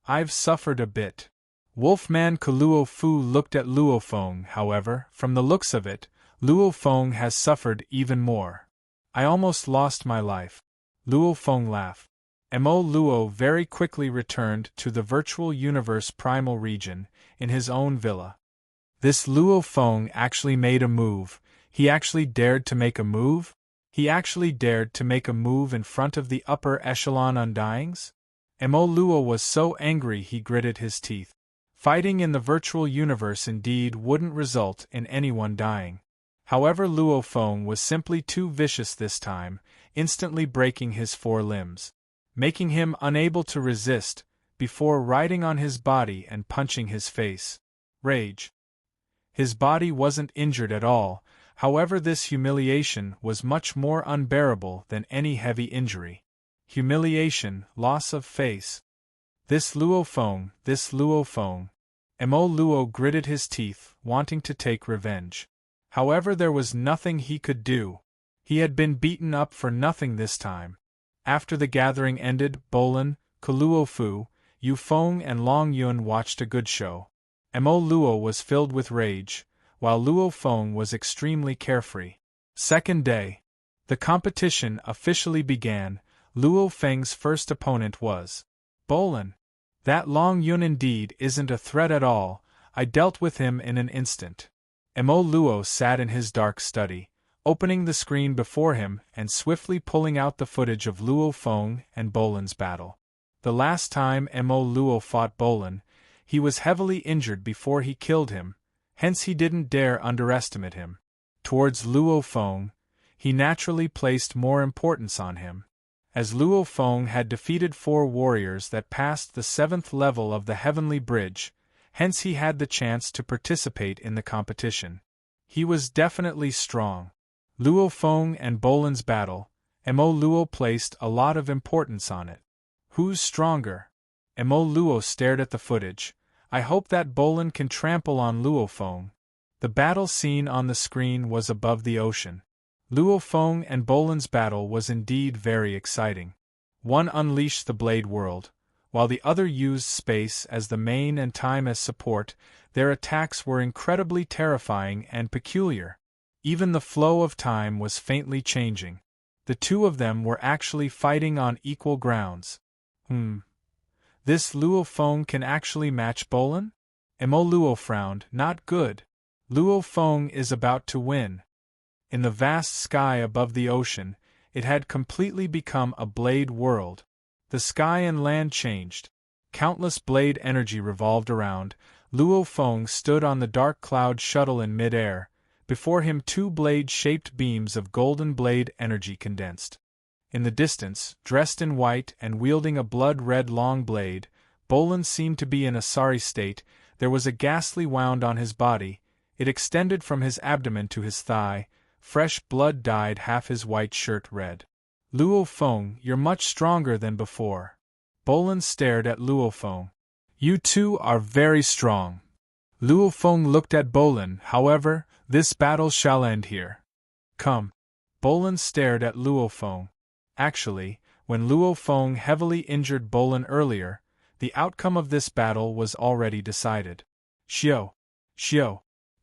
I've suffered a bit. Wolfman Kuluo Fu looked at Luo Feng. However, from the looks of it, Luo Feng has suffered even more. I almost lost my life. Luo Feng laughed. Mo Luo very quickly returned to the Virtual Universe Primal region, in his own villa. This Luo Feng actually made a move. He actually dared to make a move? He actually dared to make a move in front of the upper echelon undyings? Mo Luo was so angry he gritted his teeth. Fighting in the virtual universe indeed wouldn't result in anyone dying. However, Luo Feng was simply too vicious this time, instantly breaking his 4 limbs, making him unable to resist, before riding on his body and punching his face. Rage. His body wasn't injured at all, however this humiliation was much more unbearable than any heavy injury. Humiliation, loss of face. This Luo Feng. Mo Luo gritted his teeth, wanting to take revenge. However, there was nothing he could do. He had been beaten up for nothing this time. After the gathering ended, Bolin, Kuluo Fu, Yu Feng and Long Yun watched a good show. Mo Luo was filled with rage, while Luo Feng was extremely carefree. Second day. The competition officially began. Luo Feng's first opponent was Bolin. That Long Yun indeed isn't a threat at all, I dealt with him in an instant. Mo Luo sat in his dark study, opening the screen before him and swiftly pulling out the footage of Luo Feng and Bolin's battle. The last time Mo Luo fought Bolin, he was heavily injured before he killed him, hence he didn't dare underestimate him. Towards Luo Feng, he naturally placed more importance on him. As Luo Feng had defeated 4 warriors that passed the 7th level of the Heavenly Bridge, hence he had the chance to participate in the competition. He was definitely strong. Luo Feng and Bolin's battle, Mo Luo placed a lot of importance on it. Who's stronger? Mo Luo stared at the footage. I hope that Bolin can trample on Luo Feng. The battle scene on the screen was above the ocean. Luo Feng and Bolin's battle was indeed very exciting. One unleashed the Blade World, while the other used space as the main and time as support. Their attacks were incredibly terrifying and peculiar. Even the flow of time was faintly changing. The two of them were actually fighting on equal grounds. This Luo Feng can actually match Bolin? Mo Luo frowned. Not good. Luo Feng is about to win. In the vast sky above the ocean, it had completely become a blade world. The sky and land changed. Countless blade energy revolved around. Luo Feng stood on the dark cloud shuttle in mid-air. Before him 2 blade-shaped beams of golden blade energy condensed. In the distance, dressed in white and wielding a blood-red long blade, Bolin seemed to be in a sorry state. There was a ghastly wound on his body. It extended from his abdomen to his thigh. Fresh blood dyed half his white shirt red. Luo Feng, you're much stronger than before. Bolin stared at Luo Feng. You two are very strong. Luo Feng looked at Bolin. However, this battle shall end here. Come. Bolin stared at Luo Feng. Actually, when Luo Feng heavily injured Bolin earlier, the outcome of this battle was already decided. Xiao!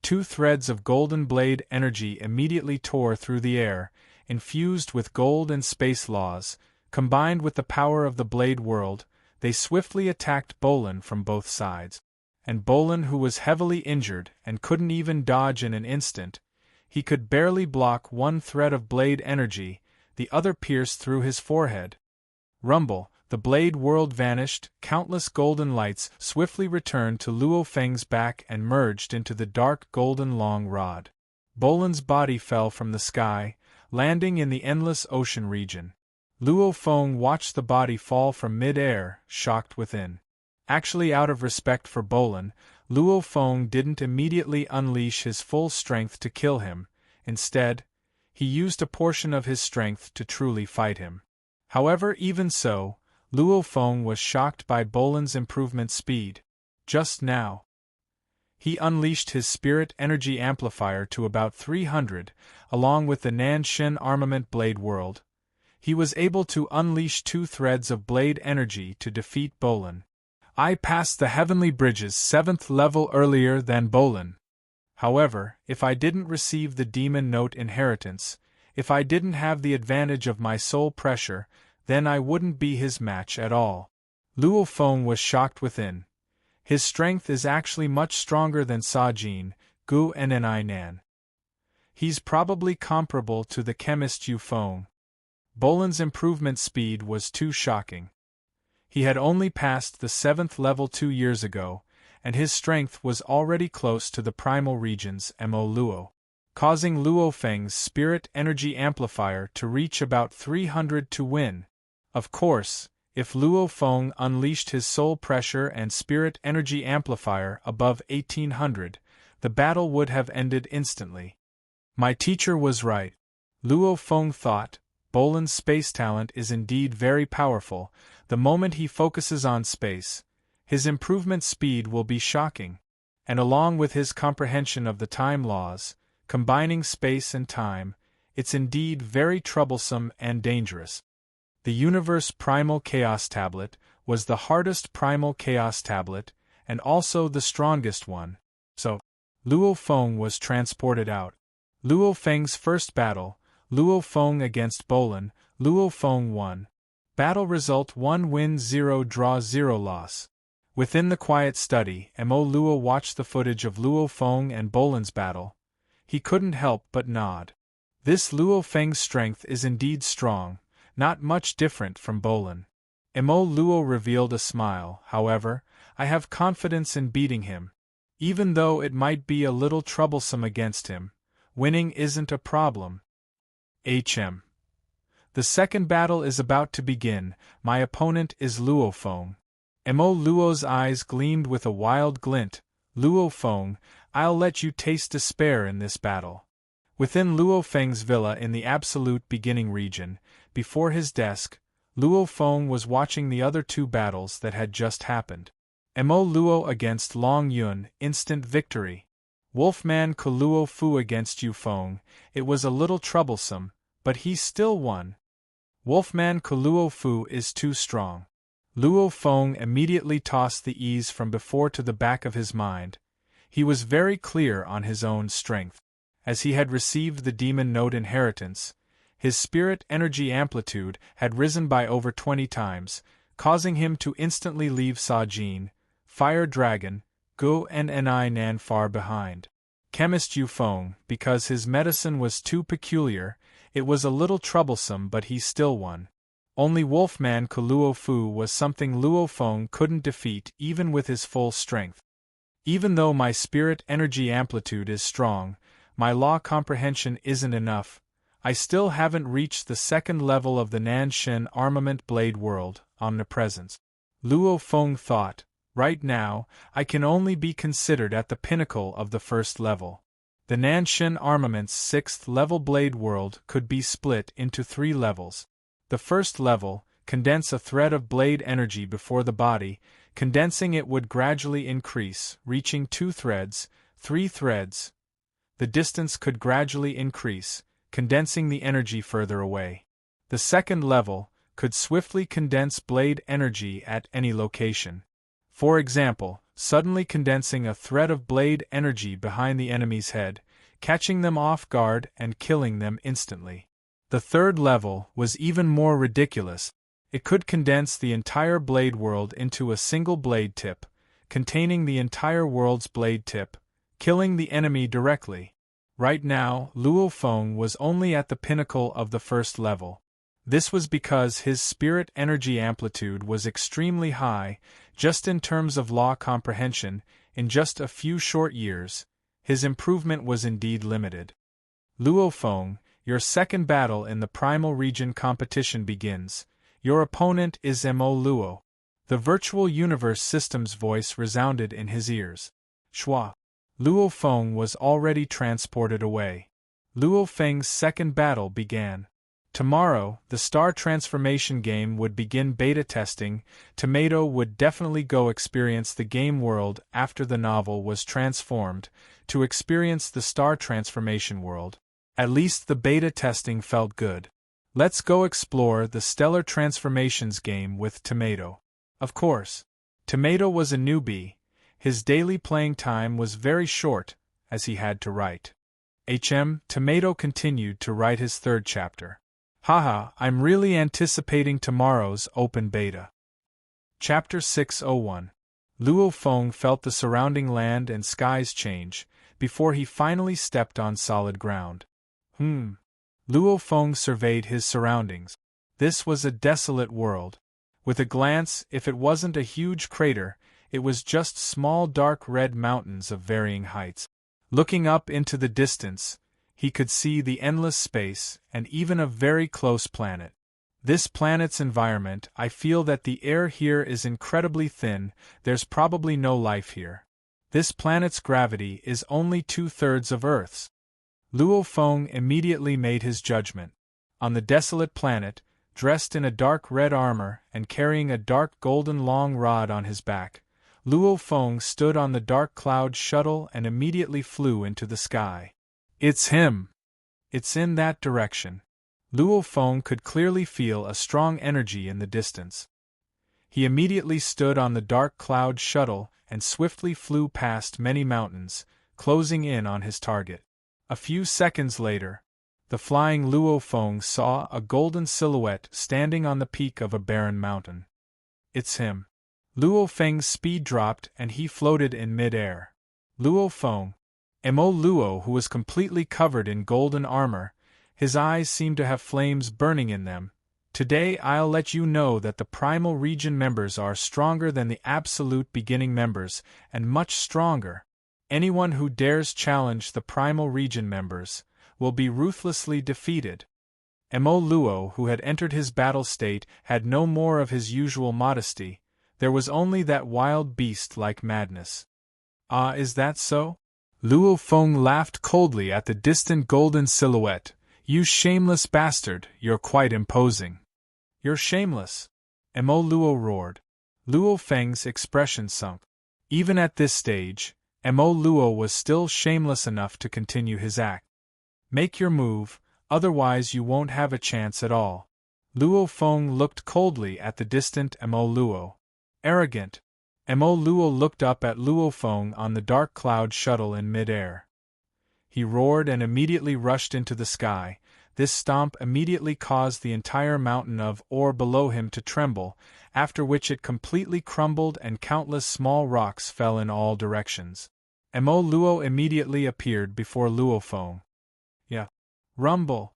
2 threads of golden blade energy immediately tore through the air, infused with gold and space laws, combined with the power of the blade world. They swiftly attacked Bolin from both sides. And Bolin, who was heavily injured and couldn't even dodge in an instant, he could barely block 1 thread of blade energy, the other pierced through his forehead. Rumble, the blade world vanished. Countless golden lights swiftly returned to Luo Feng's back and merged into the dark golden long rod. Bolin's body fell from the sky, landing in the endless ocean region. Luo Feng watched the body fall from mid-air, shocked within. Actually, out of respect for Bolin, Luo Feng didn't immediately unleash his full strength to kill him. Instead, he used a portion of his strength to truly fight him. However, even so, Luo Feng was shocked by Bolin's improvement speed. Just now, he unleashed his spirit energy amplifier to about 300, along with the Nanshin armament blade world. He was able to unleash 2 threads of blade energy to defeat Bolin. I passed the Heavenly Bridge's 7th level earlier than Bolin. However, if I didn't receive the Demon Note inheritance, if I didn't have the advantage of my soul pressure, then I wouldn't be his match at all. Luo Feng was shocked within. His strength is actually much stronger than Sa Jin, Gu and Ni Nan. He's probably comparable to the chemist Yu Feng. Bolan's improvement speed was too shocking. He had only passed the 7th level 2 years ago, and his strength was already close to the primal region's Mo Luo, causing Luo Feng's spirit energy amplifier to reach about 300 to win. Of course, if Luo Feng unleashed his soul pressure and spirit energy amplifier above 1800, the battle would have ended instantly. My teacher was right. Luo Feng thought, Bolan's space talent is indeed very powerful. The moment he focuses on space, his improvement speed will be shocking. And along with his comprehension of the time laws, combining space and time, it's indeed very troublesome and dangerous. The Universe Primal Chaos Tablet was the hardest Primal Chaos Tablet, and also the strongest one, so Luo Feng was transported out. Luo Feng's first battle, Luo Feng against Bolan, Luo Feng won. Battle result 1 win 0 draw 0 loss. Within the quiet study, Mo Luo watched the footage of Luo Feng and Bolan's battle. He couldn't help but nod. This Luo Feng's strength is indeed strong, not much different from Bolan. Mo Luo revealed a smile. However, I have confidence in beating him. Even though it might be a little troublesome against him, winning isn't a problem. The second battle is about to begin. My opponent is Luo Feng. Mo Luo's eyes gleamed with a wild glint. Luo Feng, I'll let you taste despair in this battle. Within Luo Feng's villa in the absolute beginning region, before his desk, Luo Feng was watching the other 2 battles that had just happened. Mo Luo against Long Yun, instant victory. Wolfman Kuluo Fu against Yu Feng, it was a little troublesome, but he still won. Wolfman Kuluo Fu is too strong. Luo Feng immediately tossed the ease from before to the back of his mind. He was very clear on his own strength. As he had received the demon note inheritance, his spirit energy amplitude had risen by over 20 times, causing him to instantly leave Sa Jin, Fire Dragon, Gu and Ni Nan far behind. Chemist Yu Feng, because his medicine was too peculiar, it was a little troublesome, but he still won. Only Wolfman Kuluo Fu was something Luo Feng couldn't defeat even with his full strength. Even though my spirit energy amplitude is strong, my law comprehension isn't enough. I still haven't reached the 2nd level of the Nanshin Armament Blade World, Omnipresence. Luo Feng thought, right now, I can only be considered at the pinnacle of the 1st level. The Nanshin Armament's 6th level Blade World could be split into 3 levels. The 1st level, condense a thread of blade energy before the body, condensing it would gradually increase, reaching 2 threads, 3 threads. The distance could gradually increase, condensing the energy further away. The 2nd level could swiftly condense blade energy at any location. For example, suddenly condensing a thread of blade energy behind the enemy's head, catching them off guard and killing them instantly. The 3rd level was even more ridiculous. It could condense the entire blade world into a single blade tip, containing the entire world's blade tip, killing the enemy directly. Right now, Luo Feng was only at the pinnacle of the 1st level. This was because his spirit energy amplitude was extremely high, just in terms of law comprehension. In just a few short years, his improvement was indeed limited. Luo Feng, your 2nd battle in the Primal Region competition begins. Your opponent is Mo Luo. The virtual universe system's voice resounded in his ears. Shua. Luo Feng was already transported away. Luo Feng's 2nd battle began. Tomorrow, the Star Transformation game would begin beta testing. Tomato would definitely go experience the game world after the novel was transformed, to experience the Star Transformation world. At least the beta testing felt good. Let's go explore the Stellar Transformations game with Tomato. Of course. Tomato was a newbie. His daily playing time was very short, as he had to write. Tomato continued to write his 3rd chapter. Haha, I'm really anticipating tomorrow's open beta. Chapter 601. Luo Feng felt the surrounding land and skies change. before he finally stepped on solid ground. Luo Feng surveyed his surroundings. This was a desolate world. With a glance, if it wasn't a huge crater, it was just small dark red mountains of varying heights. Looking up into the distance, he could see the endless space and even a very close planet. This planet's environment, I feel that the air here is incredibly thin, there's probably no life here. This planet's gravity is only 2/3 of Earth's. Luo Feng immediately made his judgment. On the desolate planet, dressed in a dark red armor and carrying a dark golden long rod on his back, Luo Feng stood on the dark cloud shuttle and immediately flew into the sky. It's him! It's in that direction. Luo Feng could clearly feel a strong energy in the distance. He immediately stood on the dark cloud shuttle and swiftly flew past many mountains, closing in on his target. A few seconds later, the flying Luo Feng saw a golden silhouette standing on the peak of a barren mountain. It's him. Luo Feng's speed dropped and he floated in mid-air. Luo Feng, Mo Luo, who was completely covered in golden armor, his eyes seemed to have flames burning in them. Today I'll let you know that the Primal Region members are stronger than the Absolute Beginning members, and much stronger. Anyone who dares challenge the Primal Region members will be ruthlessly defeated. Mo Luo, who had entered his battle state, had no more of his usual modesty. There was only that wild beast-like madness. Ah, is that so? Luo Feng laughed coldly at the distant golden silhouette. You shameless bastard, you're quite imposing. You're shameless. Mo Luo roared. Luo Feng's expression sunk. Even at this stage, Mo Luo was still shameless enough to continue his act. Make your move, otherwise you won't have a chance at all. Luo Feng looked coldly at the distant Mo Luo. Arrogant. Mo Luo looked up at Luo Feng on the dark cloud shuttle in mid-air. He roared and immediately rushed into the sky. This stomp immediately caused the entire mountain of ore below him to tremble, after which it completely crumbled and countless small rocks fell in all directions. Mo Luo immediately appeared before Luo Feng. Yeah. Rumble.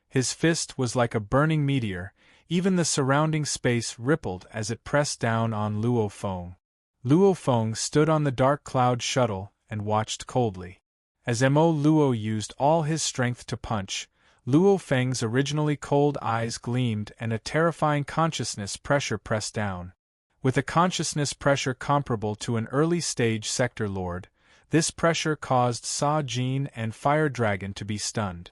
His fist was like a burning meteor. Even the surrounding space rippled as it pressed down on Luo Feng. Luo Feng stood on the dark cloud shuttle and watched coldly. As Mo Luo used all his strength to punch, Luo Feng's originally cold eyes gleamed and a terrifying consciousness pressure pressed down. With a consciousness pressure comparable to an early-stage Sector Lord, this pressure caused Sa Jin and Fire Dragon to be stunned.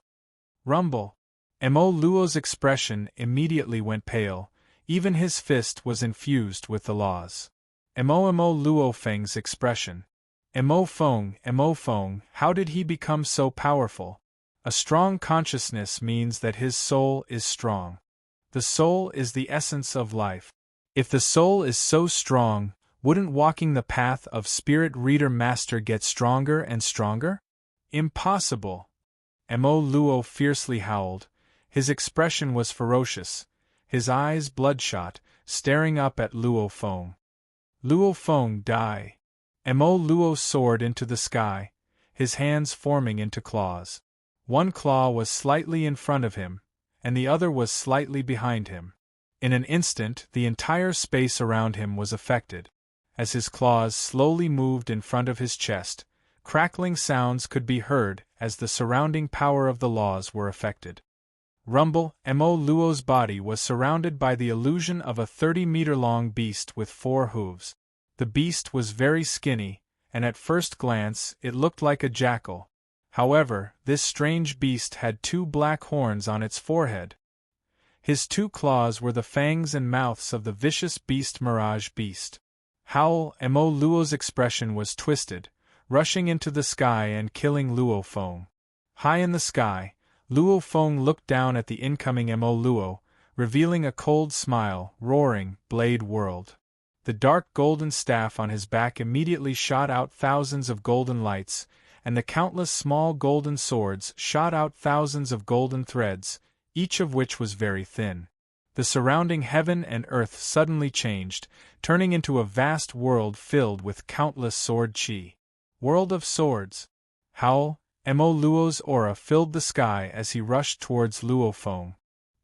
Rumble. Mo Luo's expression immediately went pale, even his fist was infused with the laws. Mo Luo Feng's expression. Mo Feng, how did he become so powerful? A strong consciousness means that his soul is strong. The soul is the essence of life. If the soul is so strong, wouldn't walking the path of Spirit Reader Master get stronger and stronger? Impossible! Mo Luo fiercely howled. His expression was ferocious, his eyes bloodshot, staring up at Luo Feng. Luo Feng, die! Mo Luo soared into the sky, his hands forming into claws. One claw was slightly in front of him, and the other was slightly behind him. In an instant, the entire space around him was affected. As his claws slowly moved in front of his chest, crackling sounds could be heard as the surrounding power of the laws were affected. Rumble. Mo Luo's body was surrounded by the illusion of a 30-meter-long beast with 4 hooves. The beast was very skinny, and at first glance it looked like a jackal. However, this strange beast had 2 black horns on its forehead. His 2 claws were the fangs and mouths of the vicious beast Mirage Beast. Howl. Mo Luo's expression was twisted, rushing into the sky and killing Luo Feng. High in the sky, Luo Feng looked down at the incoming Mo Luo, revealing a cold smile, roaring, Blade World. The dark golden staff on his back immediately shot out thousands of golden lights, and the countless small golden swords shot out thousands of golden threads, each of which was very thin. The surrounding heaven and earth suddenly changed, turning into a vast world filled with countless sword chi. World of Swords. Howl, Mo Luo's aura filled the sky as he rushed towards Luo Feng.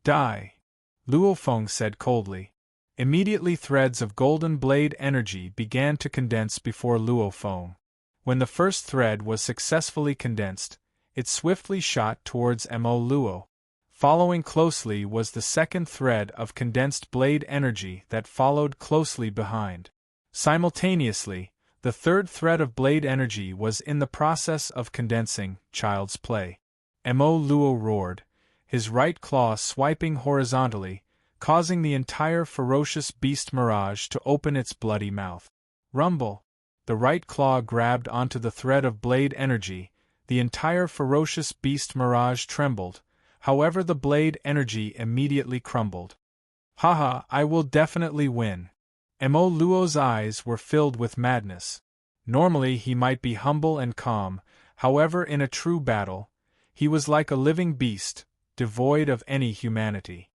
Die! Luo Feng said coldly. Immediately threads of golden blade energy began to condense before Luo Feng. When the first thread was successfully condensed, it swiftly shot towards Mo Luo. Following closely was the second thread of condensed blade energy that followed closely behind. Simultaneously, the third thread of blade energy was in the process of condensing. Child's play. Mo Luo roared, his right claw swiping horizontally, causing the entire ferocious beast mirage to open its bloody mouth. Rumble! The right claw grabbed onto the thread of blade energy, the entire ferocious beast mirage trembled, however the blade energy immediately crumbled. Haha, I will definitely win. Mo Luo's eyes were filled with madness. Normally he might be humble and calm, however in a true battle, he was like a living beast, devoid of any humanity.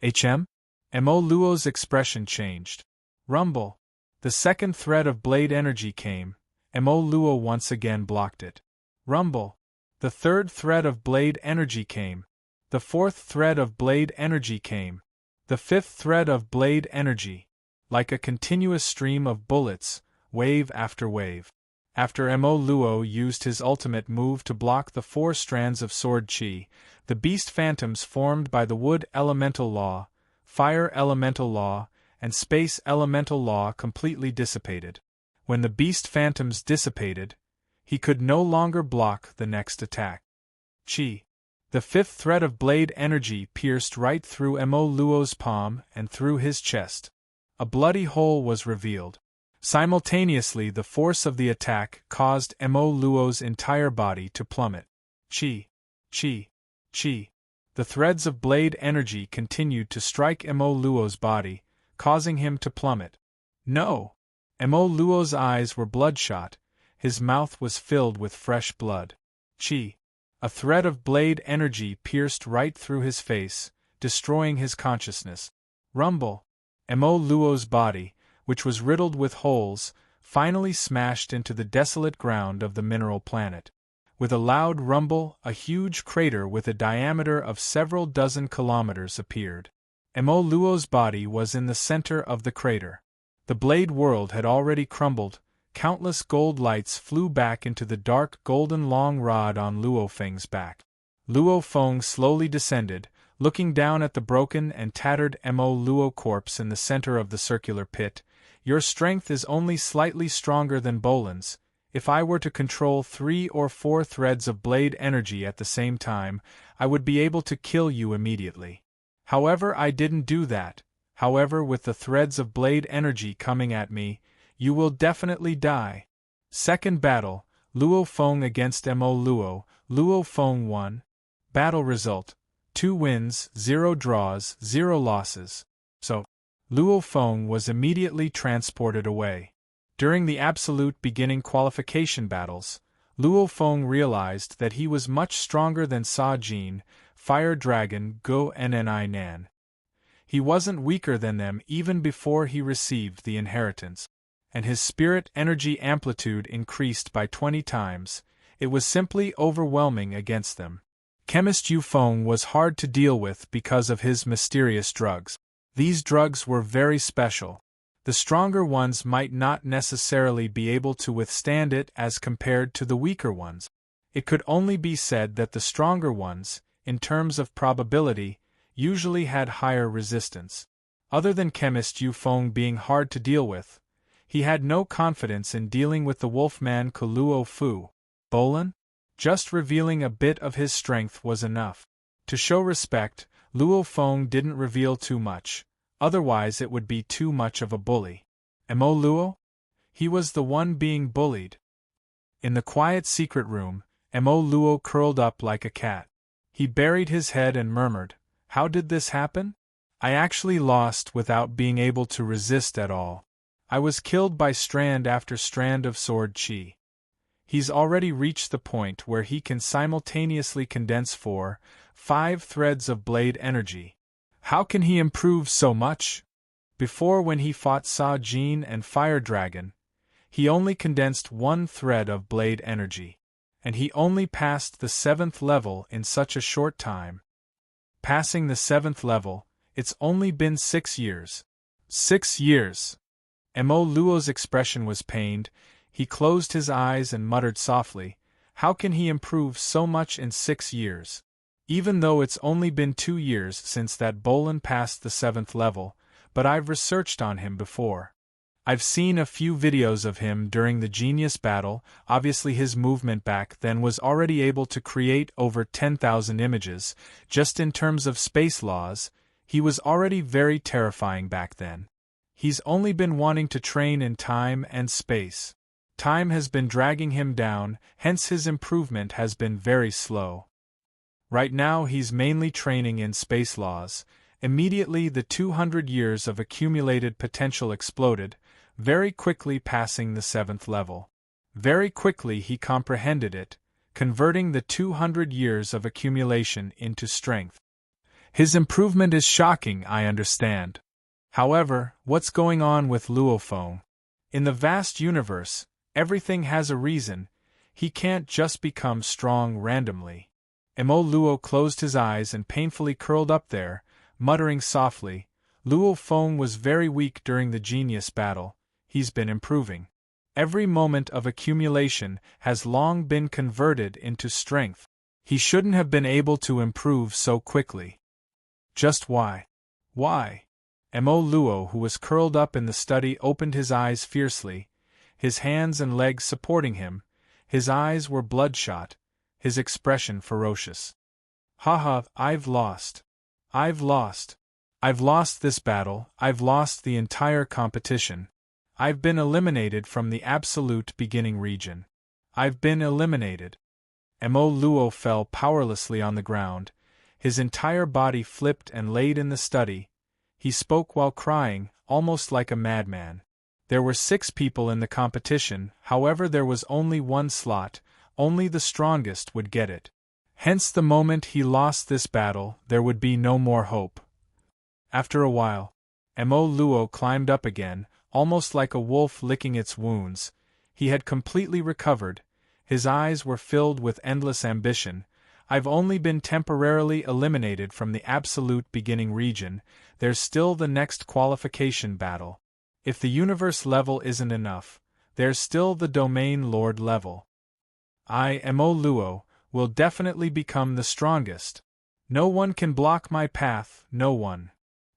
Mo Luo's expression changed. Rumble! The second thread of blade energy came. Mo Luo once again blocked it. Rumble! The third thread of blade energy came. The fourth thread of blade energy came. The fifth thread of blade energy. Like a continuous stream of bullets, wave after wave. After Mo Luo used his ultimate move to block the 4 strands of sword chi, the beast phantoms formed by the wood elemental law, fire elemental law, and space elemental law completely dissipated. When the beast phantoms dissipated, he could no longer block the next attack. Chi. The fifth thread of blade energy pierced right through Mo Luo's palm and through his chest. A bloody hole was revealed. Simultaneously, the force of the attack caused Mo Luo's entire body to plummet. Chi. Chi. Chi. The threads of blade energy continued to strike Mo Luo's body, causing him to plummet. No! Mo Luo's eyes were bloodshot, his mouth was filled with fresh blood. Chi. A thread of blade energy pierced right through his face, destroying his consciousness. Rumble! Mo Luo's body, which was riddled with holes, finally smashed into the desolate ground of the mineral planet. With a loud rumble, a huge crater with a diameter of several dozen kilometers appeared. Mo Luo's body was in the center of the crater. The blade world had already crumbled, countless gold lights flew back into the dark golden long rod on Luo Feng's back. Luo Feng slowly descended, looking down at the broken and tattered Mo Luo corpse in the center of the circular pit. Your strength is only slightly stronger than Bolan's. If I were to control 3 or 4 threads of blade energy at the same time, I would be able to kill you immediately. However, I didn't do that. However, with the threads of blade energy coming at me, you will definitely die. Second battle, Luo Feng against Mo Luo. Luo Feng won. Battle result: 2 wins, 0 draws, 0 losses. So, Luo Feng was immediately transported away. During the absolute beginning qualification battles, Luo Feng realized that he was much stronger than Sa Jin, Fire Dragon, Go Nni Nan. He wasn't weaker than them even before he received the inheritance. And his spirit energy amplitude increased by 20 times. It was simply overwhelming against them. Chemist Yu Feng was hard to deal with because of his mysterious drugs. These drugs were very special. The stronger ones might not necessarily be able to withstand it as compared to the weaker ones. It could only be said that the stronger ones, in terms of probability, usually had higher resistance. Other than Chemist Yu Feng being hard to deal with, he had no confidence in dealing with the wolfman Luo Fu. Bolan? Just revealing a bit of his strength was enough. To show respect, Luo Feng didn't reveal too much, otherwise it would be too much of a bully. Mo Luo? He was the one being bullied. In the quiet secret room, Mo Luo curled up like a cat. He buried his head and murmured, "How did this happen? I actually lost without being able to resist at all. I was killed by strand after strand of sword chi. He's already reached the point where he can simultaneously condense 4, 5 threads of blade energy. How can he improve so much? Before, when he fought Sa Jin and Fire Dragon, he only condensed 1 thread of blade energy. and he only passed the 7th level in such a short time. Passing the 7th level, it's only been 6 years. 6 years! Mo Luo's expression was pained. He closed his eyes and muttered softly, "How can he improve so much in 6 years? Even though it's only been 2 years since that Bolin passed the 7th level, but I've researched on him before. I've seen a few videos of him during the genius battle. Obviously his movement back then was already able to create over 10,000 images. Just in terms of space laws, he was already very terrifying back then. He's only been wanting to train in time and space. Time has been dragging him down, hence his improvement has been very slow. Right now he's mainly training in space laws. Immediately the 200 years of accumulated potential exploded, very quickly passing the 7th level. Very quickly he comprehended it, converting the 200 years of accumulation into strength. His improvement is shocking, I understand. However, what's going on with Luo Feng? In the vast universe, everything has a reason. He can't just become strong randomly. Mo Luo closed his eyes and painfully curled up there, muttering softly, "Luo Feng was very weak during the genius battle. He's been improving. Every moment of accumulation has long been converted into strength. He shouldn't have been able to improve so quickly. Just why? Why?" Mo Luo, who was curled up in the study, opened his eyes fiercely, his hands and legs supporting him. His eyes were bloodshot, his expression ferocious. "Haha, I've lost. I've lost. I've lost this battle, I've lost the entire competition. I've been eliminated from the absolute beginning region. I've been eliminated." Mo Luo fell powerlessly on the ground. His entire body flipped and laid in the study. He spoke while crying, almost like a madman. There were 6 people in the competition, however there was only 1 slot, only the strongest would get it. Hence the moment he lost this battle, there would be no more hope. After a while, Mo Luo climbed up again, almost like a wolf licking its wounds. He had completely recovered. His eyes were filled with endless ambition. "I've only been temporarily eliminated from the absolute beginning region. There's still the next qualification battle. If the universe level isn't enough, there's still the domain lord level. I, Mo Luo, will definitely become the strongest. No one can block my path, no one."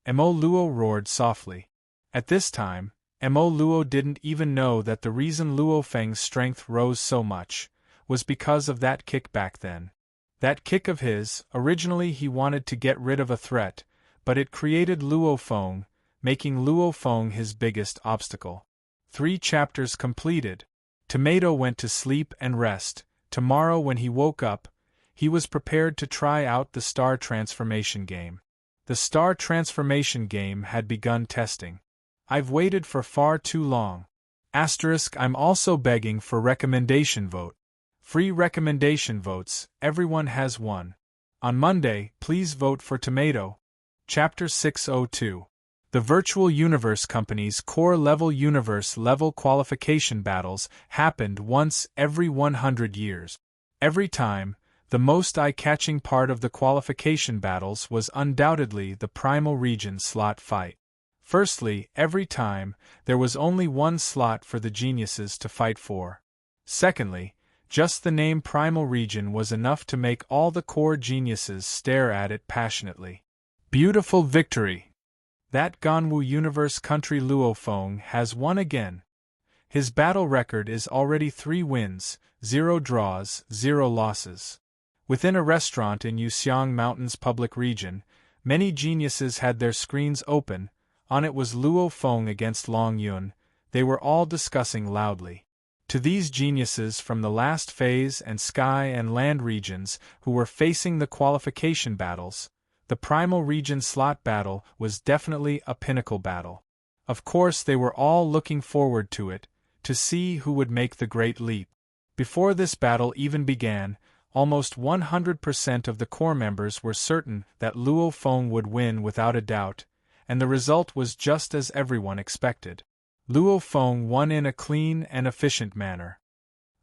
Mo Luo roared softly. At this time, Mo Luo didn't even know that the reason Luo Feng's strength rose so much was because of that kick back then. That kick of his, originally he wanted to get rid of a threat, but it created Luo Feng, making Luo Feng his biggest obstacle. 3 chapters completed. Tomato went to sleep and rest. Tomorrow when he woke up, he was prepared to try out the star transformation game. The star transformation game had begun testing. "I've waited for far too long. I'm also begging for recommendation vote. Free recommendation votes, everyone has one. On Monday, please vote for Tomato." Chapter 602. The Virtual Universe Company's core level universe level qualification battles happened once every 100 years. Every time, the most eye-catching part of the qualification battles was undoubtedly the Primal Region slot fight. Firstly, every time, there was only 1 slot for the geniuses to fight for. Secondly, just the name Primal Region was enough to make all the core geniuses stare at it passionately. Beautiful victory! That Ganwu Universe country Luo Feng has won again. His battle record is already 3 wins, 0 draws, 0 losses. Within a restaurant in Yuxiang Mountains public region, many geniuses had their screens open. On it was Luo Feng against Long Yun. They were all discussing loudly. To these geniuses from the last phase and sky and land regions who were facing the qualification battles, the Primal Region slot battle was definitely a pinnacle battle. Of course they were all looking forward to it, to see who would make the great leap. Before this battle even began, almost 100% of the core members were certain that Luo Feng would win without a doubt, and the result was just as everyone expected. Luo Feng won in a clean and efficient manner.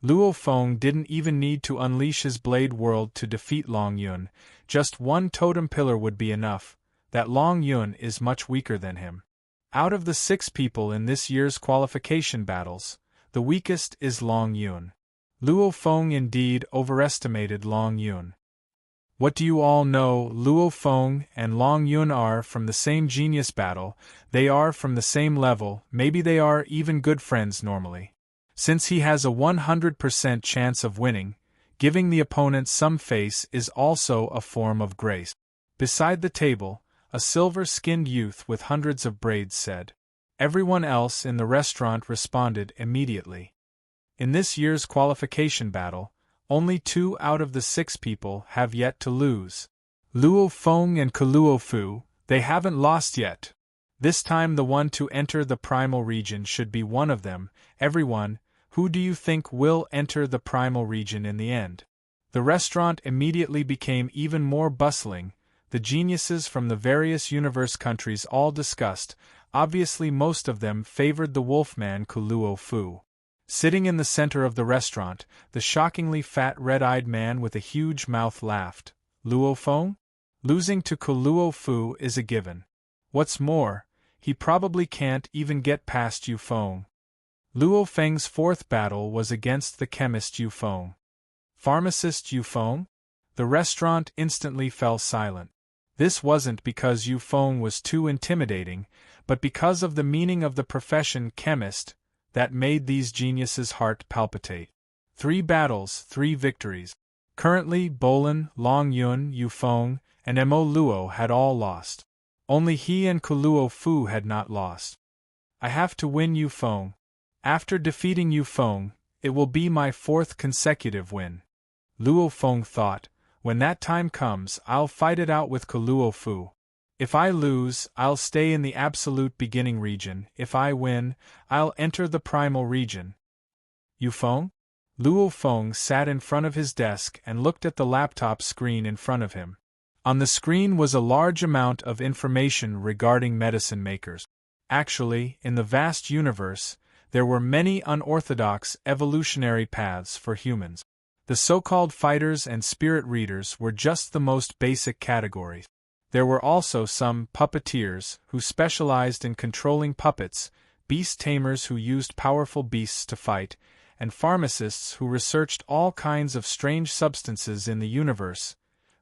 Luo Feng didn't even need to unleash his blade world to defeat Long Yun, just one totem pillar would be enough, that Long Yun is much weaker than him. Out of the 6 people in this year's qualification battles, the weakest is Long Yun. Luo Feng indeed overestimated Long Yun. What do you all know? Luo Feng and Long Yun are from the same genius battle, they are from the same level, maybe they are even good friends normally. Since he has a 100% chance of winning, giving the opponent some face is also a form of grace. Beside the table, a silver-skinned youth with hundreds of braids said. Everyone else in the restaurant responded immediately. In this year's qualification battle, only 2 out of the 6 people have yet to lose. Luo Feng and Luo Fu, they haven't lost yet. This time the one to enter the primal region should be one of them. Everyone, who do you think will enter the primal region in the end? The restaurant immediately became even more bustling. The geniuses from the various universe countries all discussed. Obviously most of them favored the wolfman Luo Fu. Sitting in the center of the restaurant, the shockingly fat red-eyed man with a huge mouth laughed. Luo Feng? Losing to Luo Fu is a given. What's more, he probably can't even get past Yu Feng. Luo Feng's 4th battle was against the chemist Yu Feng. Pharmacist Yu Feng? The restaurant instantly fell silent. This wasn't because Yu Feng was too intimidating, but because of the meaning of the profession chemist, that made these geniuses' heart palpitate. 3 battles, 3 victories. Currently, Bolin, Long Yun, Yu Feng, and Mo Luo had all lost. Only he and Luo Fu had not lost. I have to win Yu Feng. After defeating Yu Feng, it will be my 4th consecutive win. Luo Feng thought, when that time comes, I'll fight it out with Luo Fu. If I lose, I'll stay in the absolute beginning region. If I win, I'll enter the primal region. Yu Feng? Luo Feng sat in front of his desk and looked at the laptop screen in front of him. On the screen was a large amount of information regarding medicine makers. Actually, in the vast universe, there were many unorthodox evolutionary paths for humans. The so-called fighters and spirit readers were just the most basic categories. There were also some puppeteers who specialized in controlling puppets, beast tamers who used powerful beasts to fight, and pharmacists who researched all kinds of strange substances in the universe.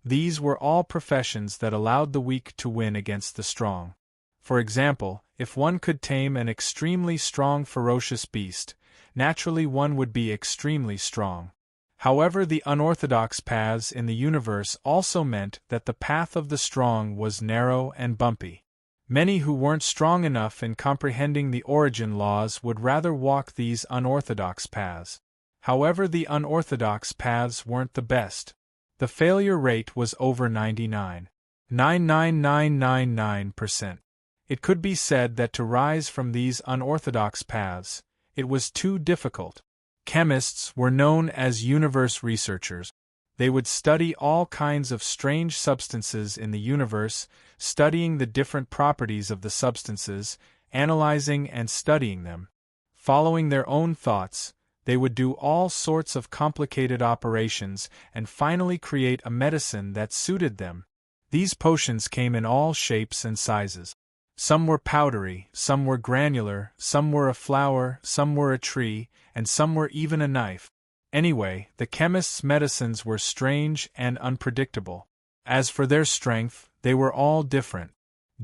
These were all professions that allowed the weak to win against the strong. For example, if one could tame an extremely strong ferocious beast, naturally one would be extremely strong. However, the unorthodox paths in the universe also meant that the path of the strong was narrow and bumpy. Many who weren't strong enough in comprehending the origin laws would rather walk these unorthodox paths. However, the unorthodox paths weren't the best. The failure rate was over 99.99999%. It could be said that to rise from these unorthodox paths, it was too difficult. Chemists were known as universe researchers. They would study all kinds of strange substances in the universe, studying the different properties of the substances, analyzing and studying them. Following their own thoughts, they would do all sorts of complicated operations and finally create a medicine that suited them. These potions came in all shapes and sizes. Some were powdery, some were granular, some were a flower, some were a tree, and some were even a knife. Anyway, the chemists' medicines were strange and unpredictable. As for their strength, they were all different.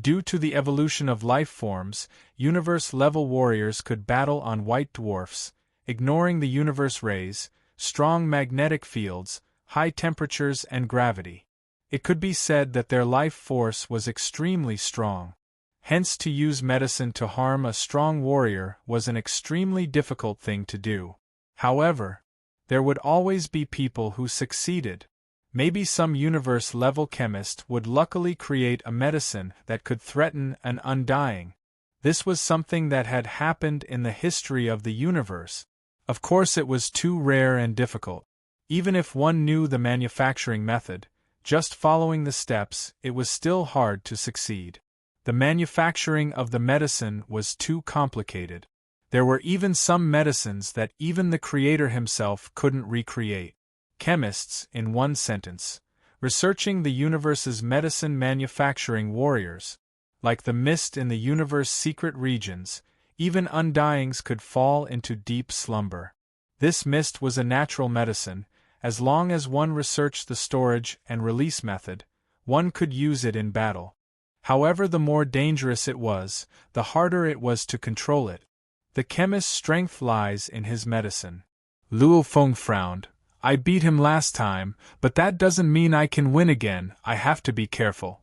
Due to the evolution of life forms, universe-level warriors could battle on white dwarfs, ignoring the universe rays, strong magnetic fields, high temperatures and gravity. It could be said that their life force was extremely strong. Hence, to use medicine to harm a strong warrior was an extremely difficult thing to do. However, there would always be people who succeeded. Maybe some universe-level chemist would luckily create a medicine that could threaten an undying. This was something that had happened in the history of the universe. Of course, it was too rare and difficult. Even if one knew the manufacturing method, just following the steps, it was still hard to succeed. The manufacturing of the medicine was too complicated. There were even some medicines that even the creator himself couldn't recreate. Chemists, in one sentence, researching the universe's medicine manufacturing warriors. Like the mist in the universe's secret regions, even undyings could fall into deep slumber. This mist was a natural medicine. As long as one researched the storage and release method, one could use it in battle. However, the more dangerous it was, the harder it was to control it. The chemist's strength lies in his medicine. Luo Feng frowned. I beat him last time, but that doesn't mean I can win again. I have to be careful.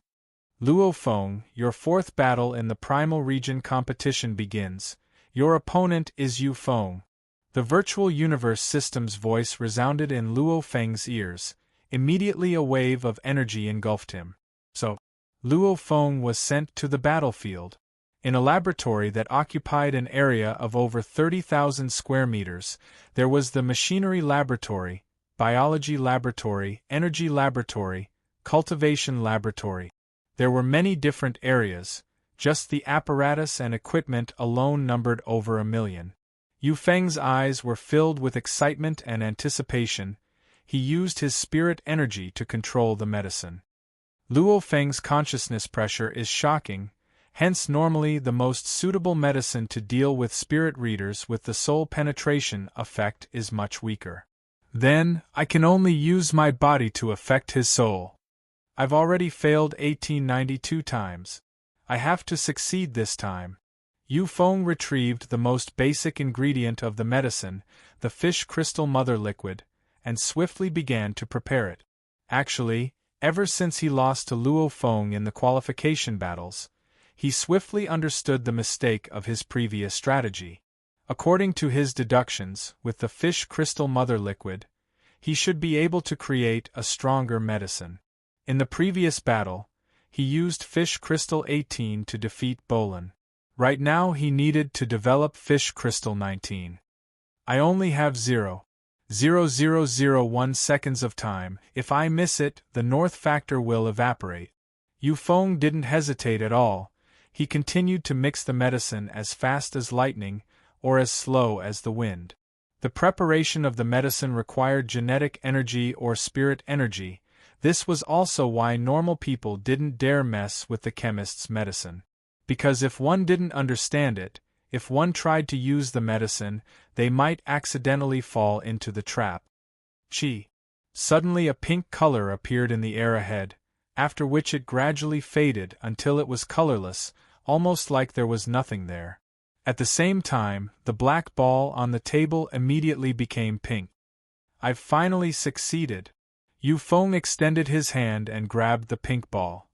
Luo Feng, your fourth battle in the Primal Region competition begins. Your opponent is Yu Feng. The virtual universe system's voice resounded in Luo Feng's ears. Immediately a wave of energy engulfed him. So, Luo Feng was sent to the battlefield. In a laboratory that occupied an area of over 30,000 square meters, there was the machinery laboratory, biology laboratory, energy laboratory, cultivation laboratory. There were many different areas. Just the apparatus and equipment alone numbered over 1 million. Yu Feng's eyes were filled with excitement and anticipation. He used his spirit energy to control the medicine. Luo Feng's consciousness pressure is shocking, hence normally the most suitable medicine to deal with spirit readers with the soul penetration effect is much weaker. Then, I can only use my body to affect his soul. I've already failed 1892 times. I have to succeed this time. Yu Feng retrieved the most basic ingredient of the medicine, the fish crystal mother liquid, and swiftly began to prepare it. Actually, ever since he lost to Luo Feng in the qualification battles, he swiftly understood the mistake of his previous strategy. According to his deductions, with the fish crystal mother liquid, he should be able to create a stronger medicine. In the previous battle, he used fish crystal 18 to defeat Bolin. Right now he needed to develop fish crystal 19. I only have 0.0001 seconds of time. If I miss it, the north factor will evaporate. Yu Feng didn't hesitate at all. He continued to mix the medicine as fast as lightning, or as slow as the wind. The preparation of the medicine required genetic energy or spirit energy. This was also why normal people didn't dare mess with the chemist's medicine. Because if one didn't understand it, if one tried to use the medicine, they might accidentally fall into the trap. Suddenly a pink color appeared in the air ahead, after which it gradually faded until it was colorless, almost like there was nothing there. At the same time, the black ball on the table immediately became pink. I've finally succeeded. Yu Feng extended his hand and grabbed the pink ball.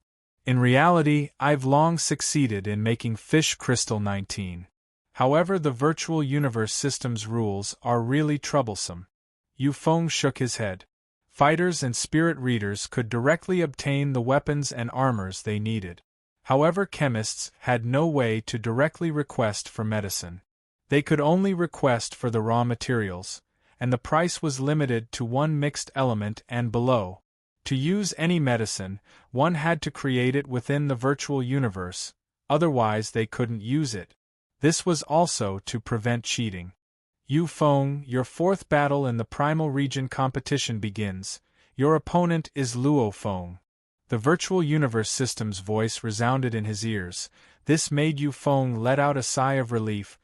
In reality, I've long succeeded in making fish crystal 19. However, the virtual universe system's rules are really troublesome. Yu Feng shook his head. Fighters and spirit readers could directly obtain the weapons and armors they needed. However, chemists had no way to directly request for medicine. They could only request for the raw materials, and the price was limited to 1 mixed element and below. To use any medicine, one had to create it within the virtual universe, otherwise they couldn't use it. This was also to prevent cheating. Yu Feng, your fourth battle in the Primal Region competition begins. Your opponent is Luo Feng. The virtual universe system's voice resounded in his ears. This made Yu Feng let out a sigh of relief.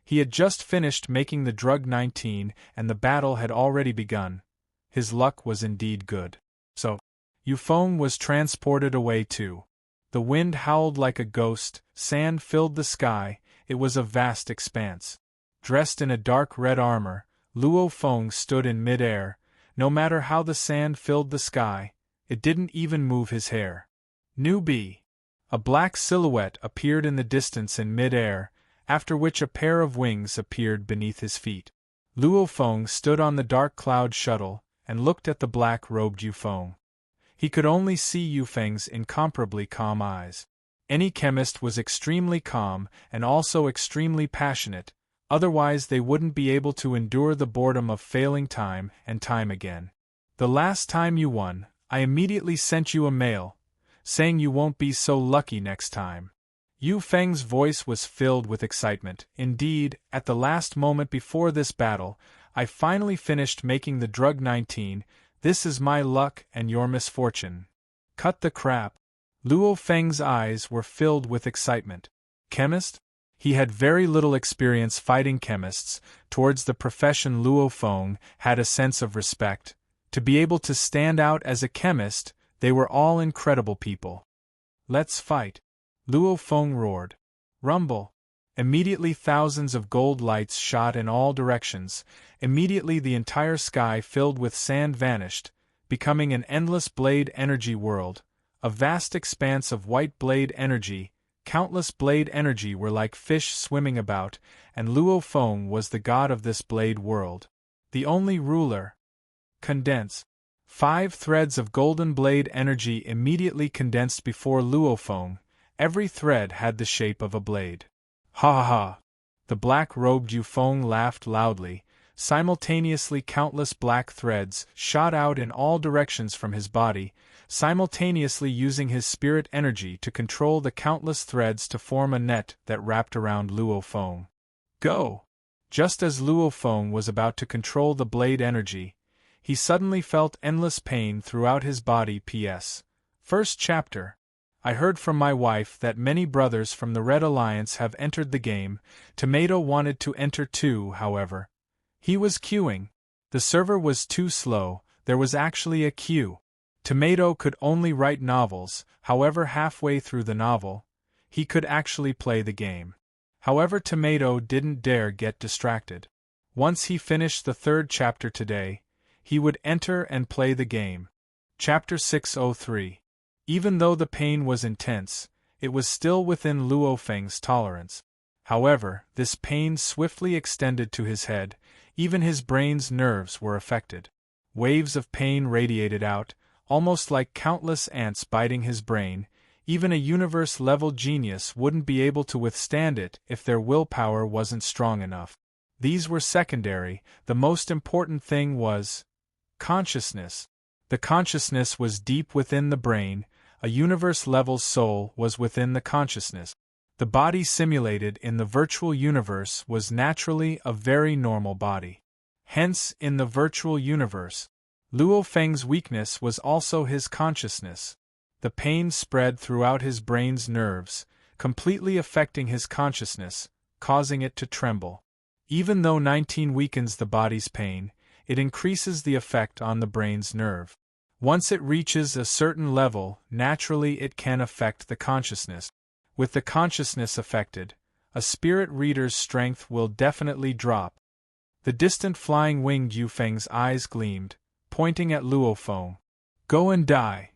He had just finished making the drug 19 and the battle had already begun. His luck was indeed good. So, Yu Feng was transported away too. The wind howled like a ghost, sand filled the sky, it was a vast expanse. Dressed in a dark red armor, Luo Feng stood in mid-air. No matter how the sand filled the sky, it didn't even move his hair. Newbie! A black silhouette appeared in the distance in mid-air, after which a pair of wings appeared beneath his feet. Luo Feng stood on the dark cloud shuttle, and looked at the black-robed Yu Feng. He could only see Yu Feng's incomparably calm eyes. Any chemist was extremely calm and also extremely passionate, otherwise they wouldn't be able to endure the boredom of failing time and time again. The last time you won, I immediately sent you a mail, saying you won't be so lucky next time. Yu Feng's voice was filled with excitement. Indeed, at the last moment before this battle, I finally finished making the drug 19. This is my luck and your misfortune. Cut the crap. Luo Feng's eyes were filled with excitement. Chemist? He had very little experience fighting chemists. Towards the profession Luo Feng had a sense of respect. To be able to stand out as a chemist, they were all incredible people. Let's fight. Luo Feng roared. Rumble. Immediately thousands of gold lights shot in all directions. Immediately the entire sky filled with sand vanished, becoming an endless blade energy world. A vast expanse of white blade energy. Countless blade energy were like fish swimming about, and Luo Feng was the god of this blade world. The only ruler. Condense. 5 threads of golden blade energy immediately condensed before Luo Feng. Every thread had the shape of a blade. Ha ha ha! The black-robed Yu Feng laughed loudly. Simultaneously countless black threads shot out in all directions from his body, simultaneously using his spirit energy to control the countless threads to form a net that wrapped around Luo Feng. Go! Just as Luo Feng was about to control the blade energy, he suddenly felt endless pain throughout his body. P.S. First chapter. I heard from my wife that many brothers from the Red Alliance have entered the game. Tomato wanted to enter too, however. He was queuing. The server was too slow, there was actually a queue. Tomato could only write novels, however halfway through the novel, he could actually play the game. However, Tomato didn't dare get distracted. Once he finished the 3rd chapter today, he would enter and play the game. Chapter 603. Even though the pain was intense, it was still within Luo Feng's tolerance. However, this pain swiftly extended to his head, even his brain's nerves were affected. Waves of pain radiated out, almost like countless ants biting his brain. Even a universe-level genius wouldn't be able to withstand it if their willpower wasn't strong enough. These were secondary, the most important thing was consciousness. The consciousness was deep within the brain, a universe-level soul was within the consciousness. The body simulated in the virtual universe was naturally a very normal body. Hence, in the virtual universe, Luo Feng's weakness was also his consciousness. The pain spread throughout his brain's nerves, completely affecting his consciousness, causing it to tremble. Even though 19 weakens the body's pain, it increases the effect on the brain's nerve. Once it reaches a certain level, naturally it can affect the consciousness. With the consciousness affected, a spirit reader's strength will definitely drop. The distant flying winged Yu Feng's eyes gleamed, pointing at Luo Feng. Go and die.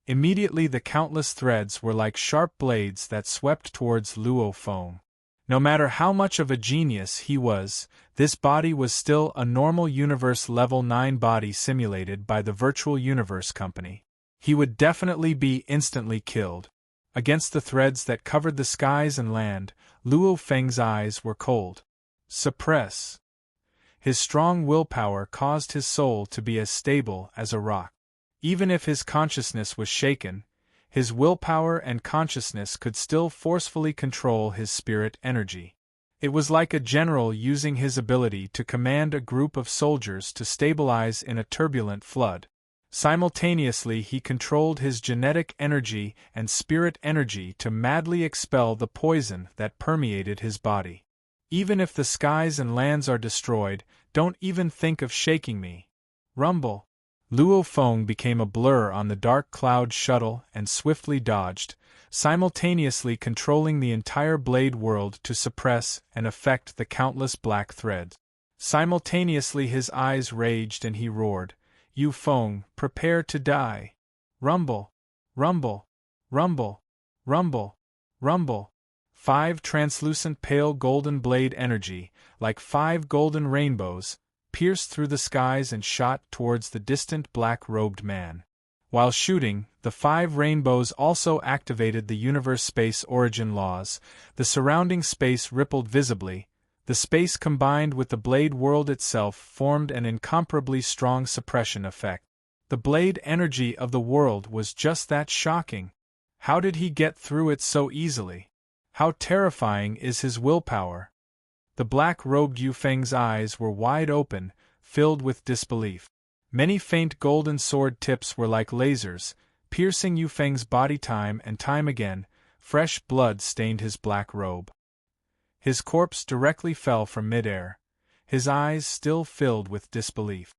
Immediately the countless threads were like sharp blades that swept towards Luo Feng. No matter how much of a genius he was, this body was still a normal universe level 9 body simulated by the Virtual Universe Company. He would definitely be instantly killed. Against the threads that covered the skies and land, Luo Feng's eyes were cold. Suppress. His strong willpower caused his soul to be as stable as a rock. Even if his consciousness was shaken, his willpower and consciousness could still forcefully control his spirit energy. It was like a general using his ability to command a group of soldiers to stabilize in a turbulent flood. Simultaneously, he controlled his genetic energy and spirit energy to madly expel the poison that permeated his body. Even if the skies and lands are destroyed, don't even think of shaking me. Rumble. Luo Feng became a blur on the dark cloud shuttle and swiftly dodged, simultaneously controlling the entire blade world to suppress and affect the countless black threads. Simultaneously his eyes raged and he roared, Yu Feng, prepare to die. Rumble. Rumble. Rumble. Rumble. Rumble. 5 translucent pale golden blade energy, like 5 golden rainbows, pierced through the skies and shot towards the distant black-robed man. While shooting, the 5 rainbows also activated the universe space origin laws. The surrounding space rippled visibly. The space combined with the blade world itself formed an incomparably strong suppression effect. The blade energy of the world was just that shocking. How did he get through it so easily? How terrifying is his willpower! The black-robed Yufeng's eyes were wide open, filled with disbelief. Many faint golden sword tips were like lasers, piercing Yufeng's body time and time again. Fresh blood stained his black robe. His corpse directly fell from mid-air, his eyes still filled with disbelief.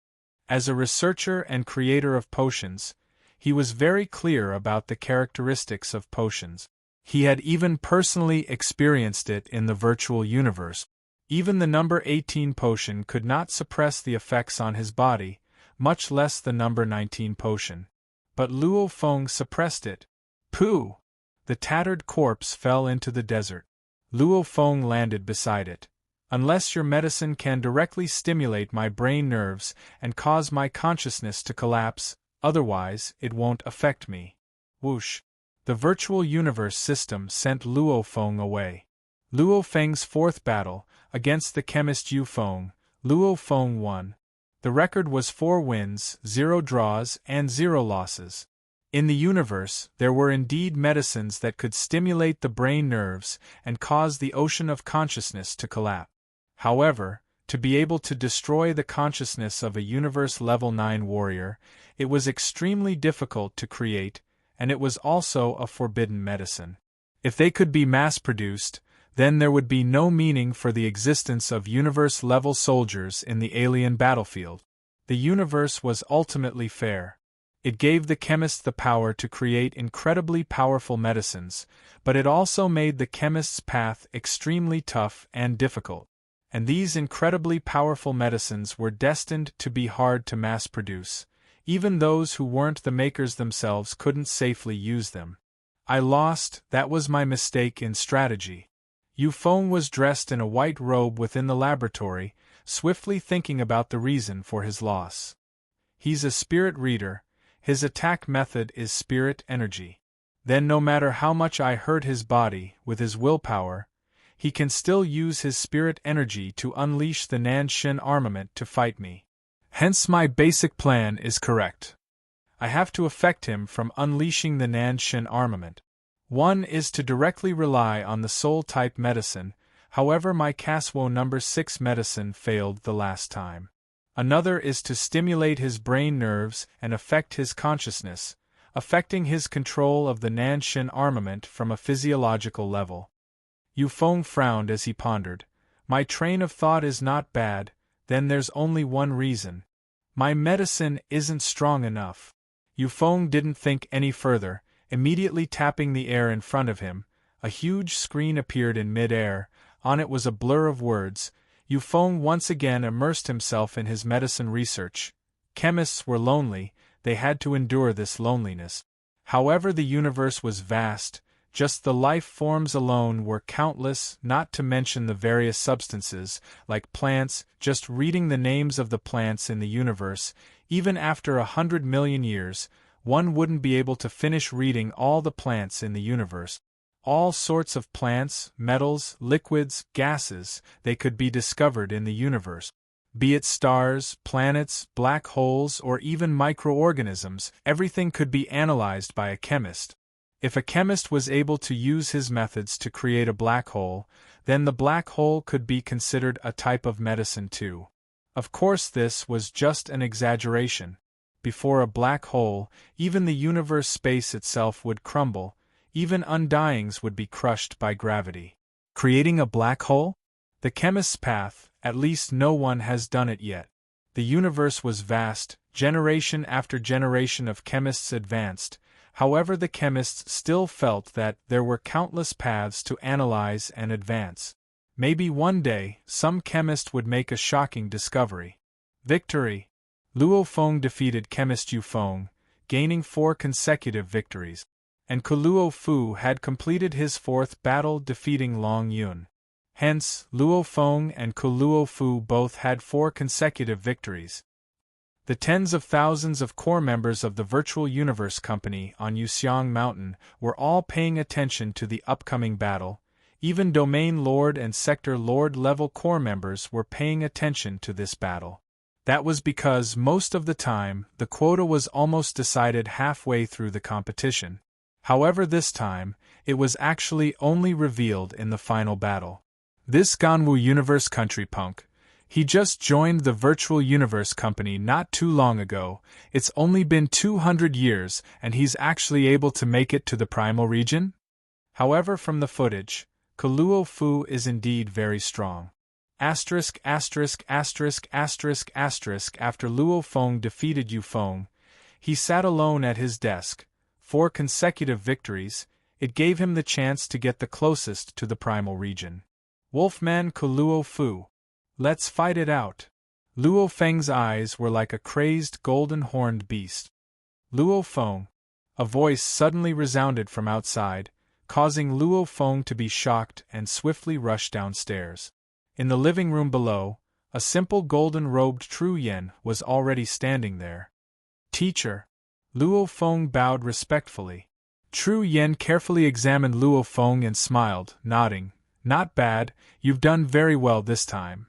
As a researcher and creator of potions, he was very clear about the characteristics of potions. He had even personally experienced it in the virtual universe. Even the number 18 potion could not suppress the effects on his body, much less the number 19 potion. But Luo Feng suppressed it. Pooh! The tattered corpse fell into the desert. Luo Feng landed beside it. Unless your medicine can directly stimulate my brain nerves and cause my consciousness to collapse, otherwise it won't affect me. Whoosh! The virtual universe system sent Luo Feng away. Luo Feng's fourth battle, against the chemist Yu Feng, Luo Feng won. The record was 4 wins, 0 draws, and 0 losses. In the universe, there were indeed medicines that could stimulate the brain nerves and cause the ocean of consciousness to collapse. However, to be able to destroy the consciousness of a Universe Level 9 warrior, it was extremely difficult to create, and it was also a forbidden medicine. If they could be mass-produced, then there would be no meaning for the existence of Universe-level soldiers in the alien battlefield. The universe was ultimately fair. It gave the chemist the power to create incredibly powerful medicines, but it also made the chemist's path extremely tough and difficult. And these incredibly powerful medicines were destined to be hard to mass-produce. Even those who weren't the makers themselves couldn't safely use them. I lost, that was my mistake in strategy. Yu Feng was dressed in a white robe within the laboratory, swiftly thinking about the reason for his loss. He's a spirit reader. His attack method is spirit energy. Then no matter how much I hurt his body with his willpower, he can still use his spirit energy to unleash the Nanshin armament to fight me. Hence my basic plan is correct. I have to affect him from unleashing the Nanshin armament. One is to directly rely on the soul-type medicine, however my Caswo No. 6 medicine failed the last time. Another is to stimulate his brain nerves and affect his consciousness, affecting his control of the Nanshin armament from a physiological level. Yu Feng frowned as he pondered. My train of thought is not bad, then there's only one reason. My medicine isn't strong enough. Yu Feng didn't think any further. Immediately tapping the air in front of him, a huge screen appeared in mid-air. On it was a blur of words. Yu Feng once again immersed himself in his medicine research. Chemists were lonely, they had to endure this loneliness. However, the universe was vast, just the life forms alone were countless, not to mention the various substances, like plants. Just reading the names of the plants in the universe, even after 100 million years, one wouldn't be able to finish reading all the plants in the universe. All sorts of plants, metals, liquids, gases, they could be discovered in the universe. Be it stars, planets, black holes, or even microorganisms, everything could be analyzed by a chemist. If a chemist was able to use his methods to create a black hole, then the black hole could be considered a type of medicine too. Of course, this was just an exaggeration. Before a black hole, even the universe space itself would crumble, even undyings would be crushed by gravity. Creating a black hole? The chemist's path, at least no one has done it yet. The universe was vast, generation after generation of chemists advanced, however the chemists still felt that there were countless paths to analyze and advance. Maybe one day, some chemist would make a shocking discovery. Victory! Luo Feng defeated chemist Yu Feng, gaining 4 consecutive victories. And Kuluo Fu had completed his 4th battle, defeating Long Yun. Hence, Luo Feng and Kuluo Fu both had 4 consecutive victories. The tens of thousands of core members of the Virtual Universe Company on Yuxiang Mountain were all paying attention to the upcoming battle. Even Domain Lord and Sector Lord level core members were paying attention to this battle. That was because most of the time, the quota was almost decided halfway through the competition. However, this time, it was actually only revealed in the final battle. This Ganwu Universe country punk. He just joined the Virtual Universe company not too long ago. It's only been 200 years and he's actually able to make it to the primal region? However, from the footage, Kaluo Fu is indeed very strong. Asterisk asterisk asterisk asterisk asterisk after Luo Feng defeated Yu Feng, he sat alone at his desk. 4 consecutive victories, it gave him the chance to get the closest to the primal region. Wolfman Kaluo Fu. Let's fight it out. Luo Feng's eyes were like a crazed golden-horned beast. Luo Feng. A voice suddenly resounded from outside, causing Luo Feng to be shocked and swiftly rush downstairs. In the living room below, a simple golden-robed Tru Yen was already standing there. Teacher. Luo Feng bowed respectfully. Tru Yen carefully examined Luo Feng and smiled, nodding. Not bad, you've done very well this time.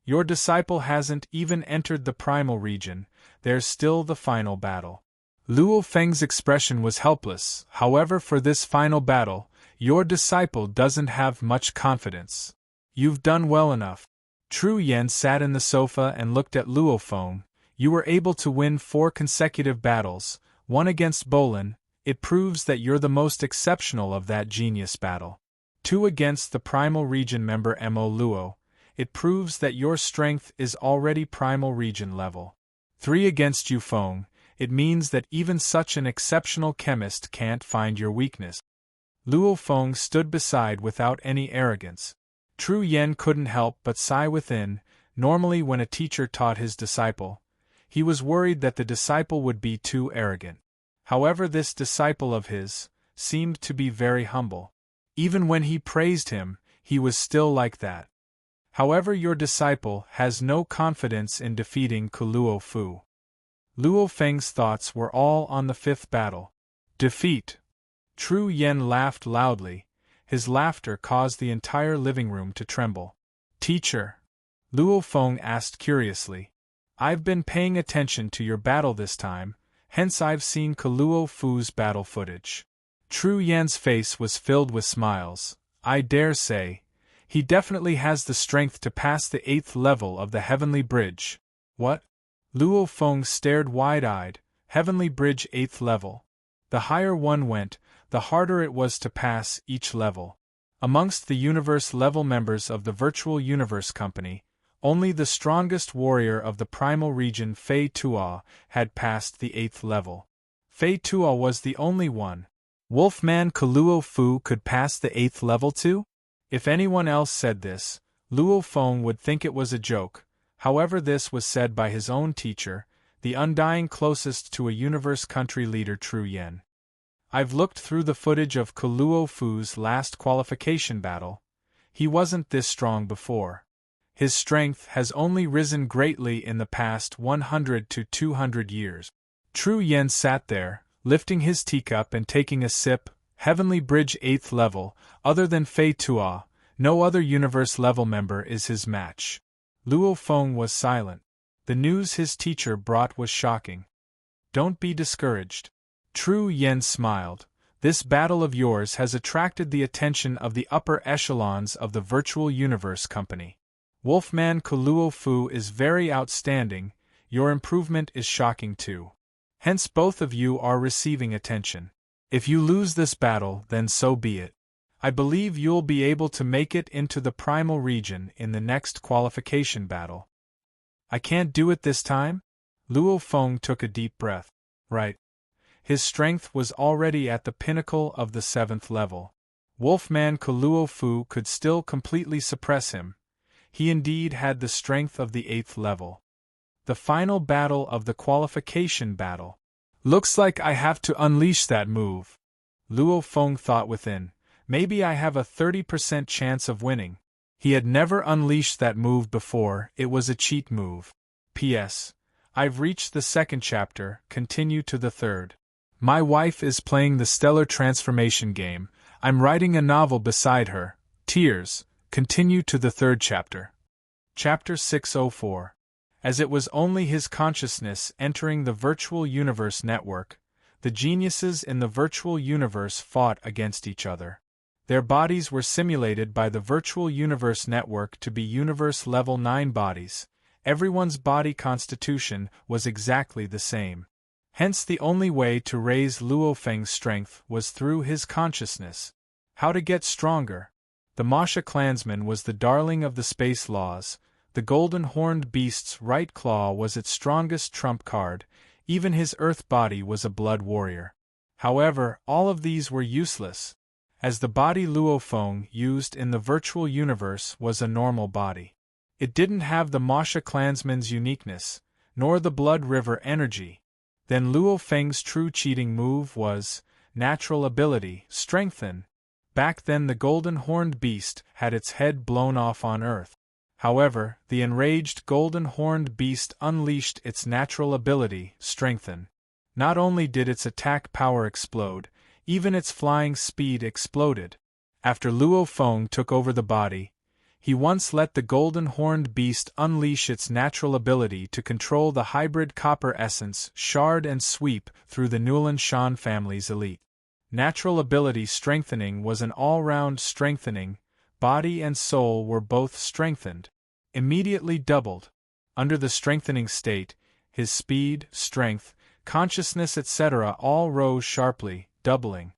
Your disciple hasn't even entered the primal region, there's still the final battle. Luo Feng's expression was helpless. However, for this final battle, your disciple doesn't have much confidence. You've done well enough. Tru Yen sat in the sofa and looked at Luo Feng. You were able to win 4 consecutive battles, 1 against Bolin. It proves that you're the most exceptional of that genius battle. 2 against the primal region member Mo Luo. It proves that your strength is already primal region level. 3 against Yu Feng. It means that even such an exceptional chemist can't find your weakness. Luo Feng stood beside without any arrogance. Tru Yen couldn't help but sigh within. Normally when a teacher taught his disciple, he was worried that the disciple would be too arrogant. However, this disciple of his seemed to be very humble. Even when he praised him, he was still like that. However, your disciple has no confidence in defeating Kaluo Fu. Luo Feng's thoughts were all on the 5th battle. Defeat. Tru Yen laughed loudly. His laughter caused the entire living room to tremble. Teacher. Luo Feng asked curiously. I've been paying attention to your battle this time, hence I've seen Kaluo Fu's battle footage. Tru Yen's face was filled with smiles. I dare say, he definitely has the strength to pass the 8th level of the Heavenly Bridge. What? Luo Feng stared wide-eyed. Heavenly Bridge 8th level. The higher one went, the harder it was to pass each level. Amongst the universe-level members of the Virtual Universe Company, only the strongest warrior of the primal region Fei Tuo had passed the 8th level. Fei Tuo was the only one. Wolfman Kaluo Fu could pass the 8th level too? If anyone else said this, Luo Feng would think it was a joke. However, this was said by his own teacher, the undying closest to a universe country leader Tru Yen. I've looked through the footage of Kaluo Fu's last qualification battle. He wasn't this strong before. His strength has only risen greatly in the past 100 to 200 years. Tru Yen sat there, lifting his teacup and taking a sip. Heavenly Bridge 8th level, other than Fei Tuo, no other universe-level member is his match. Luo Feng was silent. The news his teacher brought was shocking. Don't be discouraged. Tru Yen smiled. This battle of yours has attracted the attention of the upper echelons of the Virtual Universe Company. Wolfman Kaluo Fu is very outstanding, your improvement is shocking too. Hence both of you are receiving attention. If you lose this battle, then so be it. I believe you'll be able to make it into the primal region in the next qualification battle. I can't do it this time? Luo Feng took a deep breath. Right. His strength was already at the pinnacle of the 7th level. Wolfman Kaluo Fu could still completely suppress him. He indeed had the strength of the 8th level. The final battle of the qualification battle. Looks like I have to unleash that move. Luo Feng thought within. Maybe I have a 30% chance of winning. He had never unleashed that move before, it was a cheat move. P.S. I've reached the 2nd chapter, continue to the 3rd. My wife is playing the Stellar Transformation game, I'm writing a novel beside her, Tears, continue to the 3rd chapter. Chapter 604. As it was only his consciousness entering the virtual universe network, The geniuses in the virtual universe fought against each other. Their bodies were simulated by the virtual universe network to be universe level 9 bodies. Everyone's body constitution was exactly the same. Hence the only way to raise Luo Feng's strength was through his consciousness. How to get stronger? The Masha clansman was the darling of the space laws. The golden-horned beast's right claw was its strongest trump card. Even his earth body was a blood warrior. However, all of these were useless, as the body Luo Feng used in the virtual universe was a normal body. It didn't have the Masha clansman's uniqueness, nor the blood river energy. Then Luo Feng's true cheating move was natural ability, strengthen. Back then the golden-horned beast had its head blown off on Earth. However, the enraged golden-horned beast unleashed its natural ability, strengthen. Not only did its attack power explode, even its flying speed exploded. After Luo Feng took over the body, he once let the golden-horned beast unleash its natural ability to control the hybrid copper essence, shard and sweep through the Newland Shan family's elite. Natural ability strengthening was an all-round strengthening. Body and soul were both strengthened. Immediately doubled. Under the strengthening state, his speed, strength, consciousness etc. all rose sharply, doubling.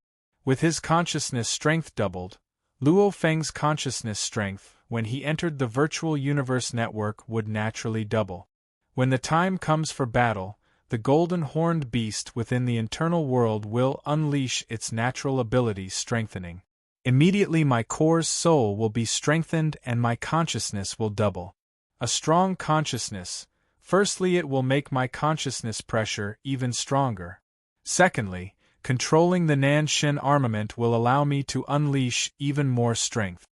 With his consciousness strength doubled, Luo Feng's consciousness strength, when he entered the virtual universe network, would naturally double. When the time comes for battle, the golden-horned beast within the internal world will unleash its natural ability strengthening. Immediately my core's soul will be strengthened and my consciousness will double. A strong consciousness. Firstly, it will make my consciousness pressure even stronger. Secondly, controlling the Nanshin armament will allow me to unleash even more strength.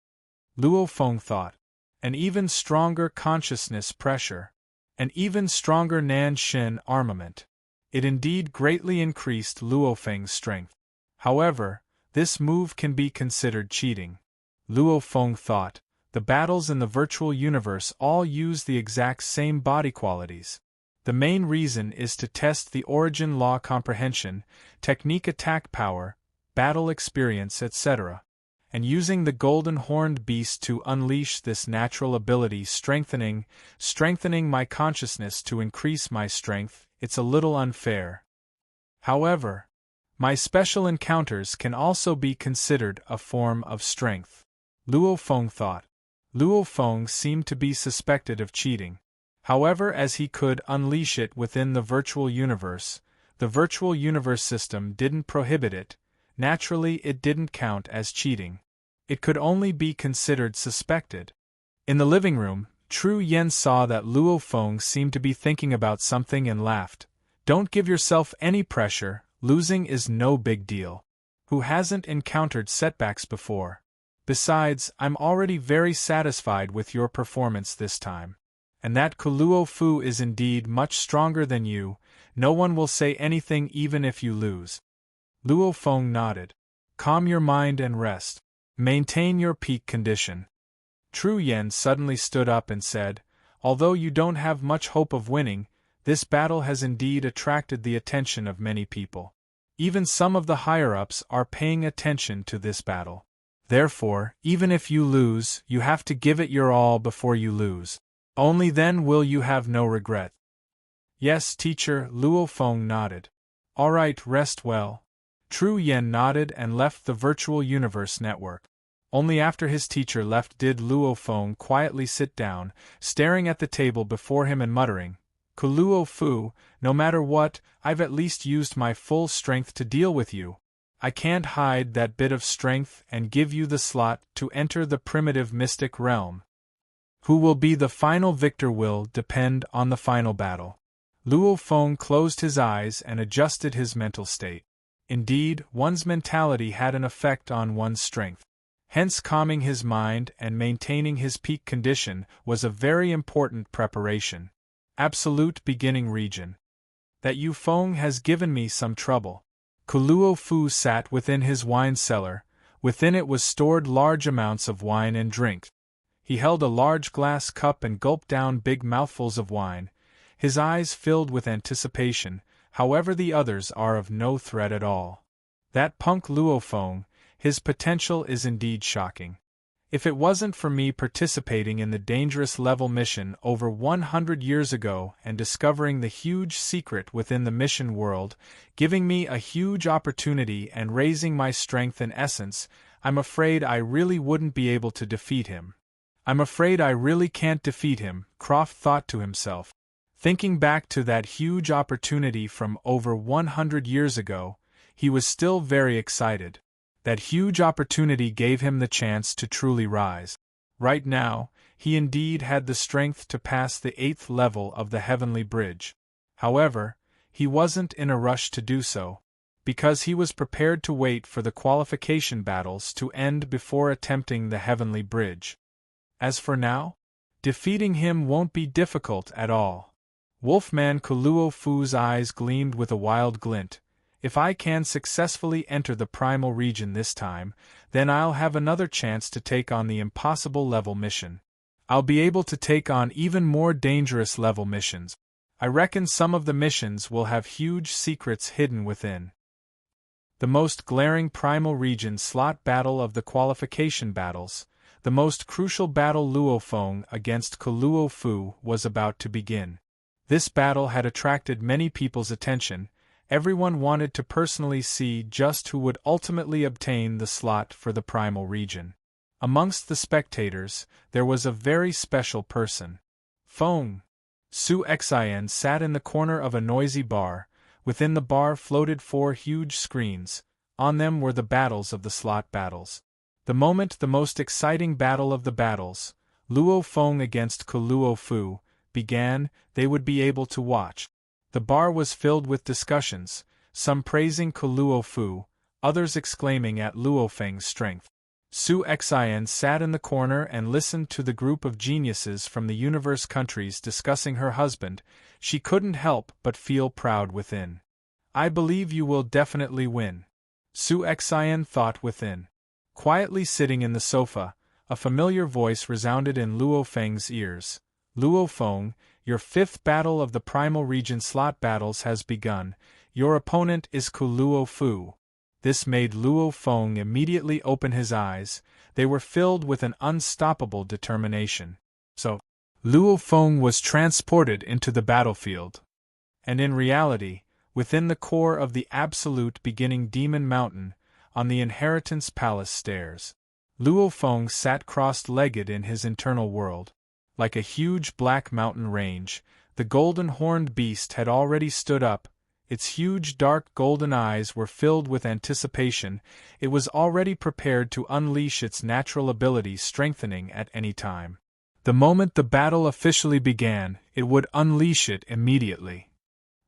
Luo Feng thought. An even stronger consciousness pressure. An even stronger Nanshin armament. It indeed greatly increased Luo Feng's strength. However, this move can be considered cheating. Luo Feng thought. The battles in the virtual universe all use the exact same body qualities. The main reason is to test the origin law comprehension, technique attack power, battle experience etc. And using the golden-horned beast to unleash this natural ability strengthening my consciousness to increase my strength, it's a little unfair. However, my special encounters can also be considered a form of strength. Luo Feng thought. Luo Feng seemed to be suspected of cheating. However, as he could unleash it within the virtual universe system didn't prohibit it. Naturally, it didn't count as cheating. It could only be considered suspected. In the living room, Tru Yen saw that Luo Feng seemed to be thinking about something and laughed. Don't give yourself any pressure, losing is no big deal. Who hasn't encountered setbacks before? Besides, I'm already very satisfied with your performance this time. And that Luo Fu is indeed much stronger than you, no one will say anything even if you lose. Luo Feng nodded. Calm your mind and rest. Maintain your peak condition. Tru Yen suddenly stood up and said, although you don't have much hope of winning, this battle has indeed attracted the attention of many people. Even some of the higher-ups are paying attention to this battle. Therefore, even if you lose, you have to give it your all before you lose. Only then will you have no regret. Yes, teacher, Luo Feng nodded. All right, rest well. Tru Yen nodded and left the virtual universe network. Only after his teacher left did Luo Feng quietly sit down, staring at the table before him and muttering, Luo Fu, no matter what, I've at least used my full strength to deal with you. I can't hide that bit of strength and give you the slot to enter the primitive mystic realm. Who will be the final victor will depend on the final battle. Luo Feng closed his eyes and adjusted his mental state. Indeed, one's mentality had an effect on one's strength. Hence calming his mind and maintaining his peak condition was a very important preparation. Absolute beginning region. That Yu Feng has given me some trouble. Luo Fu sat within his wine cellar. Within it was stored large amounts of wine and drink. He held a large glass cup and gulped down big mouthfuls of wine. His eyes filled with anticipation. However, the others are of no threat at all. That punk Luo Feng, his potential is indeed shocking. If it wasn't for me participating in the dangerous level mission over 100 years ago and discovering the huge secret within the mission world, giving me a huge opportunity and raising my strength and essence, I'm afraid I really wouldn't be able to defeat him. I'm afraid I really can't defeat him, Croft thought to himself. Thinking back to that huge opportunity from over 100 years ago, he was still very excited. That huge opportunity gave him the chance to truly rise. Right now, he indeed had the strength to pass the 8th level of the Heavenly Bridge. However, he wasn't in a rush to do so, because he was prepared to wait for the qualification battles to end before attempting the Heavenly Bridge. As for now, defeating him won't be difficult at all. Wolfman Kuluo Fu's eyes gleamed with a wild glint. If I can successfully enter the primal region this time, then I'll have another chance to take on the impossible level mission. I'll be able to take on even more dangerous level missions. I reckon some of the missions will have huge secrets hidden within. The most glaring primal region slot battle of the qualification battles, the most crucial battle Luo Feng against Kuluo Fu, was about to begin. This battle had attracted many people's attention. Everyone wanted to personally see just who would ultimately obtain the slot for the primal region. Amongst the spectators, there was a very special person. Feng. Su Xian sat in the corner of a noisy bar. Within the bar floated 4 huge screens. On them were the battles of the slot battles. The moment the most exciting battle of the battles, Luo Feng against Kuluo Fu, began, they would be able to watch. The bar was filled with discussions, some praising Kuluo Fu, others exclaiming at Luo Feng's strength. Su Xian sat in the corner and listened to the group of geniuses from the universe countries discussing her husband. She couldn't help but feel proud within. I believe you will definitely win. Su Xian thought within. Quietly sitting in the sofa, a familiar voice resounded in Luo Feng's ears. Luo Feng, your 5th battle of the primal region slot battles has begun. Your opponent is Kuluo Fu. This made Luo Feng immediately open his eyes. They were filled with an unstoppable determination. So, Luo Feng was transported into the battlefield. And in reality, within the core of the absolute beginning Demon Mountain, on the Inheritance Palace stairs, Luo Feng sat crossed-legged in his internal world. Like a huge black mountain range, the golden-horned beast had already stood up. Its huge dark golden eyes were filled with anticipation. It was already prepared to unleash its natural ability, strengthening at any time. The moment the battle officially began, it would unleash it immediately.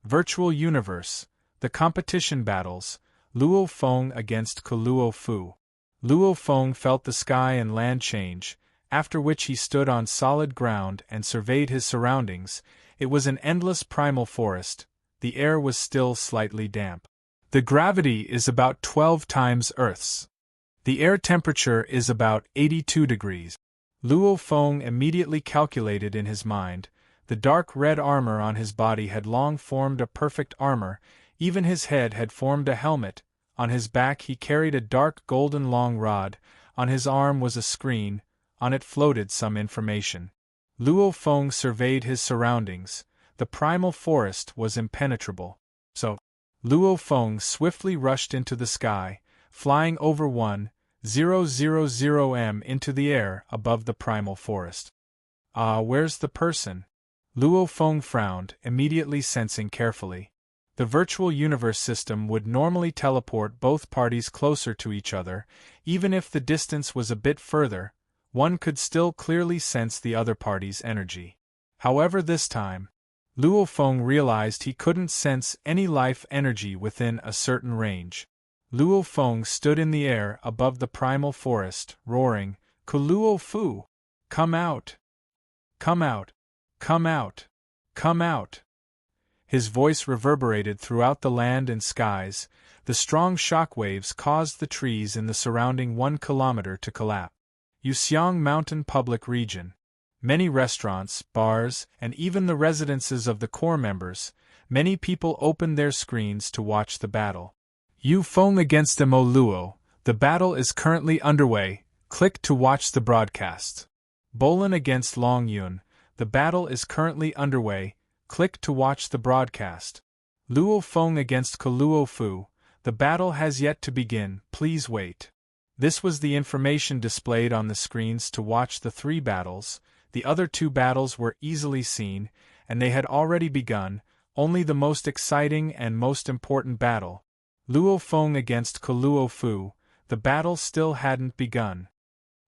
Virtual Universe, the competition battles, Luo Feng against Kuluo Fu. Luo Feng felt the sky and land change, after which he stood on solid ground and surveyed his surroundings. It was an endless primal forest. The air was still slightly damp. The gravity is about 12 times Earth's. The air temperature is about 82 degrees. Luo Feng immediately calculated in his mind. The dark red armor on his body had long formed a perfect armor. Even his head had formed a helmet. On his back he carried a dark golden long rod. On his arm was a screen. On it floated some information. Luo Feng surveyed his surroundings. The primal forest was impenetrable. So, Luo Feng swiftly rushed into the sky, flying over 1,000 m into the air above the primal forest. Ah, where's the person? Luo Feng frowned, immediately sensing carefully. The virtual universe system would normally teleport both parties closer to each other. Even if the distance was a bit further, one could still clearly sense the other party's energy. However, this time, Luo Feng realized he couldn't sense any life energy within a certain range. Luo Feng stood in the air above the primal forest, roaring, "Kuluo Fu! Come out! Come out! Come out! Come out!" His voice reverberated throughout the land and skies. The strong shock waves caused the trees in the surrounding 1 kilometer to collapse. Yuxiang Mountain Public Region. Many restaurants, bars, and even the residences of the core members, many people opened their screens to watch the battle. Yu Feng against Mo Luo, the battle is currently underway, click to watch the broadcast. Bolin against Long Yun, the battle is currently underway, click to watch the broadcast. Luo Feng against Koluo Fu, the battle has yet to begin, please wait. This was the information displayed on the screens to watch the 3 battles. The other 2 battles were easily seen, and they had already begun, only the most exciting and most important battle, Luo Feng against Koluo Fu, the battle still hadn't begun.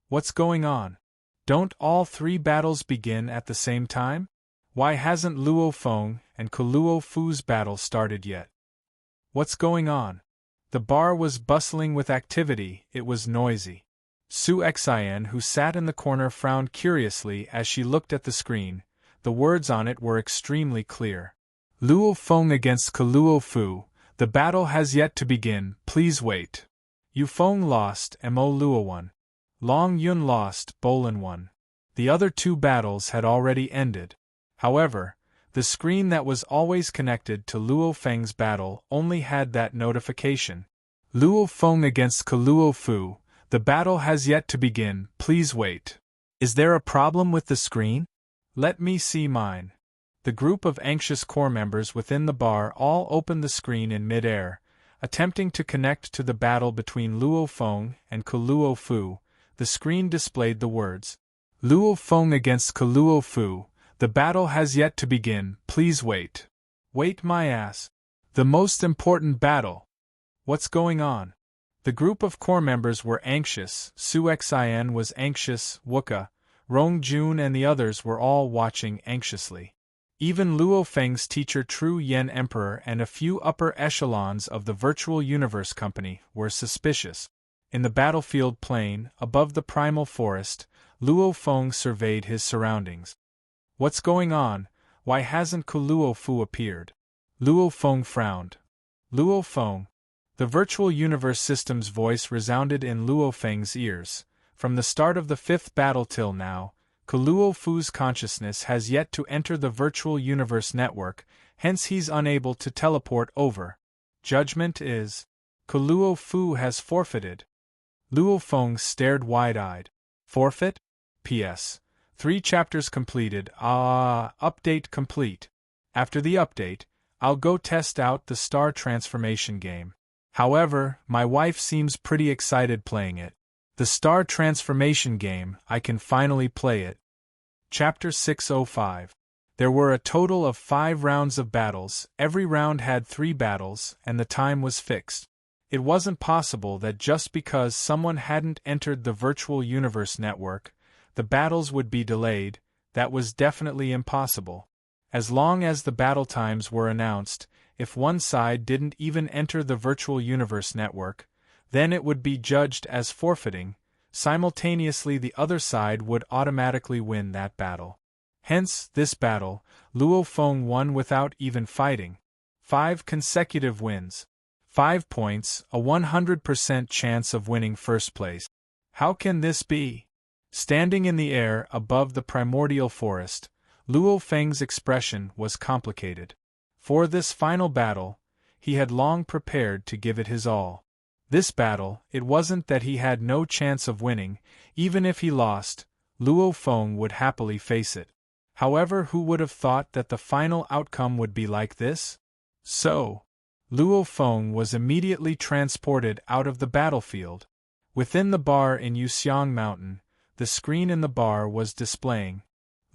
What's going on? Don't all 3 battles begin at the same time? Why hasn't Luo Feng and Koluo Fu's battle started yet? What's going on? The bar was bustling with activity, it was noisy. Su Xian, who sat in the corner, frowned curiously as she looked at the screen. The words on it were extremely clear. Luo Feng against Koluo Fu, the battle has yet to begin, please wait. Yu Feng lost, Mo Luo won. Long Yun lost, Bolin won. The other 2 battles had already ended. However, the screen that was always connected to Luo Feng's battle only had that notification. Luo Feng against Koluo Fu, the battle has yet to begin, please wait. Is there a problem with the screen? Let me see mine. The group of anxious core members within the bar all opened the screen in mid-air, attempting to connect to the battle between Luo Feng and Koluo Fu. The screen displayed the words, Luo Feng against Koluo Fu, the battle has yet to begin, please wait. Wait my ass. The most important battle. What's going on? The group of core members were anxious, Su Xian was anxious, Wuka, Rong Jun and the others were all watching anxiously. Even Luo Feng's teacher Tru Yen Emperor and a few upper echelons of the Virtual Universe Company were suspicious. In the battlefield plain, above the primal forest, Luo Feng surveyed his surroundings. What's going on? Why hasn't Koluo Fu appeared? Luo Feng frowned. Luo Feng. The Virtual Universe System's voice resounded in Luo Feng's ears. From the start of the 5th battle till now, Koluo Fu's consciousness has yet to enter the Virtual Universe network, hence he's unable to teleport over. Judgment is, Koluo Fu has forfeited. Luo Feng stared wide-eyed. Forfeit? P.S. 3 chapters completed. Update complete. After the update, I'll go test out the Star Transformation game. However, my wife seems pretty excited playing it. The Star Transformation game, I can finally play it. Chapter 605. There were a total of 5 rounds of battles, every round had 3 battles, and the time was fixed. It wasn't possible that just because someone hadn't entered the Virtual Universe network, the battles would be delayed. That was definitely impossible. As long as the battle times were announced, if one side didn't even enter the Virtual Universe network, then it would be judged as forfeiting. Simultaneously the other side would automatically win that battle. Hence, this battle, Luo Feng won without even fighting. 5 consecutive wins. 5 points, a 100% chance of winning first place. How can this be? Standing in the air above the primordial forest, Luo Feng's expression was complicated. For this final battle, he had long prepared to give it his all. This battle, it wasn't that he had no chance of winning. Even if he lost, Luo Feng would happily face it. However, who would have thought that the final outcome would be like this? So, Luo Feng was immediately transported out of the battlefield. Within the bar in Yuxiang Mountain, the screen in the bar was displaying,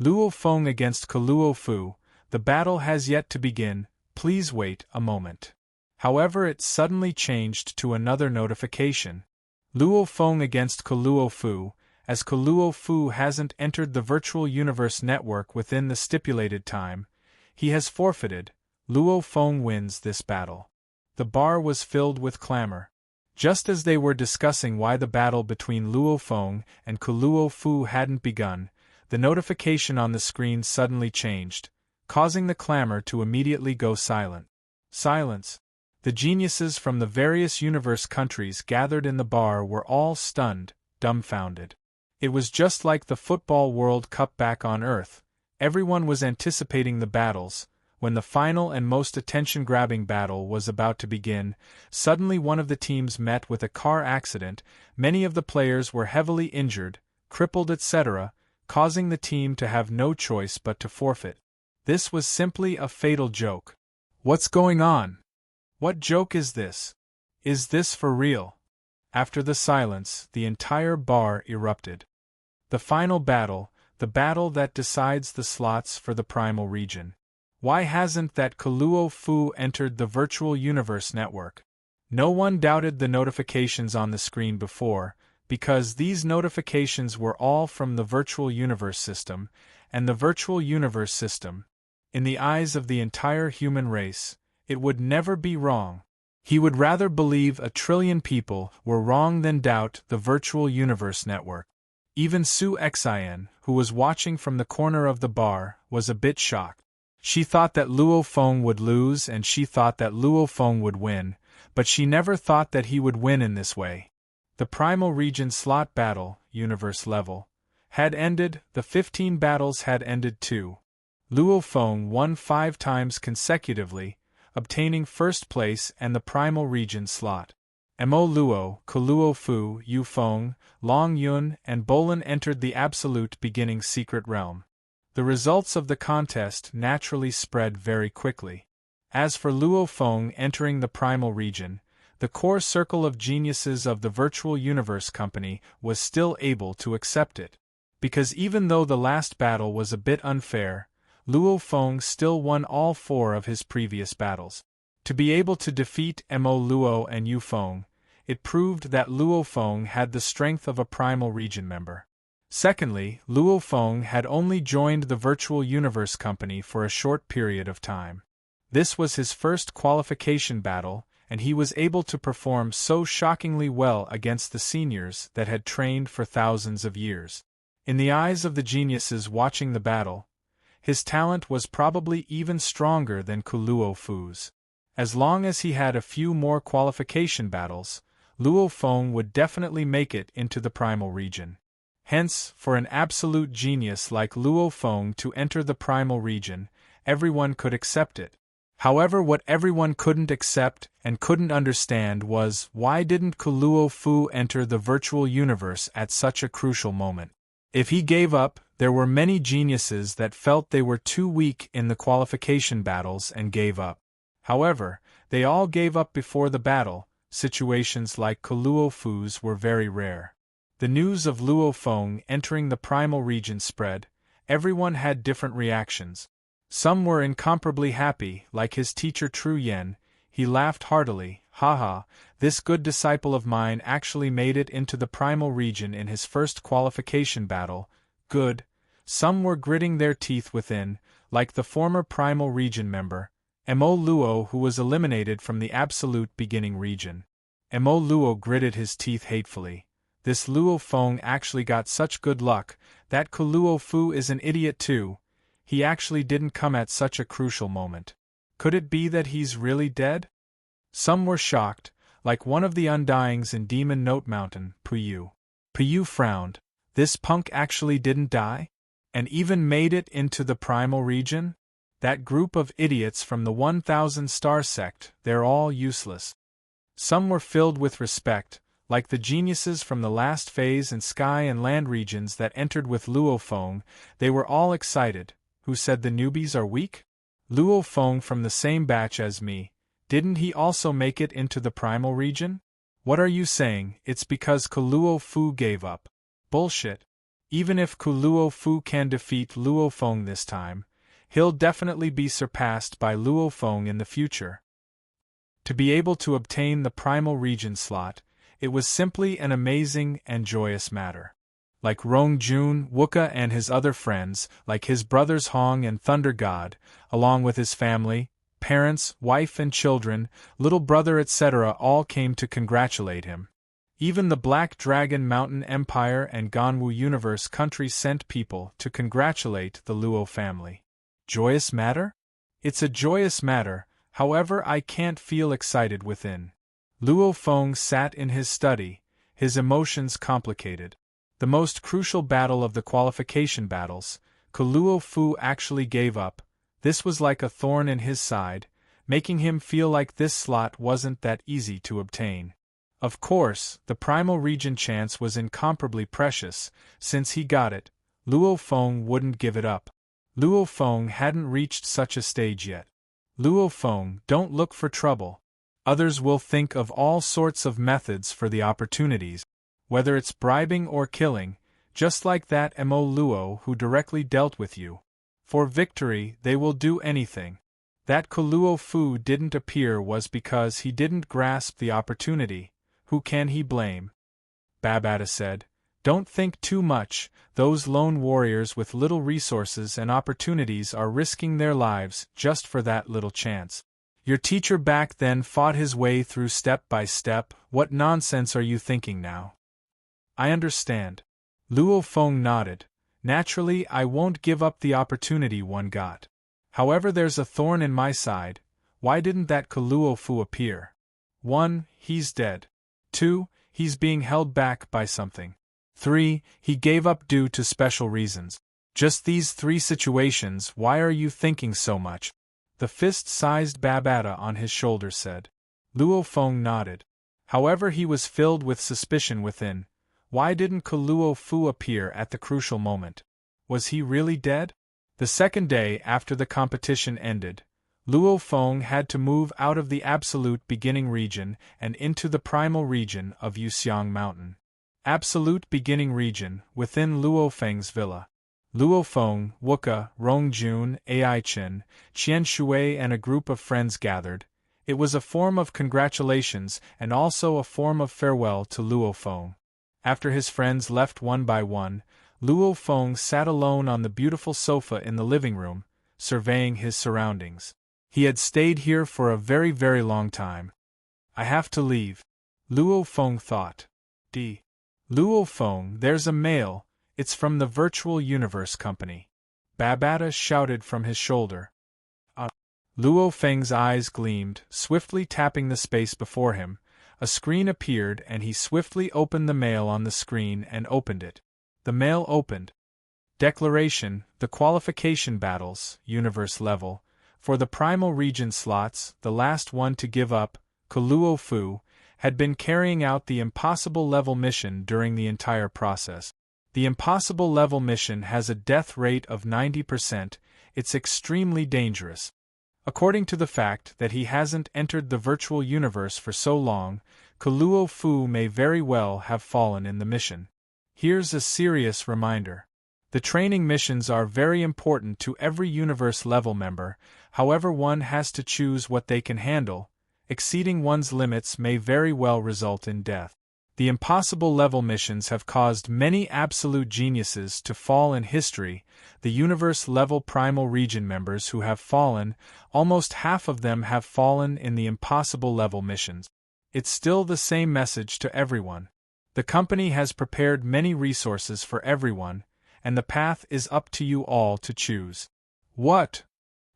Luo Feng against Koluo Fu, the battle has yet to begin, please wait a moment. However, it suddenly changed to another notification. Luo Feng against Koluo Fu, as Koluo Fu hasn't entered the Virtual Universe network within the stipulated time, he has forfeited. Luo Feng wins this battle. The bar was filled with clamor. Just as they were discussing why the battle between Luo Feng and Koluo Fu hadn't begun, the notification on the screen suddenly changed, causing the clamor to immediately go silent. Silence. The geniuses from the various universe countries gathered in the bar were all stunned, dumbfounded. It was just like the Football World Cup back on Earth. Everyone was anticipating the battles. when the final and most attention-grabbing battle was about to begin, suddenly one of the teams met with a car accident. Many of the players were heavily injured, crippled, etc., causing the team to have no choice but to forfeit. This was simply a fatal joke. What's going on? What joke is this? Is this for real? After the silence, the entire bar erupted. The final battle, the battle that decides the slots for the primal region. Why hasn't that Kaluo Fu entered the virtual universe network? No one doubted the notifications on the screen before, because these notifications were all from the virtual universe system, and the virtual universe system, in the eyes of the entire human race, it would never be wrong. He would rather believe 1 trillion people were wrong than doubt the virtual universe network. Even Su Xin, who was watching from the corner of the bar, was a bit shocked. She thought that Luo Feng would lose and she thought that Luo Feng would win, but she never thought that he would win in this way. The Primal Region slot battle, universe level, had ended, the 15 battles had ended too. Luo Feng won 5 times consecutively, obtaining first place and the Primal Region slot. Mo Luo, Kaluo Fu, Yu Feng, Long Yun, and Bolin entered the Absolute Beginning Secret Realm. The results of the contest naturally spread very quickly. As for Luo Feng entering the Primal Region, the core circle of geniuses of the Virtual Universe Company was still able to accept it. Because even though the last battle was a bit unfair, Luo Feng still won all 4 of his previous battles. To be able to defeat Mo Luo and Yu Feng, it proved that Luo Feng had the strength of a Primal Region member. Secondly, Luo Feng had only joined the Virtual Universe Company for a short period of time. This was his first qualification battle, and he was able to perform so shockingly well against the seniors that had trained for thousands of years. In the eyes of the geniuses watching the battle, his talent was probably even stronger than Kaluo Fu's. As long as he had a few more qualification battles, Luo Feng would definitely make it into the Primal Region. Hence, for an absolute genius like Luo Feng to enter the Primal Region, everyone could accept it. However, what everyone couldn't accept and couldn't understand was, why didn't Kaluo Fu enter the virtual universe at such a crucial moment? If he gave up, there were many geniuses that felt they were too weak in the qualification battles and gave up. However, they all gave up before the battle. Situations like Kaluo Fu's were very rare. The news of Luo Feng entering the Primal Region spread. Everyone had different reactions. Some were incomparably happy, like his teacher Tru Yen. He laughed heartily, haha, this good disciple of mine actually made it into the Primal Region in his first qualification battle. Good. Some were gritting their teeth within, like the former Primal Region member, Mo Luo, who was eliminated from the Absolute Beginning Region. Mo Luo gritted his teeth hatefully. This Luo Feng actually got such good luck. That Kaluo Fu is an idiot too. He actually didn't come at such a crucial moment. Could it be that he's really dead? Some were shocked, like one of the Undyings in Demon Note Mountain, Puyu. Puyu frowned. This punk actually didn't die? And even made it into the Primal Region? That group of idiots from the 1000 Star Sect, they're all useless. Some were filled with respect, like the geniuses from the last phase and sky and land regions that entered with Luo Feng. They were all excited. Who said the newbies are weak? Luo Feng from the same batch as me. Didn't he also make it into the Primal Region? What are you saying? It's because Kaluo Fu gave up. Bullshit. Even if Kaluo Fu can defeat Luo Feng this time, he'll definitely be surpassed by Luo Feng in the future. To be able to obtain the Primal Region slot, it was simply an amazing and joyous matter. Like Rong Jun, Wuka and his other friends, like his brothers Hong and Thunder God, along with his family, parents, wife and children, little brother etc. all came to congratulate him. Even the Black Dragon Mountain Empire and Ganwu Universe country sent people to congratulate the Luo family. Joyous matter? It's a joyous matter, however I can't feel excited within. Luo Feng sat in his study, his emotions complicated. The most crucial battle of the qualification battles, Kaluo Fu actually gave up. This was like a thorn in his side, making him feel like this slot wasn't that easy to obtain. Of course, the primal region chance was incomparably precious. Since he got it, Luo Feng wouldn't give it up. Luo Feng hadn't reached such a stage yet. Luo Feng, don't look for trouble. Others will think of all sorts of methods for the opportunities, whether it's bribing or killing, just like that Mo Luo who directly dealt with you. For victory, they will do anything. That Kuluo Fu didn't appear was because he didn't grasp the opportunity. Who can he blame? Babata said, don't think too much. Those lone warriors with little resources and opportunities are risking their lives just for that little chance. Your teacher back then fought his way through step by step. What nonsense are you thinking now? I understand. Luo Feng nodded. Naturally, I won't give up the opportunity one got. However, there's a thorn in my side. Why didn't that Kuluo Fu appear? 1. He's dead. 2. He's being held back by something. 3. He gave up due to special reasons. Just these 3 situations. Why are you thinking so much? The fist-sized Babata on his shoulder said. Luo Feng nodded. However, he was filled with suspicion within. Why didn't Kuluo Fu appear at the crucial moment? Was he really dead? The second day after the competition ended, Luo Feng had to move out of the absolute beginning region and into the primal region of Yuxiang Mountain. Absolute beginning region, within Luo Feng's villa. Luo Feng, Wuka, Rongjun, Aichen, Qian Shui and a group of friends gathered. It was a form of congratulations and also a form of farewell to Luo Feng. After his friends left one by one, Luo Feng sat alone on the beautiful sofa in the living room, surveying his surroundings. He had stayed here for a very, very long time. I have to leave. Luo Feng thought. Luo Feng, there's a mail. It's from the Virtual Universe Company. Babata shouted from his shoulder. Luo Feng's eyes gleamed, swiftly tapping the space before him. A screen appeared and he swiftly opened the mail on the screen and opened it. The mail opened. Declaration, the qualification battles, universe level. For the primal region slots, the last one to give up, Kuluo Fu, had been carrying out the impossible level mission during the entire process. The impossible level mission has a death rate of 90%, it's extremely dangerous. According to the fact that he hasn't entered the virtual universe for so long, Kuluo Fu may very well have fallen in the mission. Here's a serious reminder. The training missions are very important to every universe level member, however one has to choose what they can handle. Exceeding one's limits may very well result in death. The impossible level missions have caused many absolute geniuses to fall in history. The universe level primal region members who have fallen, almost half of them have fallen in the impossible level missions. It's still the same message to everyone. The company has prepared many resources for everyone, and the path is up to you all to choose. What?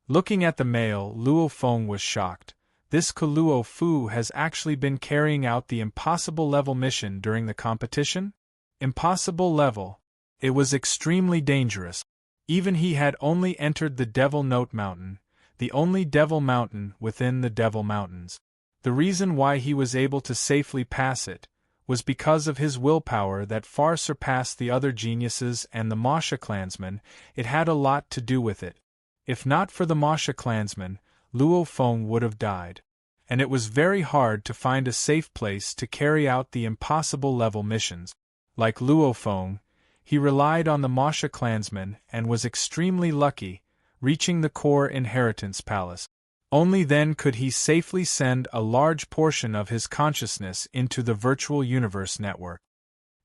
Looking at the mail, Luo Feng was shocked. This Kuluo Fu has actually been carrying out the impossible level mission during the competition? Impossible level. It was extremely dangerous. Even he had only entered the Devil Note Mountain, the only Devil Mountain within the Devil Mountains. The reason why he was able to safely pass it was because of his willpower that far surpassed the other geniuses and the Masha clansmen. It had a lot to do with it. If not for the Masha clansmen, Luo Feng would have died. And it was very hard to find a safe place to carry out the impossible level missions. Like Luo Feng, he relied on the Masha clansmen and was extremely lucky, reaching the core inheritance palace. Only then could he safely send a large portion of his consciousness into the virtual universe network.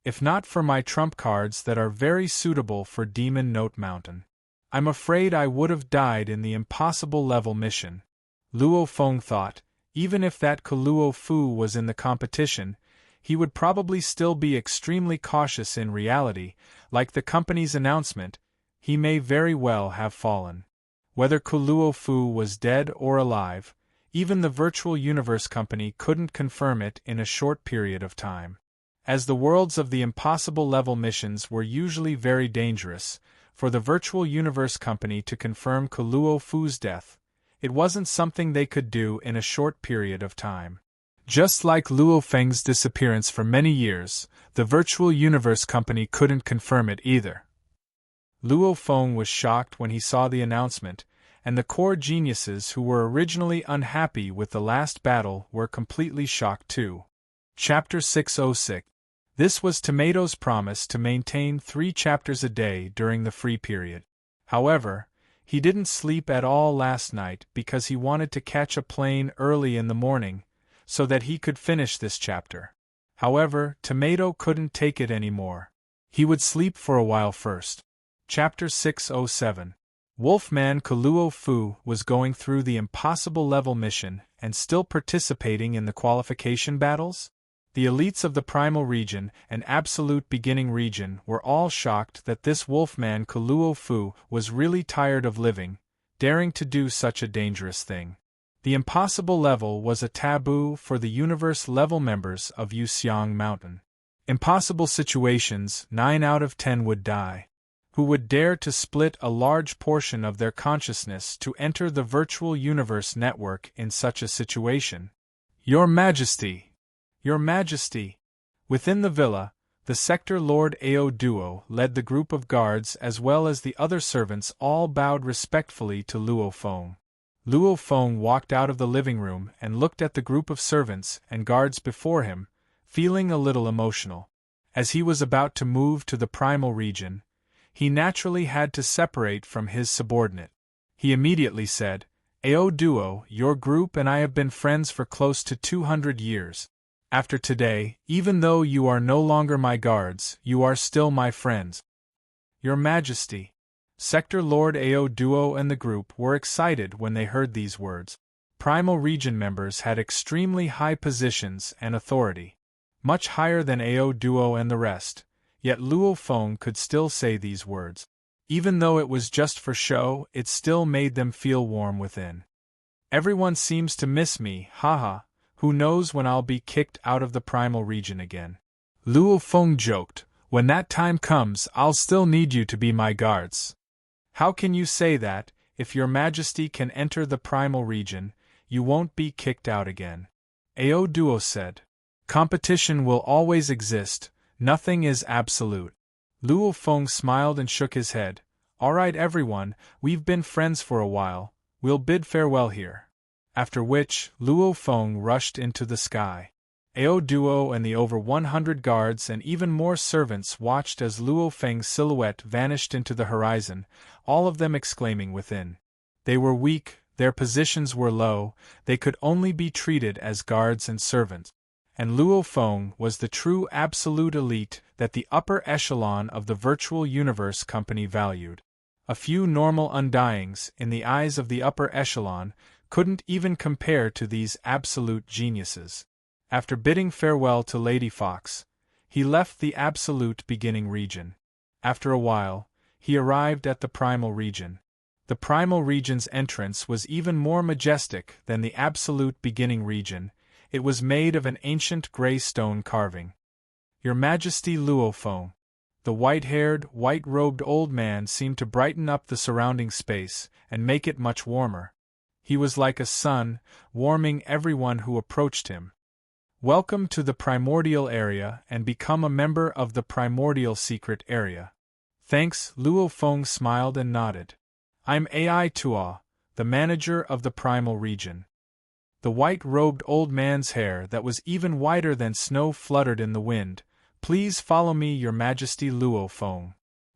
If not for my trump cards that are very suitable for Demon Note Mountain, I'm afraid I would have died in the impossible level mission. Luo Feng thought, even if that Kuluo Fu was in the competition, he would probably still be extremely cautious in reality. Like the company's announcement, he may very well have fallen. Whether Kuluo Fu was dead or alive, even the Virtual Universe Company couldn't confirm it in a short period of time. As the worlds of the impossible level missions were usually very dangerous, for the Virtual Universe Company to confirm Luo Fu's death. It wasn't something they could do in a short period of time. Just like Luo Feng's disappearance for many years, the Virtual Universe Company couldn't confirm it either. Luo Feng was shocked when he saw the announcement, and the core geniuses who were originally unhappy with the last battle were completely shocked too. Chapter 606. This was Tomato's promise to maintain 3 chapters a day during the free period. However, he didn't sleep at all last night because he wanted to catch a plane early in the morning, so that he could finish this chapter. However, Tomato couldn't take it anymore. He would sleep for a while first. Chapter 607. Wolfman Luo Fu was going through the impossible level mission and still participating in the qualification battles? The elites of the Primal Region and Absolute Beginning Region were all shocked that this Wolfman Luo Fu was really tired of living, daring to do such a dangerous thing. The impossible level was a taboo for the universe level members of Yuxiang Mountain. Impossible situations, 9 out of 10 would die. Who would dare to split a large portion of their consciousness to enter the virtual universe network in such a situation? Your Majesty! Your Majesty! Within the villa, the Sector Lord Ao Duo led the group of guards as well as the other servants all bowed respectfully to Luo Feng. Luo Feng walked out of the living room and looked at the group of servants and guards before him, feeling a little emotional. As he was about to move to the Primal Region, he naturally had to separate from his subordinate. He immediately said, Ao Duo, your group and I have been friends for close to 200 years. After today, even though you are no longer my guards, you are still my friends. Your Majesty. Sector Lord Ao Duo and the group were excited when they heard these words. Primal Region members had extremely high positions and authority, much higher than Ao Duo and the rest. Yet Luo Feng could still say these words. Even though it was just for show, it still made them feel warm within. Everyone seems to miss me, haha, who knows when I'll be kicked out of the Primal Region again. Luo Feng joked, when that time comes I'll still need you to be my guards. How can you say that? If your Majesty can enter the Primal Region, you won't be kicked out again. Ao Duo said. Competition will always exist. Nothing is absolute. Luo Feng smiled and shook his head. Alright everyone, we've been friends for a while, we'll bid farewell here. After which, Luo Feng rushed into the sky. Ao Duo and the over 100 guards and even more servants watched as Luo Feng's silhouette vanished into the horizon, all of them exclaiming within. They were weak, their positions were low, they could only be treated as guards and servants. And Luo Feng was the true absolute elite that the upper echelon of the Virtual Universe Company valued. A few normal undyings, in the eyes of the upper echelon, couldn't even compare to these absolute geniuses. After bidding farewell to Lady Fox, he left the Absolute Beginning Region. After a while, he arrived at the Primal Region. The Primal Region's entrance was even more majestic than the Absolute Beginning Region. It was made of an ancient gray stone carving. Your Majesty Luo Feng. The white-haired, white-robed old man seemed to brighten up the surrounding space and make it much warmer. He was like a sun, warming everyone who approached him. Welcome to the Primordial Area and become a member of the Primordial Secret Area. Thanks, Luo Feng smiled and nodded. I'm Ai Tua, the manager of the Primal Region. The white-robed old man's hair that was even whiter than snow fluttered in the wind. Please follow me, Your Majesty Luo Feng.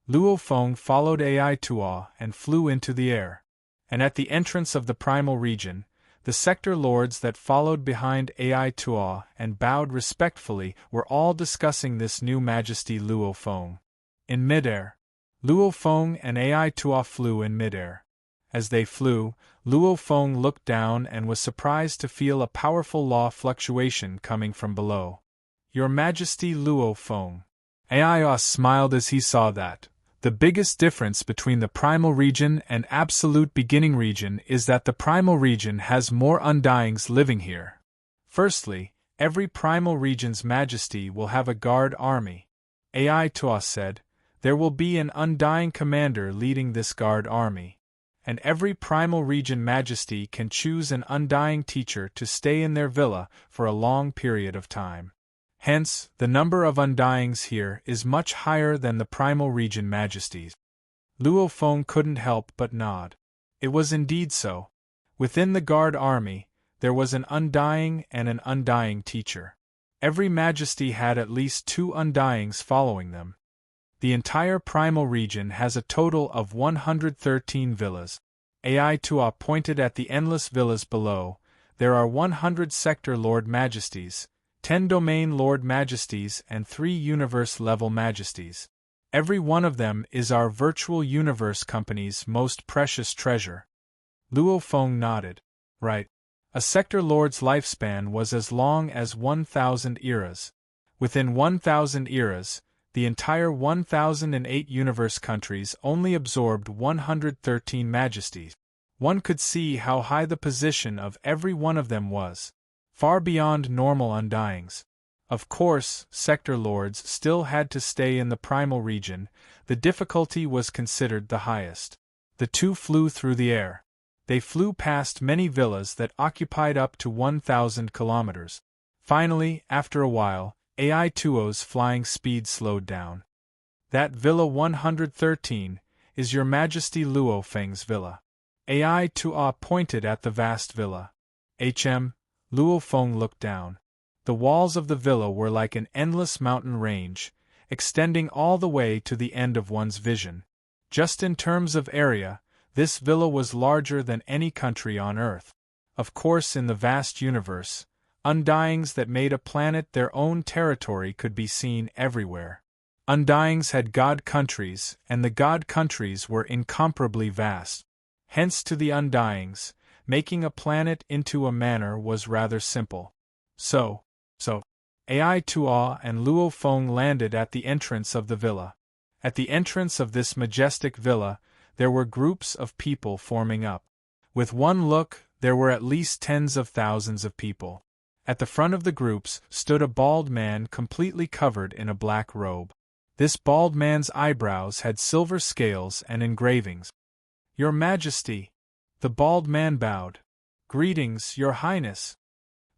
Luo Feng followed Ai Tua and flew into the air. And at the entrance of the Primal Region, the sector lords that followed behind Ai Tua and bowed respectfully were all discussing this new Majesty Luo Feng. In midair, Luo Feng and Ai Tua flew in midair. As they flew, Luo Feng looked down and was surprised to feel a powerful law fluctuation coming from below. Your Majesty Luo Feng. Ai smiled as he saw that. The biggest difference between the Primal Region and Absolute Beginning Region is that the Primal Region has more undyings living here. Firstly, every Primal Region's Majesty will have a guard army. Ai Tua said. there will be an undying commander leading this guard army. And every primal region majesty can choose an undying teacher to stay in their villa for a long period of time. Hence, the number of undyings here is much higher than the primal region majesties. Luo Feng couldn't help but nod. It was indeed so. Within the guard army, there was an undying and an undying teacher. Every majesty had at least 2 undyings following them. The entire primal region has a total of 113 villas. Ai Tua pointed at the endless villas below. There are 100 sector lord majesties, 10 domain lord majesties and 3 universe-level majesties. Every one of them is our virtual universe company's most precious treasure. Luo Feng nodded. Right. A sector lord's lifespan was as long as 1,000 eras. Within 1,000 eras, the entire 1,008 universe countries only absorbed 113 majesties. One could see how high the position of every one of them was, far beyond normal undyings. Of course, sector lords still had to stay in the primal region. The difficulty was considered the highest. The 2 flew through the air. They flew past many villas that occupied up to 1,000 kilometers. Finally, after a while, Ai Tuo's flying speed slowed down. That Villa 113 is Your Majesty Luo Feng's villa. Ai Tua pointed at the vast villa. Luo Feng looked down. The walls of the villa were like an endless mountain range, extending all the way to the end of one's vision. Just in terms of area, this villa was larger than any country on Earth. Of course, in the vast universe, undyings that made a planet their own territory could be seen everywhere. Undyings had god countries, and the god countries were incomparably vast. Hence to the undyings, making a planet into a manor was rather simple. So, Ai Tua and Luo Feng landed at the entrance of the villa. At the entrance of this majestic villa, there were groups of people forming up. With one look, there were at least tens of thousands of people. At the front of the groups stood a bald man completely covered in a black robe. This bald man's eyebrows had silver scales and engravings. Your Majesty! The bald man bowed. Greetings, Your Highness!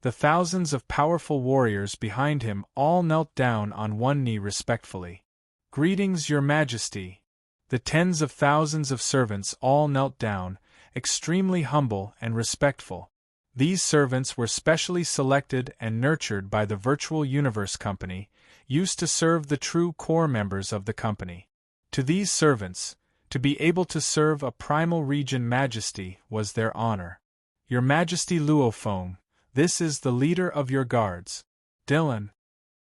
The thousands of powerful warriors behind him all knelt down on one knee respectfully. Greetings, Your Majesty! The tens of thousands of servants all knelt down, extremely humble and respectful. These servants were specially selected and nurtured by the Virtual Universe Company, used to serve the true core members of the company. To these servants, to be able to serve a primal region majesty was their honor. Your Majesty Luo Feng, this is the leader of your guards. Dylan.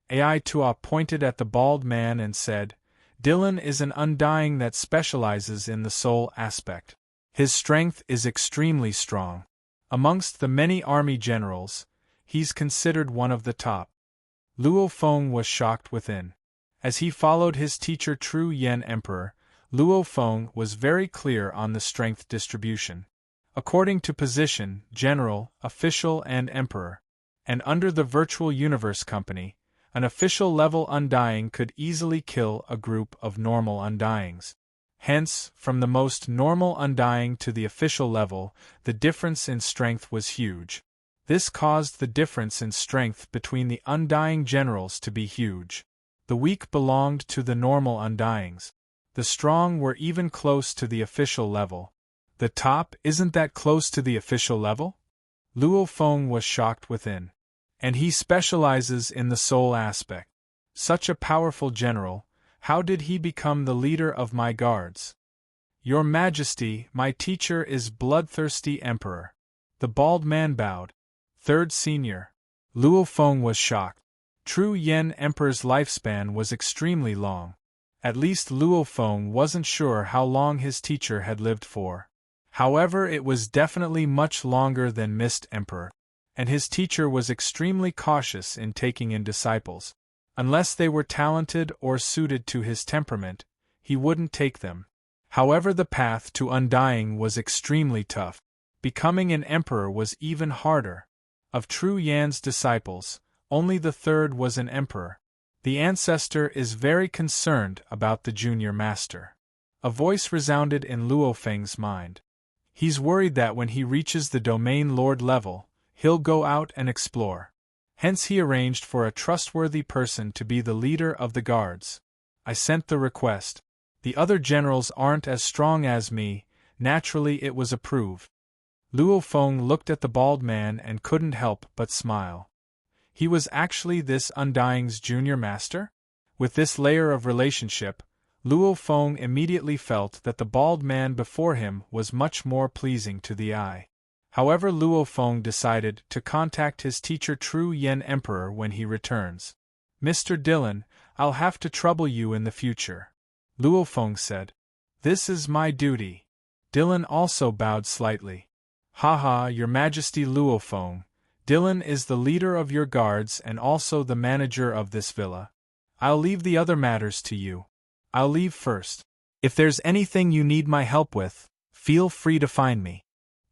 Ai Tua pointed at the bald man and said, Dylan is an undying that specializes in the soul aspect. His strength is extremely strong. Amongst the many army generals, he's considered one of the top. Luo Feng was shocked within. As he followed his teacher True Yen Emperor, Luo Feng was very clear on the strength distribution. According to position, general, official and emperor. And under the Virtual Universe Company, an official-level undying could easily kill a group of normal undyings. Hence, from the most normal undying to the official level, the difference in strength was huge. This caused the difference in strength between the undying generals to be huge. The weak belonged to the normal undyings. The strong were even close to the official level. The top isn't that close to the official level? Luo Feng was shocked within. And he specializes in the soul aspect. Such a powerful general, how did he become the leader of my guards? Your Majesty, my teacher is Bloodthirsty Emperor. The bald man bowed. Third Senior. Luo Feng was shocked. True Yen Emperor's lifespan was extremely long. At least Luo Feng wasn't sure how long his teacher had lived for. However, it was definitely much longer than Mist Emperor. And his teacher was extremely cautious in taking in disciples. Unless they were talented or suited to his temperament, he wouldn't take them. However, the path to undying was extremely tough. Becoming an emperor was even harder. Of True Yan's disciples, only the third was an emperor. The ancestor is very concerned about the junior master. A voice resounded in Luo Feng's mind. He's worried that when he reaches the domain lord level, he'll go out and explore. Hence he arranged for a trustworthy person to be the leader of the guards. I sent the request. The other generals aren't as strong as me, naturally it was approved. Luo Feng looked at the bald man and couldn't help but smile. He was actually this Undying's junior master? With this layer of relationship, Luo Feng immediately felt that the bald man before him was much more pleasing to the eye. However, Luo Feng decided to contact his teacher Tru Yen Emperor when he returns. Mr. Dylan, I'll have to trouble you in the future, Luo Feng said. This is my duty. Dylan also bowed slightly. Haha, Your Majesty Luo Feng, Dylan is the leader of your guards and also the manager of this villa. I'll leave the other matters to you. I'll leave first. If there's anything you need my help with, feel free to find me.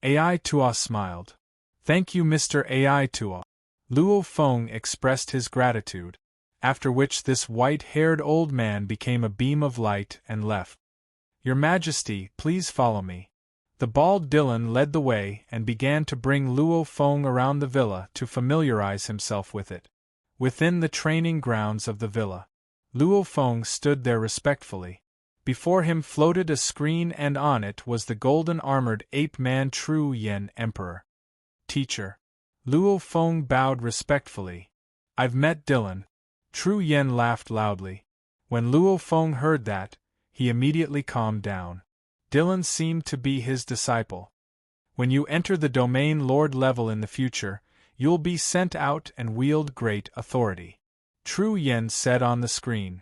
Ai Tuo smiled. Thank you, Mr. Ai Tuo. Luo Feng expressed his gratitude, after which this white-haired old man became a beam of light and left. Your Majesty, please follow me. The bald Dylan led the way and began to bring Luo Feng around the villa to familiarize himself with it. Within the training grounds of the villa, Luo Feng stood there respectfully. Before him floated a screen and on it was the golden-armored ape-man Tru Yen Emperor. Teacher. Luo Feng bowed respectfully. I've met Dylan. Tru Yen laughed loudly. When Luo Feng heard that, he immediately calmed down. Dylan seemed to be his disciple. When you enter the domain lord level in the future, you'll be sent out and wield great authority. Tru Yen said on the screen.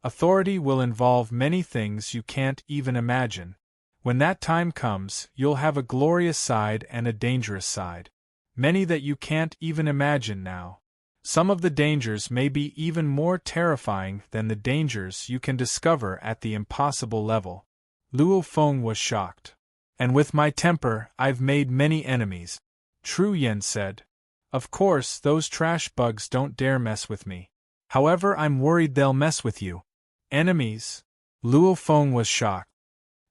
Authority will involve many things you can't even imagine. When that time comes, you'll have a glorious side and a dangerous side. Many that you can't even imagine now. Some of the dangers may be even more terrifying than the dangers you can discover at the impossible level. Luo Feng was shocked. And with my temper, I've made many enemies. Tru Yen said. Of course, those trash bugs don't dare mess with me. However, I'm worried they'll mess with you. Enemies? Luo Feng was shocked.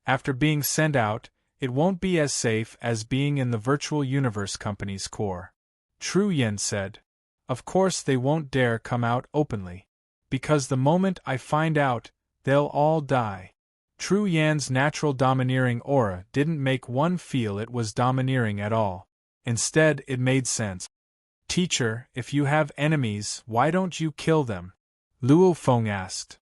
After being sent out, it won't be as safe as being in the virtual universe company's core. Tru Yen said. Of course they won't dare come out openly. Because the moment I find out, they'll all die. Tru Yan's natural domineering aura didn't make one feel it was domineering at all. Instead, it made sense. Teacher, if you have enemies, why don't you kill them? Luo Feng asked.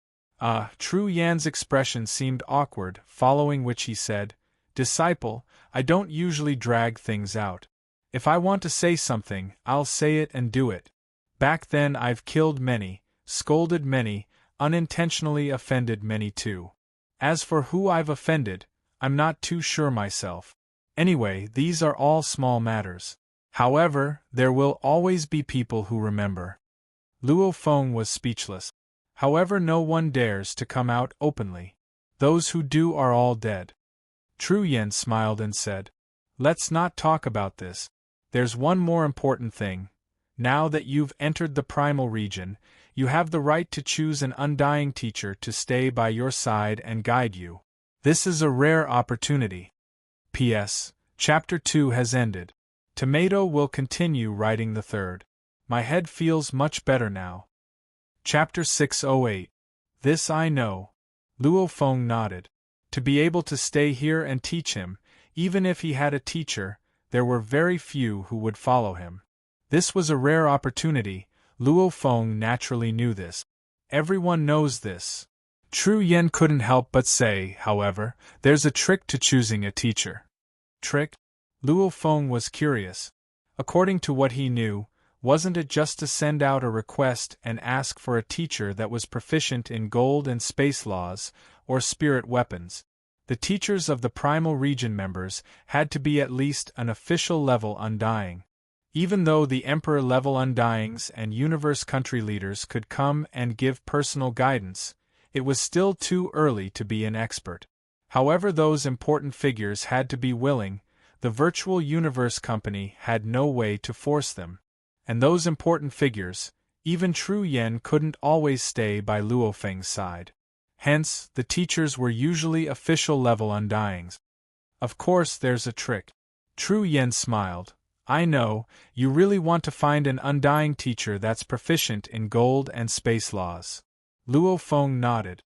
Tru Yan's expression seemed awkward, following which he said, Disciple, I don't usually drag things out. If I want to say something, I'll say it and do it. Back then I've killed many, scolded many, unintentionally offended many too. As for who I've offended, I'm not too sure myself. Anyway, these are all small matters. However, there will always be people who remember. Luo Feng was speechless. However, no one dares to come out openly. Those who do are all dead. Tru Yen smiled and said, Let's not talk about this. There's one more important thing. Now that you've entered the primal region, you have the right to choose an undying teacher to stay by your side and guide you. This is a rare opportunity. P.S. Chapter 2 has ended. Tomato will continue writing the third. My head feels much better now. Chapter 608. This I know. Luo Feng nodded. To be able to stay here and teach him, even if he had a teacher, there were very few who would follow him. This was a rare opportunity. Luo Feng naturally knew this. Everyone knows this. Tru Yen couldn't help but say, however, there's a trick to choosing a teacher. Trick? Luo Feng was curious. According to what he knew, wasn't it just to send out a request and ask for a teacher that was proficient in gold and space laws, or spirit weapons? The teachers of the Primal Region members had to be at least an official level Undying. Even though the Emperor-level Undyings and Universe country leaders could come and give personal guidance, it was still too early to be an expert. However, those important figures had to be willing. The Virtual Universe Company had no way to force them. And those important figures, Even True Yen couldn't always stay by Luo Feng's side. Hence, the teachers were usually official-level undyings. Of course there's a trick. True Yen smiled. I know, you really want to find an undying teacher that's proficient in gold and space laws. Luo Feng nodded.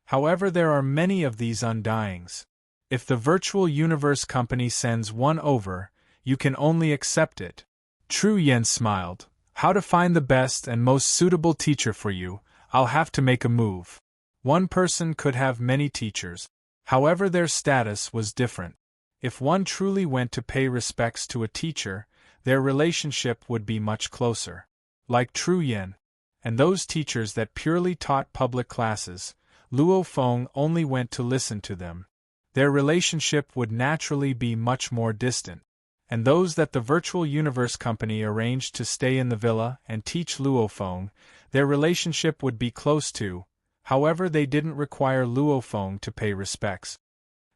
However, there are many of these undyings. If the virtual universe company sends one over, you can only accept it. True Yen smiled. How to find the best and most suitable teacher for you, I'll have to make a move. One person could have many teachers. However, their status was different. If one truly went to pay respects to a teacher, their relationship would be much closer. Like True Yen. And those teachers that purely taught public classes, Luo Feng only went to listen to them. Their relationship would naturally be much more distant. And those that the virtual universe company arranged to stay in the villa and teach Luo Feng, their relationship would be close to. However, they didn't require Luo Feng to pay respects.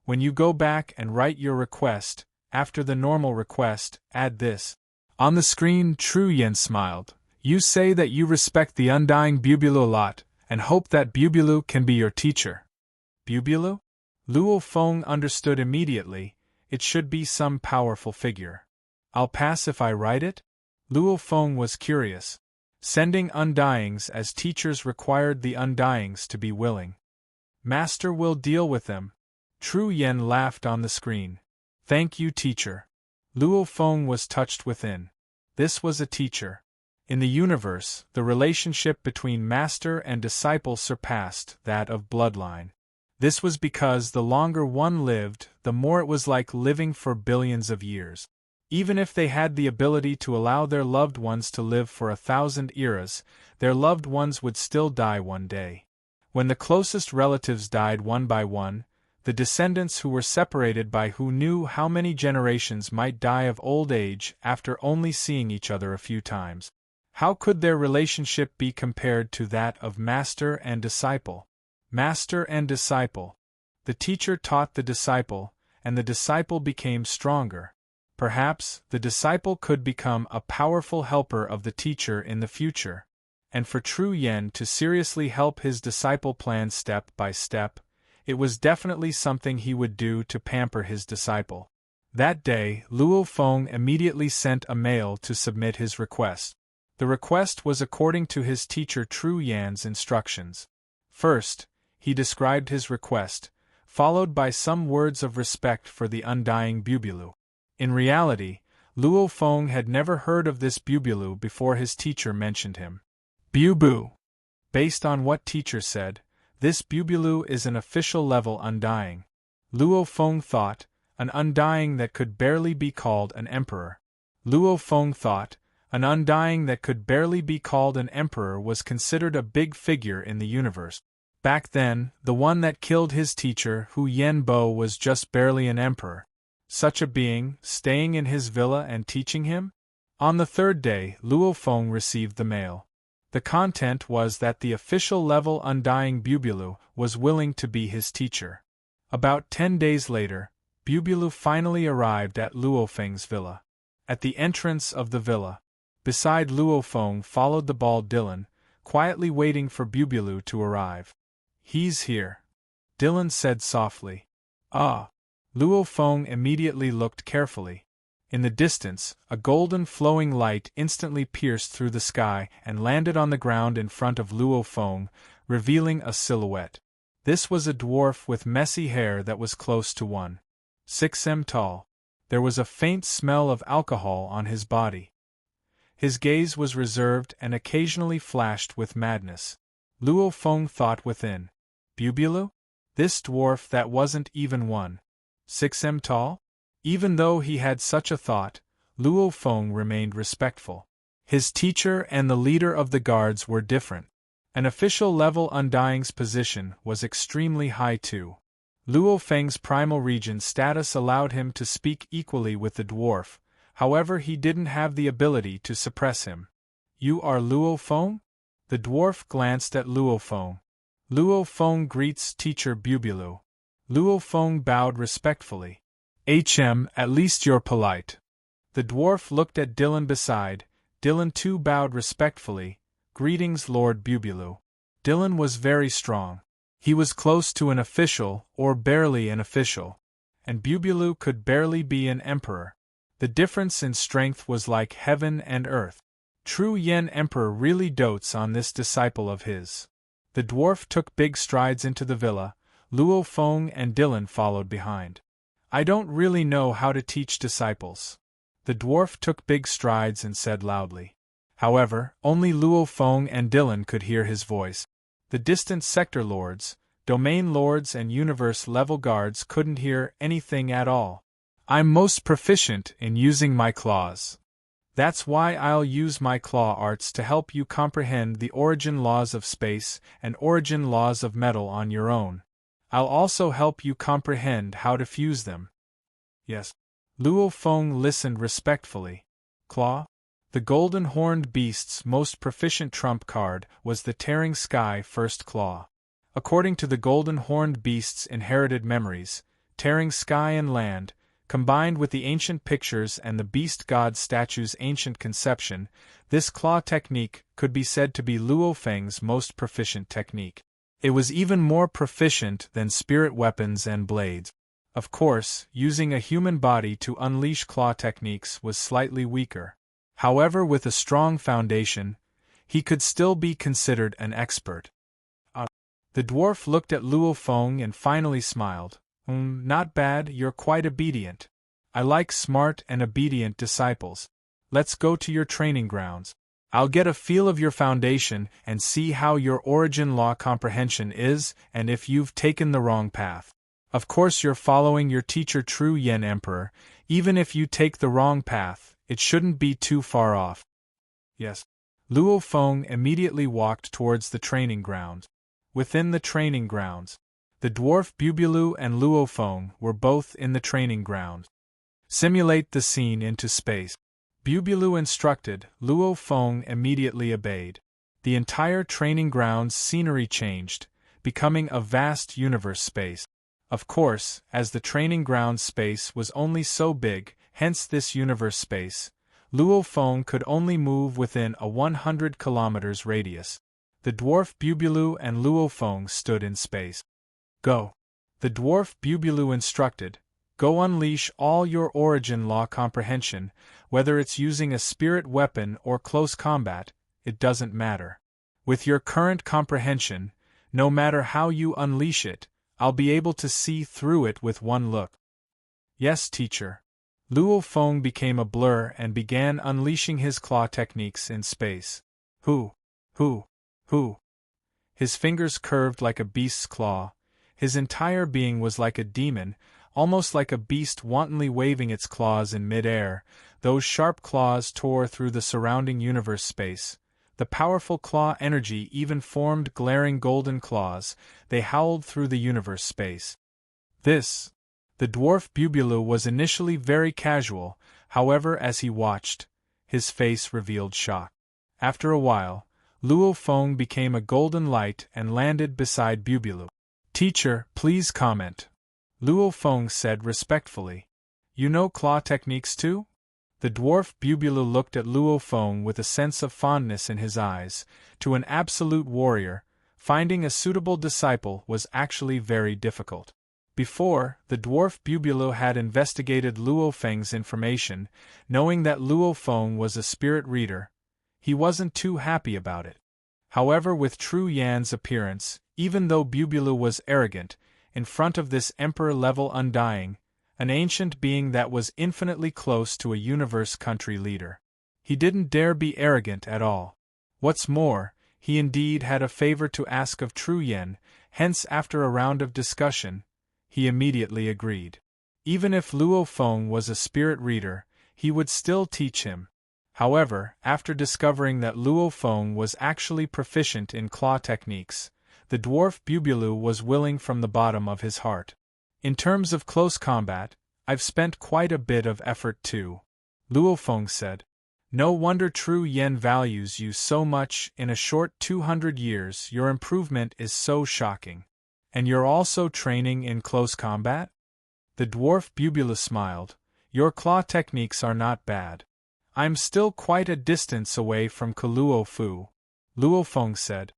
When you go back and write your request, after the normal request, add this. On the screen, True Yen smiled. You say that you respect the undying Bubulu a lot, and hope that Bubulu can be your teacher. Bubulu? Luo Feng understood immediately. It should be some powerful figure. I'll pass if I write it? Luo Feng was curious. Sending undyings as teachers required the undyings to be willing. Master will deal with them. True Yen laughed on the screen. Thank you, teacher. Luo Feng was touched within. This was a teacher. In the universe, the relationship between master and disciple surpassed that of bloodline. This was because the longer one lived, the more it was like living for billions of years. Even if they had the ability to allow their loved ones to live for 1,000 eras, their loved ones would still die one day. When the closest relatives died one by one, the descendants who were separated by who knew how many generations might die of old age after only seeing each other a few times. How could their relationship be compared to that of master and disciple? Master and disciple. The teacher taught the disciple, and the disciple became stronger. Perhaps the disciple could become a powerful helper of the teacher in the future. And for True Yen to seriously help his disciple plan step by step, it was definitely something he would do to pamper his disciple. That day, Luo Feng immediately sent a mail to submit his request. The request was according to his teacher True Yan's instructions. First, he described his request, followed by some words of respect for the undying Bubulu. In reality, Luo Feng had never heard of this Bubulu before his teacher mentioned him. Bubu. Based on what teacher said, this Bubulu is an official-level undying. Luo Feng thought, an undying that could barely be called an emperor. Luo Feng thought, an undying that could barely be called an emperor was considered a big figure in the universe. Back then, the one that killed his teacher, Hu Yenbo, was just barely an emperor. Such a being, staying in his villa and teaching him? On the third day, Luo Feng received the mail. The content was that the official-level undying Bubulu was willing to be his teacher. About 10 days later, Bubulu finally arrived at Luo Feng's villa. At the entrance of the villa, beside Luo Feng followed the bald Dylan, quietly waiting for Bubulu to arrive. He's here, Dylan said softly. Ah. Luo Feng immediately looked carefully. In the distance, a golden flowing light instantly pierced through the sky and landed on the ground in front of Luo Feng, revealing a silhouette. This was a dwarf with messy hair that was close to 1.6 tall. There was a faint smell of alcohol on his body. His gaze was reserved and occasionally flashed with madness. Luo Feng thought within. Bubulu? This dwarf that wasn't even 1.6 tall? Even though he had such a thought, Luo Feng remained respectful. His teacher and the leader of the guards were different. An official-level undying's position was extremely high too. Luo Feng's primal region status allowed him to speak equally with the dwarf, however he didn't have the ability to suppress him. You are Luo Feng? The dwarf glanced at Luo Feng. Luo Feng greets teacher Bubulu. Luo Feng bowed respectfully. At least you're polite. The dwarf looked at Dylan beside. Dylan too bowed respectfully, Greetings, Lord Bubulu. Dylan was very strong. He was close to an official, or barely an official. And Bubulu could barely be an emperor. The difference in strength was like heaven and earth. True Yen Emperor really dotes on this disciple of his. The dwarf took big strides into the villa. Luo Feng and Dylan followed behind. I don't really know how to teach disciples. The dwarf took big strides and said loudly. However, only Luo Feng and Dylan could hear his voice. The distant sector lords, domain lords and universe-level guards couldn't hear anything at all. I'm most proficient in using my claws. That's why I'll use my claw arts to help you comprehend the origin laws of space and origin laws of metal on your own. I'll also help you comprehend how to fuse them. Yes. Luo Feng listened respectfully. Claw? The golden horned beast's most proficient trump card was the Tearing Sky First Claw. According to the golden horned beast's inherited memories, tearing sky and land, combined with the ancient pictures and the beast god statue's ancient conception, this claw technique could be said to be Luo Feng's most proficient technique. It was even more proficient than spirit weapons and blades. Of course, using a human body to unleash claw techniques was slightly weaker. However, with a strong foundation, he could still be considered an expert. The dwarf looked at Luo Feng and finally smiled. Not bad, you're quite obedient. I like smart and obedient disciples. Let's go to your training grounds. I'll get a feel of your foundation and see how your origin law comprehension is and if you've taken the wrong path. Of course you're following your teacher True Yen Emperor. Even if you take the wrong path, it shouldn't be too far off. Yes. Luo Feng immediately walked towards the training grounds. Within the training grounds, the dwarf Bubulu and Luo Feng were both in the training grounds. Simulate the scene into space. Bubulu instructed, Luo Feng immediately obeyed. The entire training grounds scenery changed, becoming a vast universe space. Of course, as the training grounds space was only so big, hence this universe space, Luo Feng could only move within a 100 kilometers radius. The dwarf Bubulu and Luo Feng stood in space. Go. The dwarf Bubulu instructed, go unleash all your origin law comprehension, whether it's using a spirit weapon or close combat, it doesn't matter. With your current comprehension, no matter how you unleash it, I'll be able to see through it with one look. Yes, teacher. Luo Feng became a blur and began unleashing his claw techniques in space. Hoo. His fingers curved like a beast's claw. His entire being was like a demon, almost like a beast wantonly waving its claws in mid-air. Those sharp claws tore through the surrounding universe space. The powerful claw energy even formed glaring golden claws. They howled through the universe space. The dwarf Bubulu was initially very casual, however as he watched, his face revealed shock. After a while, Luo Feng became a golden light and landed beside Bubulu. Teacher, please comment. Luo Feng said respectfully. You know claw techniques too? The dwarf Bubulu looked at Luo Feng with a sense of fondness in his eyes. To an absolute warrior, finding a suitable disciple was actually very difficult. Before, the dwarf Bubulu had investigated Luo Feng's information, knowing that Luo Feng was a spirit reader. He wasn't too happy about it. However, with True Yan's appearance, even though Bubulu was arrogant, in front of this emperor-level undying, an ancient being that was infinitely close to a universe country leader, he didn't dare be arrogant at all. What's more, he indeed had a favor to ask of True Yen, hence after a round of discussion, he immediately agreed. Even if Luo Feng was a spirit reader, he would still teach him. However, after discovering that Luo Feng was actually proficient in claw techniques, the dwarf Bubulu was willing from the bottom of his heart. In terms of close combat, I've spent quite a bit of effort too, Luo Feng said. No wonder True Yen values you so much. In a short 200 years your improvement is so shocking. And you're also training in close combat? The dwarf Bubulu smiled. Your claw techniques are not bad. I'm still quite a distance away from Luo Fu. Luo Feng said.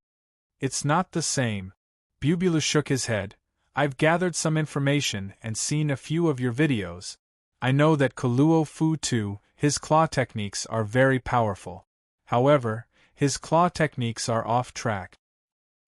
It's not the same. Bubulu shook his head. I've gathered some information and seen a few of your videos. I know that Koluo Fu too, his claw techniques are very powerful. However, his claw techniques are off track.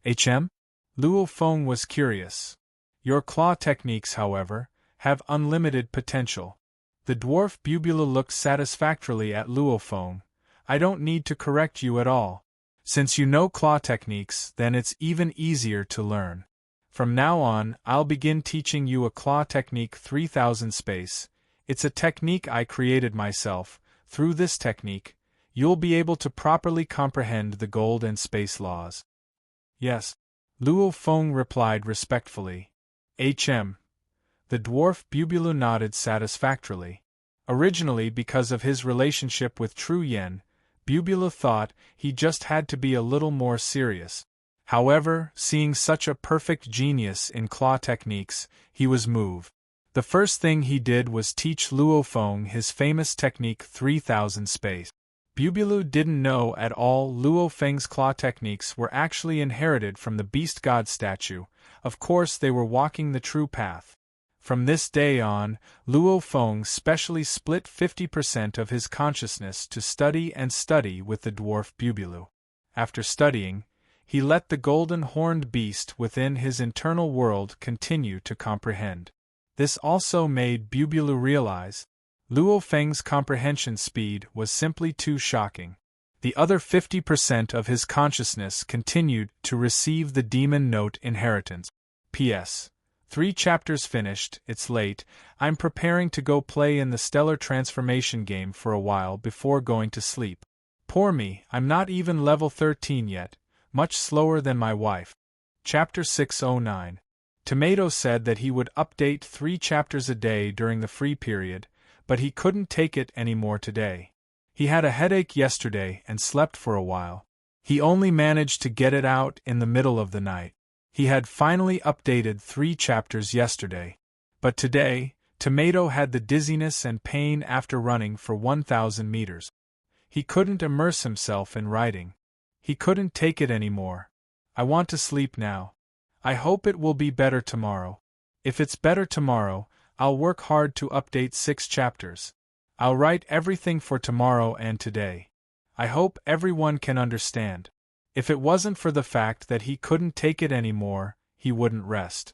Luo Feng was curious. Your claw techniques, however, have unlimited potential. The dwarf Bubula looked satisfactorily at Luo Feng. I don't need to correct you at all. Since you know claw techniques, then it's even easier to learn. From now on, I'll begin teaching you a claw technique 3000 space. It's a technique I created myself. Through this technique, you'll be able to properly comprehend the gold and space laws. Yes. Luo Feng replied respectfully. The dwarf Bubulu nodded satisfactorily. Originally, because of his relationship with True Yen, Bubula thought he just had to be a little more serious. However, seeing such a perfect genius in claw techniques, he was moved. The first thing he did was teach Luo Feng his famous technique 3000 space. Bubulu didn't know at all Luo Feng's claw techniques were actually inherited from the beast god statue. Of course they were walking the true path. From this day on, Luo Feng specially split 50% of his consciousness to study with the dwarf Bubulu. After studying, he let the golden horned beast within his internal world continue to comprehend. This also made Bubulu realize Luo Feng's comprehension speed was simply too shocking. The other 50% of his consciousness continued to receive the demon note inheritance. P.S. 3 chapters finished, it's late, I'm preparing to go play in the stellar transformation game for a while before going to sleep. Poor me, I'm not even level 13 yet, much slower than my wife. Chapter 609. Tomato said that he would update 3 chapters a day during the free period, but he couldn't take it anymore today. He had a headache yesterday and slept for a while. He only managed to get it out in the middle of the night. He had finally updated 3 chapters yesterday. But today, Tomato had the dizziness and pain after running for 1,000 meters. He couldn't immerse himself in writing. He couldn't take it anymore. I want to sleep now. I hope it will be better tomorrow. If it's better tomorrow, I'll work hard to update 6 chapters. I'll write everything for tomorrow and today. I hope everyone can understand. If it wasn't for the fact that he couldn't take it anymore, he wouldn't rest.